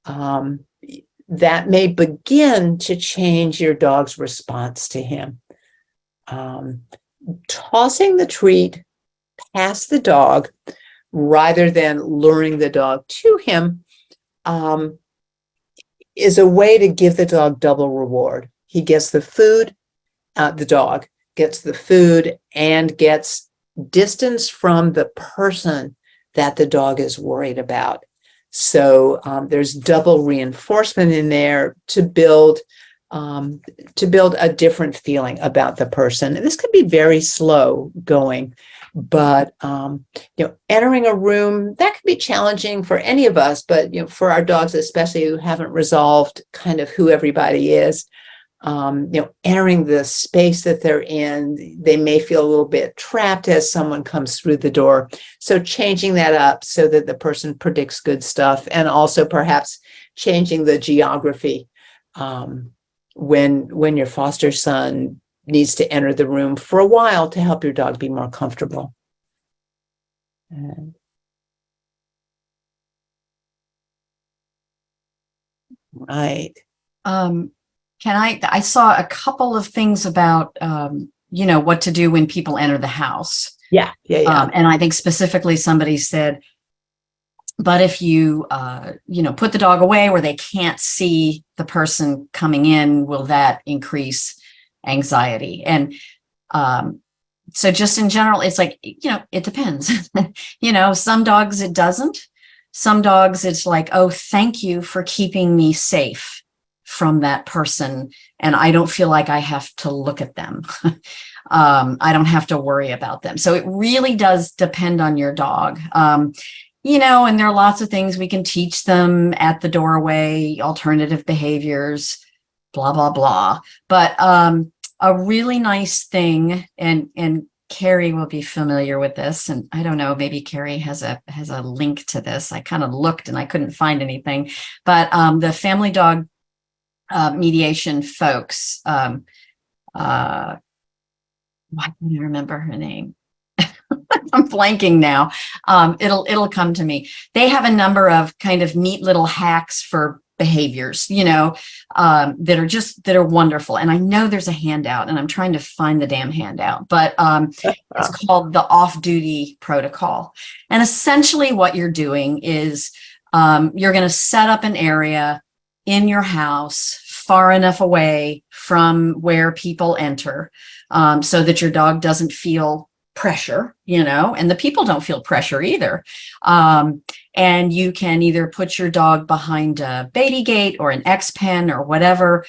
That may begin to change your dog's response to him. Tossing the treat past the dog rather than luring the dog to him is a way to give the dog double reward. He gets the food, the dog gets the food and gets distance from the person that the dog is worried about. So there's double reinforcement in there to build a different feeling about the person. And this could be very slow going, but entering a room that could be challenging for any of us, but for our dogs especially who haven't resolved kind of who everybody is. Entering the space that they're in, they may feel a little bit trapped as someone comes through the door. So changing that up so that the person predicts good stuff, and also perhaps changing the geography when your foster son needs to enter the room for a while to help your dog be more comfortable. Right. I saw a couple of things about, what to do when people enter the house. Yeah. And I think specifically somebody said, but if you, put the dog away where they can't see the person coming in, will that increase anxiety? And so just in general, it's like, it depends. Some dogs it doesn't. Some dogs it's like, oh, thank you for keeping me safe from that person, and I don't feel like I have to look at them. I don't have to worry about them. So it really does depend on your dog. And there are lots of things we can teach them at the doorway, alternative behaviors, blah, blah, blah. But a really nice thing, and Carrie will be familiar with this, and I don't know, maybe Carrie has a link to this. I kind of looked and I couldn't find anything, but the family dog mediation folks, why can't I remember her name? I'm blanking now. It'll come to me. They have a number of kind of neat little hacks for behaviors, that are wonderful. And I know there's a handout, and I'm trying to find the damn handout, but it's called the off-duty protocol. And essentially what you're doing is you're going to set up an area in your house far enough away from where people enter, so that your dog doesn't feel pressure, and the people don't feel pressure either. And you can either put your dog behind a baby gate or an X pen or whatever.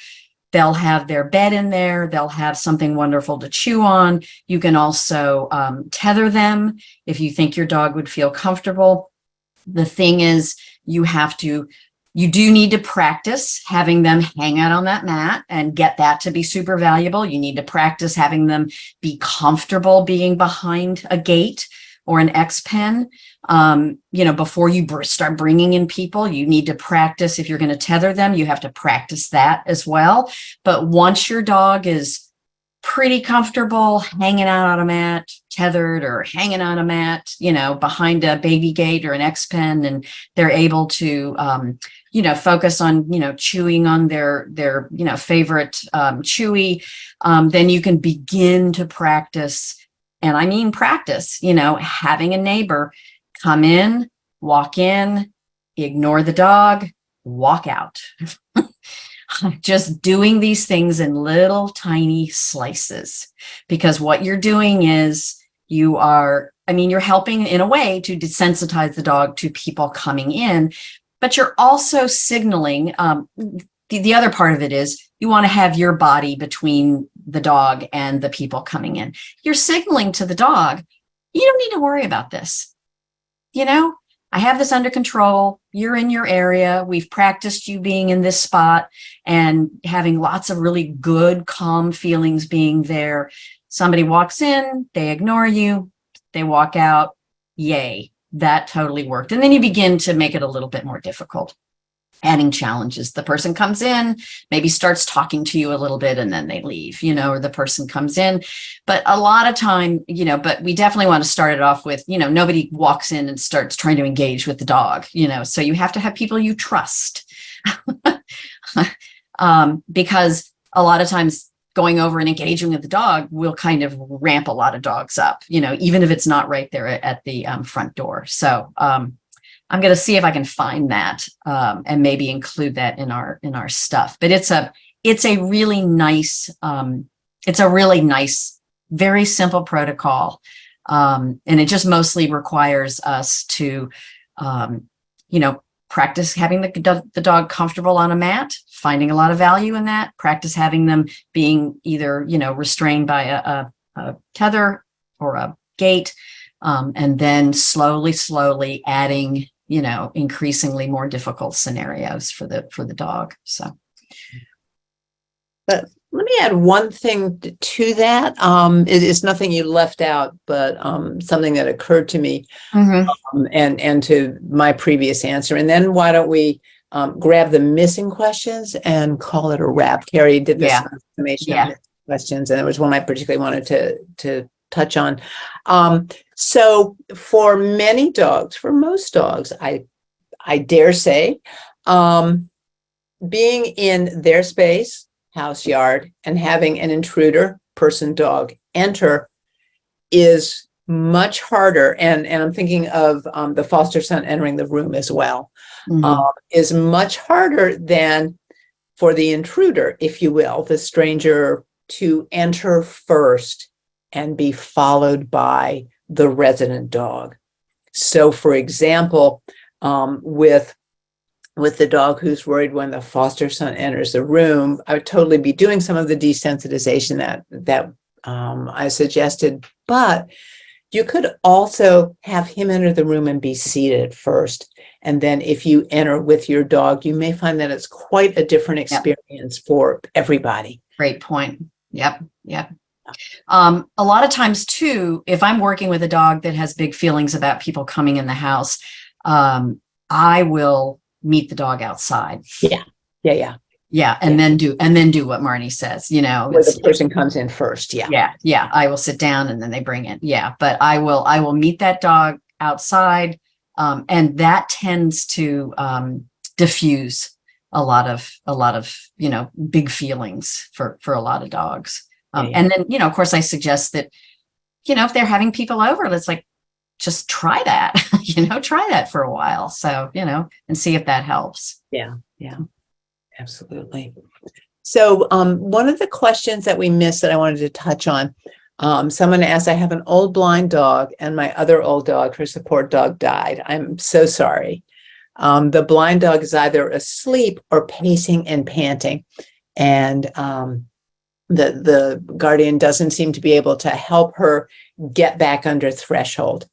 They'll have their bed in there. They'll have something wonderful to chew on. You can also tether them if you think your dog would feel comfortable. The thing is, you do need to practice having them hang out on that mat and get that to be super valuable. You need to practice having them be comfortable being behind a gate or an X pen. Before you start bringing in people, you need to practice. If you're going to tether them, you have to practice that as well. But once your dog is pretty comfortable hanging out on a mat, tethered or hanging on a mat, behind a baby gate or an X pen, and they're able to, focus on, chewing on their favorite chewy, then you can begin to practice. And I mean practice, having a neighbor come in, walk in, ignore the dog, walk out. Just doing these things in little tiny slices, because what you're doing is you're helping in a way to desensitize the dog to people coming in, but you're also signaling, the other part of it is you want to have your body between the dog and the people coming in. You're signaling to the dog, you don't need to worry about this. I have this under control. You're in your area. We've practiced you being in this spot and having lots of really good, calm feelings being there. Somebody walks in, they ignore you, they walk out. Yay, that totally worked. And then you begin to make it a little bit more difficult, adding challenges. The person comes in, maybe starts talking to you a little bit, and then they leave, or the person comes in. But a lot of time, but we definitely want to start it off with, nobody walks in and starts trying to engage with the dog, so you have to have people you trust. Because a lot of times going over and engaging with the dog will kind of ramp a lot of dogs up, even if it's not right there at the front door. So, I'm going to see if I can find that and maybe include that in our stuff. But it's a really nice, very simple protocol, and it just mostly requires us to, practice having the dog comfortable on a mat, finding a lot of value in that. Practice having them being either restrained by a tether or a gate, and then slowly adding increasingly more difficult scenarios for the dog. So, but let me add one thing to that. It is nothing you left out, but something that occurred to me, and to my previous answer. And then why don't we grab the missing questions and call it a wrap? Carrie did this summation of questions, and there was one I particularly wanted to touch on. So for many dogs, for most dogs, I dare say, being in their space, house, yard, and having an intruder, person, dog, enter is much harder. And I'm thinking of the foster son entering the room as well, is much harder than for the intruder, if you will, the stranger, to enter first and be followed by the resident dog. So, for example, with the dog who's worried when the foster son enters the room, I would totally be doing some of the desensitization that I suggested, but you could also have him enter the room and be seated first. And then if you enter with your dog, you may find that it's quite a different experience for everybody. Great point. Yep. A lot of times too, if I'm working with a dog that has big feelings about people coming in the house, I will meet the dog outside. Yeah. And then do what Marnie says, where the person comes in first. Yeah. I will sit down and then they bring it. Yeah. But I will meet that dog outside. And that tends to diffuse a lot of, big feelings for a lot of dogs. And then, of course, I suggest that, if they're having people over, let's just try that, try that for a while. So, and see if that helps. Yeah, absolutely. So one of the questions that we missed that I wanted to touch on, someone asked, I have an old blind dog and my other old dog, her support dog, died. I'm so sorry. The blind dog is either asleep or pacing and panting. And the guardian doesn't seem to be able to help her get back under threshold.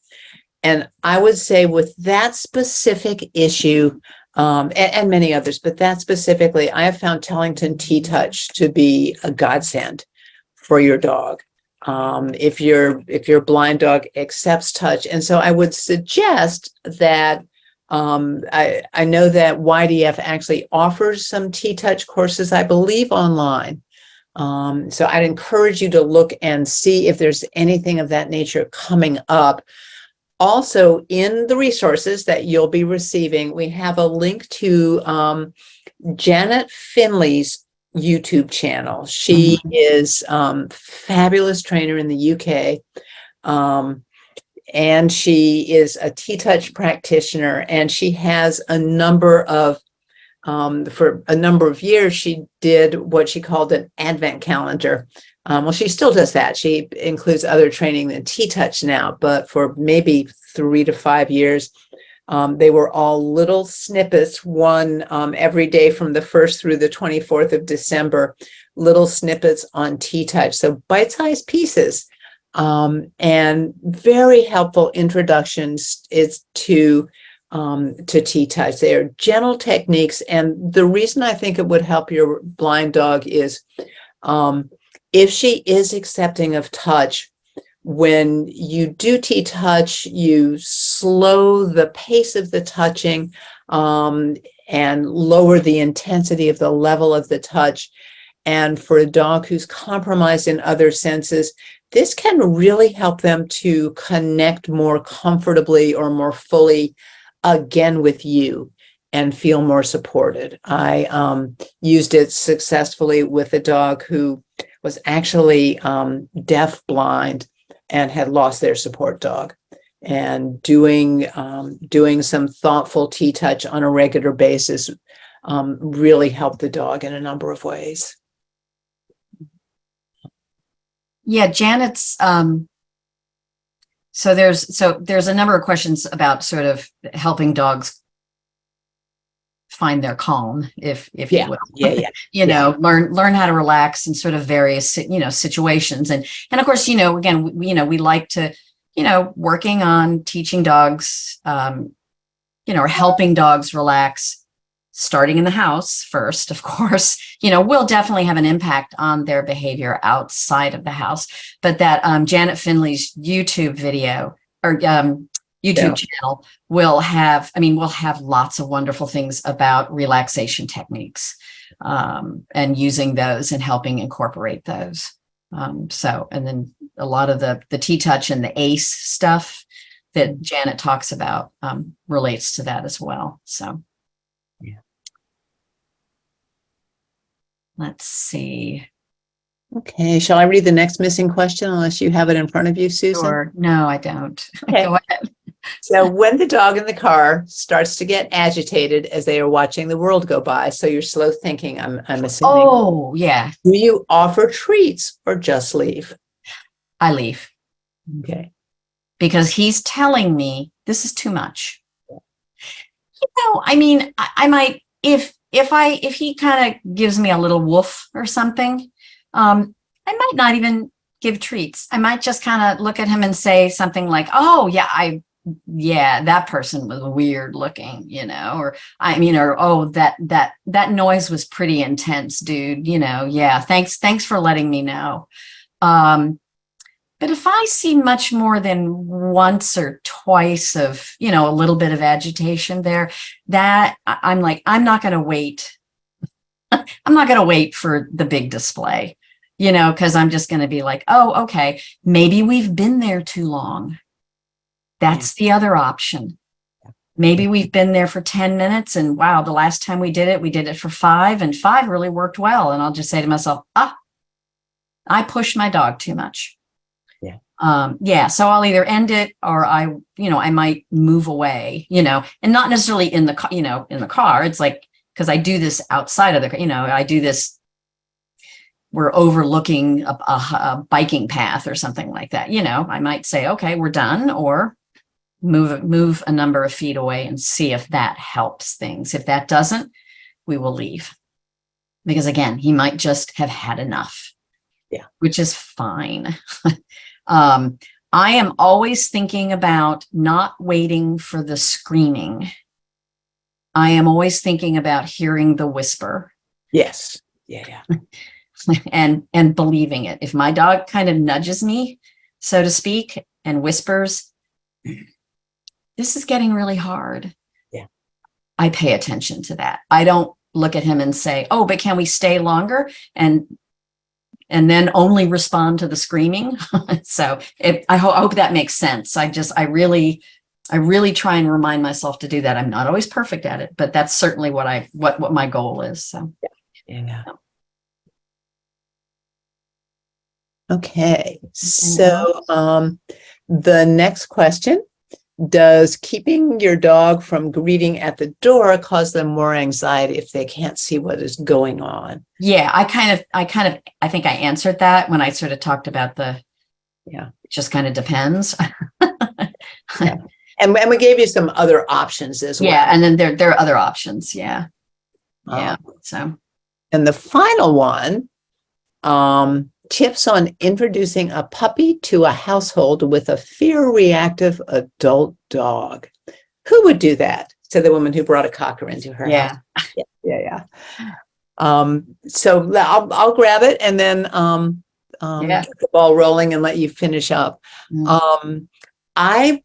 And I would say with that specific issue, and many others, but that specifically, I have found Tellington T-Touch to be a godsend for your dog. If your blind dog accepts touch. And so I would suggest that I know that YDF actually offers some T-Touch courses, I believe, online. So I'd encourage you to look and see if there's anything of that nature coming up. Also, in the resources that you'll be receiving, we have a link to Janet Finley's YouTube channel. She is fabulous trainer in the UK. And she is a T-Touch practitioner, and she has a number of, for a number of years, she did what she called an advent calendar. Well, she still does that. She includes other training than T-Touch now, but for maybe 3 to 5 years, they were all little snippets, one every day from the 1st through the 24th of December, little snippets on T-Touch. So bite-sized pieces. And very helpful introductions to T-Touch. They are gentle techniques. And the reason I think it would help your blind dog is if she is accepting of touch, when you do T-Touch, you slow the pace of the touching and lower the intensity of the level of the touch. And for a dog who's compromised in other senses, this can really help them to connect more comfortably or more fully again with you and feel more supported. I used it successfully with a dog who was actually deaf blind and had lost their support dog. And doing some thoughtful T-Touch on a regular basis really helped the dog in a number of ways. Yeah, Janet's, so there's a number of questions about sort of helping dogs find their calm, if you will. You know, learn how to relax in sort of various, situations. And of course, again, we like to, working on teaching dogs, or helping dogs relax, starting in the house first, of course, will definitely have an impact on their behavior outside of the house. But that Janet Finley's YouTube video or YouTube channel will have lots of wonderful things about relaxation techniques and using those and helping incorporate those. And then a lot of the T-Touch and the ACE stuff that Janet talks about relates to that as well. So. Let's see. Okay, shall I read the next missing question unless you have it in front of you, Susan? Sure. No, I don't. Okay. Go ahead. So when the dog in the car starts to get agitated as they are watching the world go by, so you're slow thinking, I'm assuming. Oh, yeah. Do you offer treats or just leave? I leave. Okay. Because he's telling me this is too much. I might, if he kind of gives me a little woof or something, I might not even give treats. I might just kind of look at him and say something like, oh yeah, that person was weird looking, or oh, that noise was pretty intense, dude, yeah, thanks for letting me know. But if I see much more than once or twice of, a little bit of agitation there, that I'm like, I'm not going to wait. I'm not going to wait for the big display, because I'm just going to be like, oh, okay, maybe we've been there too long. That's the other option. Maybe we've been there for 10 minutes and wow, the last time we did it for 5 and 5 really worked well. And I'll just say to myself, I pushed my dog too much. So I'll either end it or I might move away, and not necessarily in the car, It's like, because I do this outside of the, I do this we're overlooking a biking path or something like that. You know, I might say, okay, we're done, or move a number of feet away and see if that helps things. If that doesn't, we will leave. Because again, he might just have had enough. Yeah. Which is fine. I am always thinking about not waiting for the screaming. I am always thinking about hearing the whisper. Yes. Yeah. and believing it. If my dog kind of nudges me, so to speak, and whispers, this is getting really hard. Yeah. I pay attention to that. I don't look at him and say, oh, but can we stay longer? And then only respond to the screaming. So I hope that makes sense. I really try and remind myself to do that. I'm not always perfect at it, but that's certainly what my goal is. So yeah. Okay. So the next question, does keeping your dog from greeting at the door cause them more anxiety if they can't see what is going on? Yeah, I think I answered that when I sort of talked about it just kind of depends. Yeah. And we gave you some other options as well. Yeah, and then there are other options. Yeah. Yeah. So. And the final one, tips on introducing a puppy to a household with a fear-reactive adult dog. Who would do that? Said the woman who brought a cocker into her house. Yeah. So I'll grab it and then get the ball rolling and let you finish up. I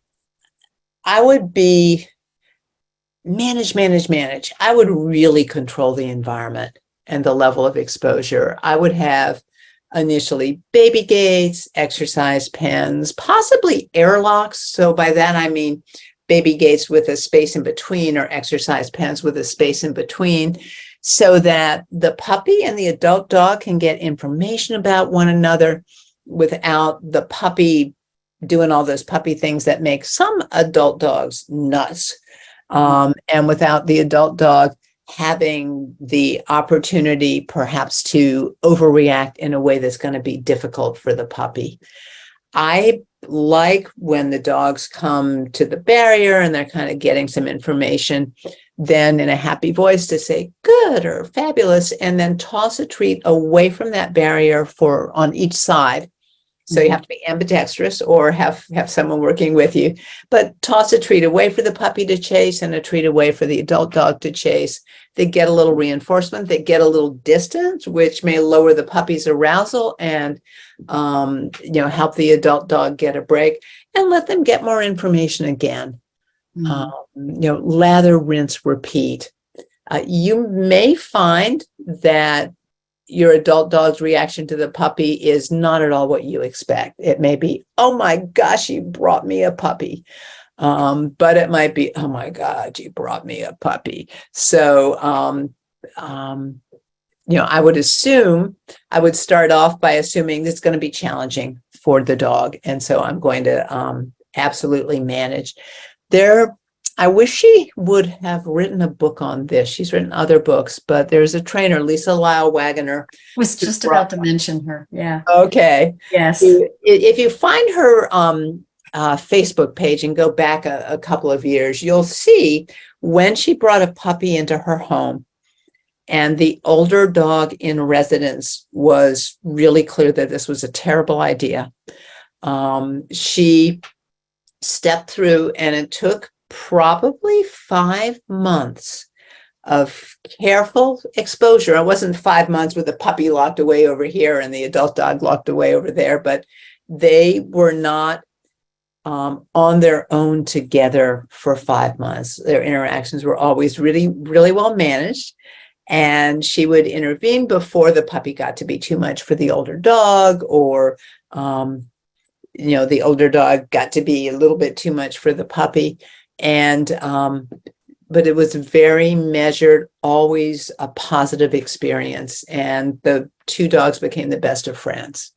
would be manage. I would really control the environment and the level of exposure. I would have initially baby gates, exercise pens, possibly airlocks. So by that, I mean baby gates with a space in between, or exercise pens with a space in between, so that the puppy and the adult dog can get information about one another without the puppy doing all those puppy things that make some adult dogs nuts. And without the adult dog having the opportunity perhaps to overreact in a way that's going to be difficult for the puppy. I like when the dogs come to the barrier and they're kind of getting some information, then in a happy voice to say good or fabulous, and then toss a treat away from that barrier on each side. So you have to be ambidextrous or have someone working with you, but toss a treat away for the puppy to chase and a treat away for the adult dog to chase. They get a little reinforcement, they get a little distance, which may lower the puppy's arousal and, help the adult dog get a break, and let them get more information again. Lather, rinse, repeat. You may find that your adult dog's reaction to the puppy is not at all what you expect. It may be, oh my gosh, you brought me a puppy. But it might be, oh my God, you brought me a puppy. So, I would start off by assuming it's going to be challenging for the dog. And so I'm going to absolutely manage. I wish she would have written a book on this. She's written other books, but there's a trainer, Lisa Lyle Wagoner. Was just about to mention her. Yeah. Okay. Yes. If you find her Facebook page and go back a couple of years, you'll see when she brought a puppy into her home and the older dog in residence was really clear that this was a terrible idea. She stepped through, and it took probably 5 months of careful exposure. It wasn't 5 months with the puppy locked away over here and the adult dog locked away over there, but they were not on their own together for 5 months. Their interactions were always really, really well managed. And she would intervene before the puppy got to be too much for the older dog, or, the older dog got to be a little bit too much for the puppy. And, but it was very measured, always a positive experience. And the two dogs became the best of friends.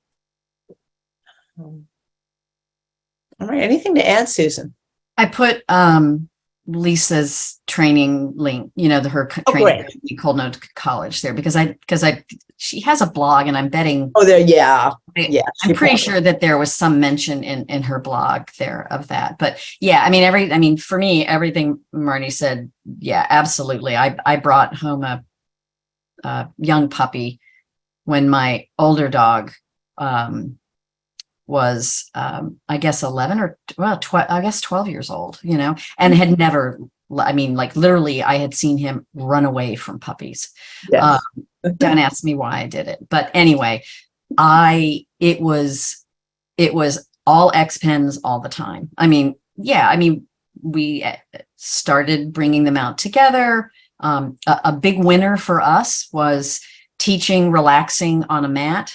All right. Anything to add, Susan? I put Lisa's training link, her training Cold Note College there, because I she has a blog, and I'm betting. Oh, there, yeah. Yeah. I'm pretty sure that there was some mention in her blog there of that. But yeah, I mean, for me, everything Marnie said, yeah, absolutely. I brought home a young puppy when my older dog was, I guess 11 or 12 years old, and had never, I mean, like literally I had seen him run away from puppies. Yes. Don't ask me why I did it. But anyway, it was all X pens all the time. I mean, yeah, we started bringing them out together. A big winner for us was teaching relaxing on a mat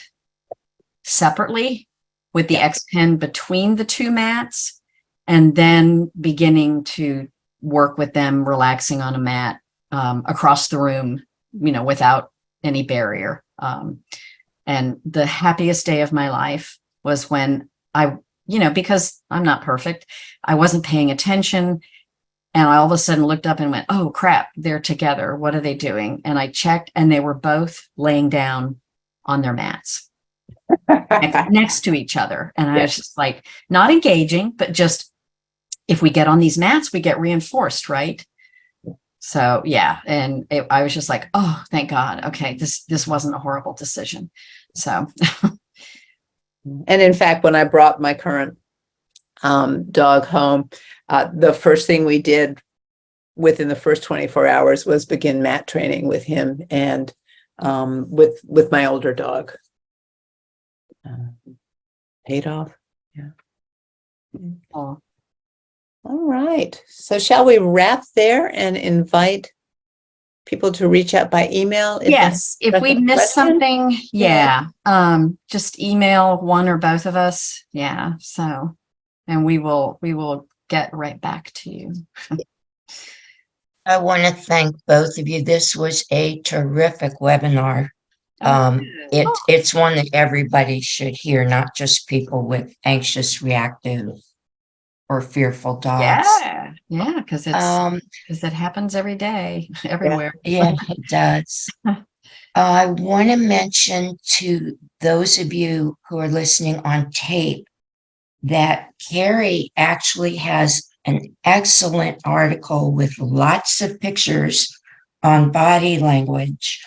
separately with the X pen between the two mats, and then beginning to work with them relaxing on a mat across the room, without any barrier. And the happiest day of my life was when because I'm not perfect, I wasn't paying attention. And I all of a sudden looked up and went, oh crap, they're together. What are they doing? And I checked, and they were both laying down on their mats next to each other. And I was just like, not engaging, but just, if we get on these mats, we get reinforced, right? So yeah, and I was just like, oh, thank God. Okay, this wasn't a horrible decision. So, and in fact, when I brought my current dog home, the first thing we did within the first 24 hours was begin mat training with him and with my older dog. Paid off. Yeah. oh. All right. So shall we wrap there and invite people to reach out by email? Yes, if we missed something, just email one or both of us. Yeah. So, and we will get right back to you. I want to thank both of you. This was a terrific webinar. It's one that everybody should hear, not just people with anxious, reactive, or fearful dogs. Yeah, because it happens every day, everywhere. Yeah, it does. I want to mention to those of you who are listening on tape that Carrie actually has an excellent article with lots of pictures on body language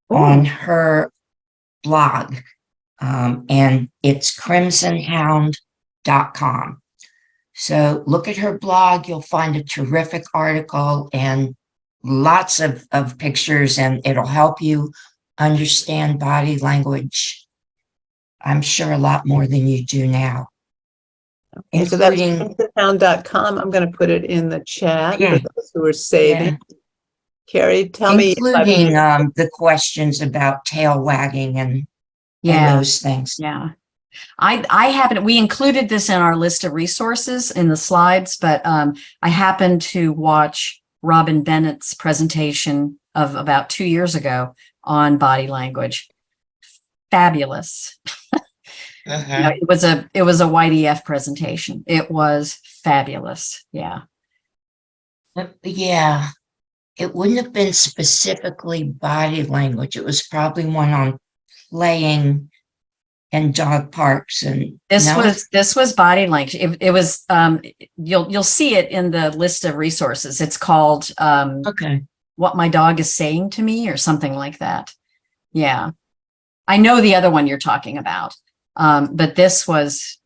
on her blog, and it's crimsonhound.com. So look at her blog. You'll find a terrific article and lots of pictures, and it'll help you understand body language, I'm sure, a lot more than you do now. Okay, so that's crimsonhound.com. I'm going to put it in the chat for those who are saving. Carrie, tell me. Including the questions about tail wagging and those things. Yeah. I happen, we included this in our list of resources in the slides, but I happened to watch Robin Bennett's presentation of about 2 years ago on body language. Fabulous. It was a YDF presentation. It was fabulous. Yeah. Yeah. It wouldn't have been specifically body language. It was probably one on playing and dog parks, and this was body language. It was you'll see it in the list of resources. It's called What My Dog Is Saying to Me, or something like that. Yeah, I know the other one you're talking about, but this was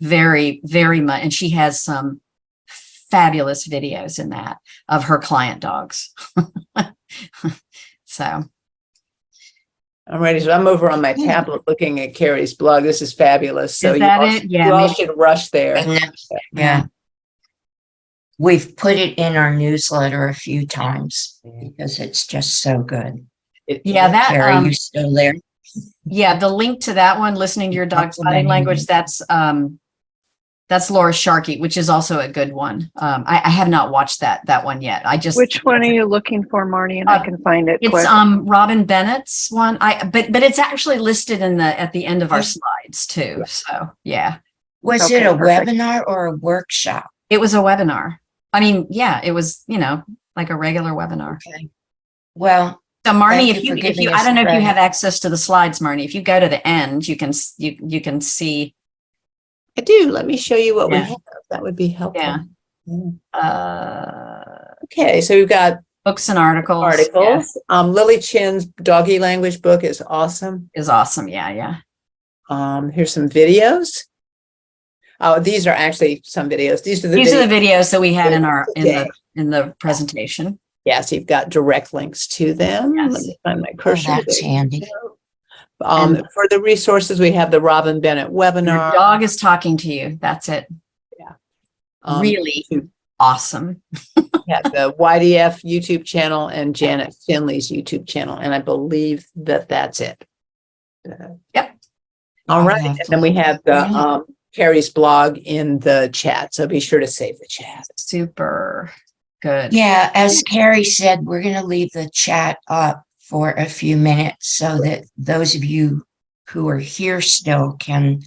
very, very much, and she has some fabulous videos in that of her client dogs. So I'm ready. So I'm over on my tablet looking at Carrie's blog. This is fabulous. So you all should rush there. Yeah. We've put it in our newsletter a few times because it's just so good. Carrie, you still there? Yeah, the link to that one, listening to your dog's body language, that's Laura Sharkey, which is also a good one. I have not watched that one yet. Which one are you looking for, Marnie? And I can find it. It's quick. Robin Bennett's one. But it's actually listed at the end of our slides too. So yeah. Was it a webinar or a workshop? It was a webinar. I mean, yeah, it was like a regular webinar. Okay. Well, So Marnie, Thank if you for you, giving I us don't know if you credit. have access to the slides, Marnie, if you go to the end, you can see. I do. Let me show you what we Yeah. have. That would be helpful. Yeah. Okay, so we've got Books and articles. articles. Lily Chin's doggy language book is awesome. Is awesome. Yeah. Here's some videos. Oh, these are actually some videos. These are the videos that we had in our today. in the presentation. Yes, you've got direct links to them. Yes. Let me find my Oh, cursor. that's There you handy. go. For the resources, we have the Robin Bennett Your webinar. dog is talking to you. That's it. Yeah. Really awesome. We have the YDF YouTube channel and Janet Finley's YouTube channel, and I believe that that's it. Yep. All I'll right, have and to then we look have at that. the Carrie's blog in the chat, so be sure to save the chat. Super good. Yeah, as Carrie said, we're going to leave the chat up for a few minutes so that those of you who are here still can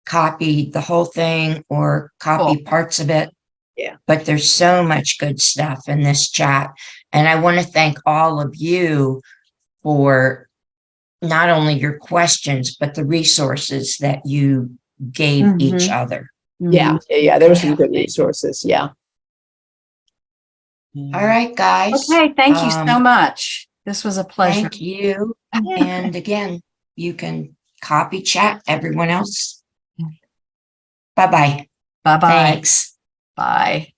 copy the whole thing or copy parts of it. Yeah. But there's so much good stuff in this chat. And I want to thank all of you for not only your questions, but the resources that you gave each other. Yeah, there were some good resources. Yeah. All right, guys. Okay, thank you so much. This was a pleasure. Thank you. And again, you can copy chat everyone else. Bye-bye. Bye-bye. Thanks. Bye.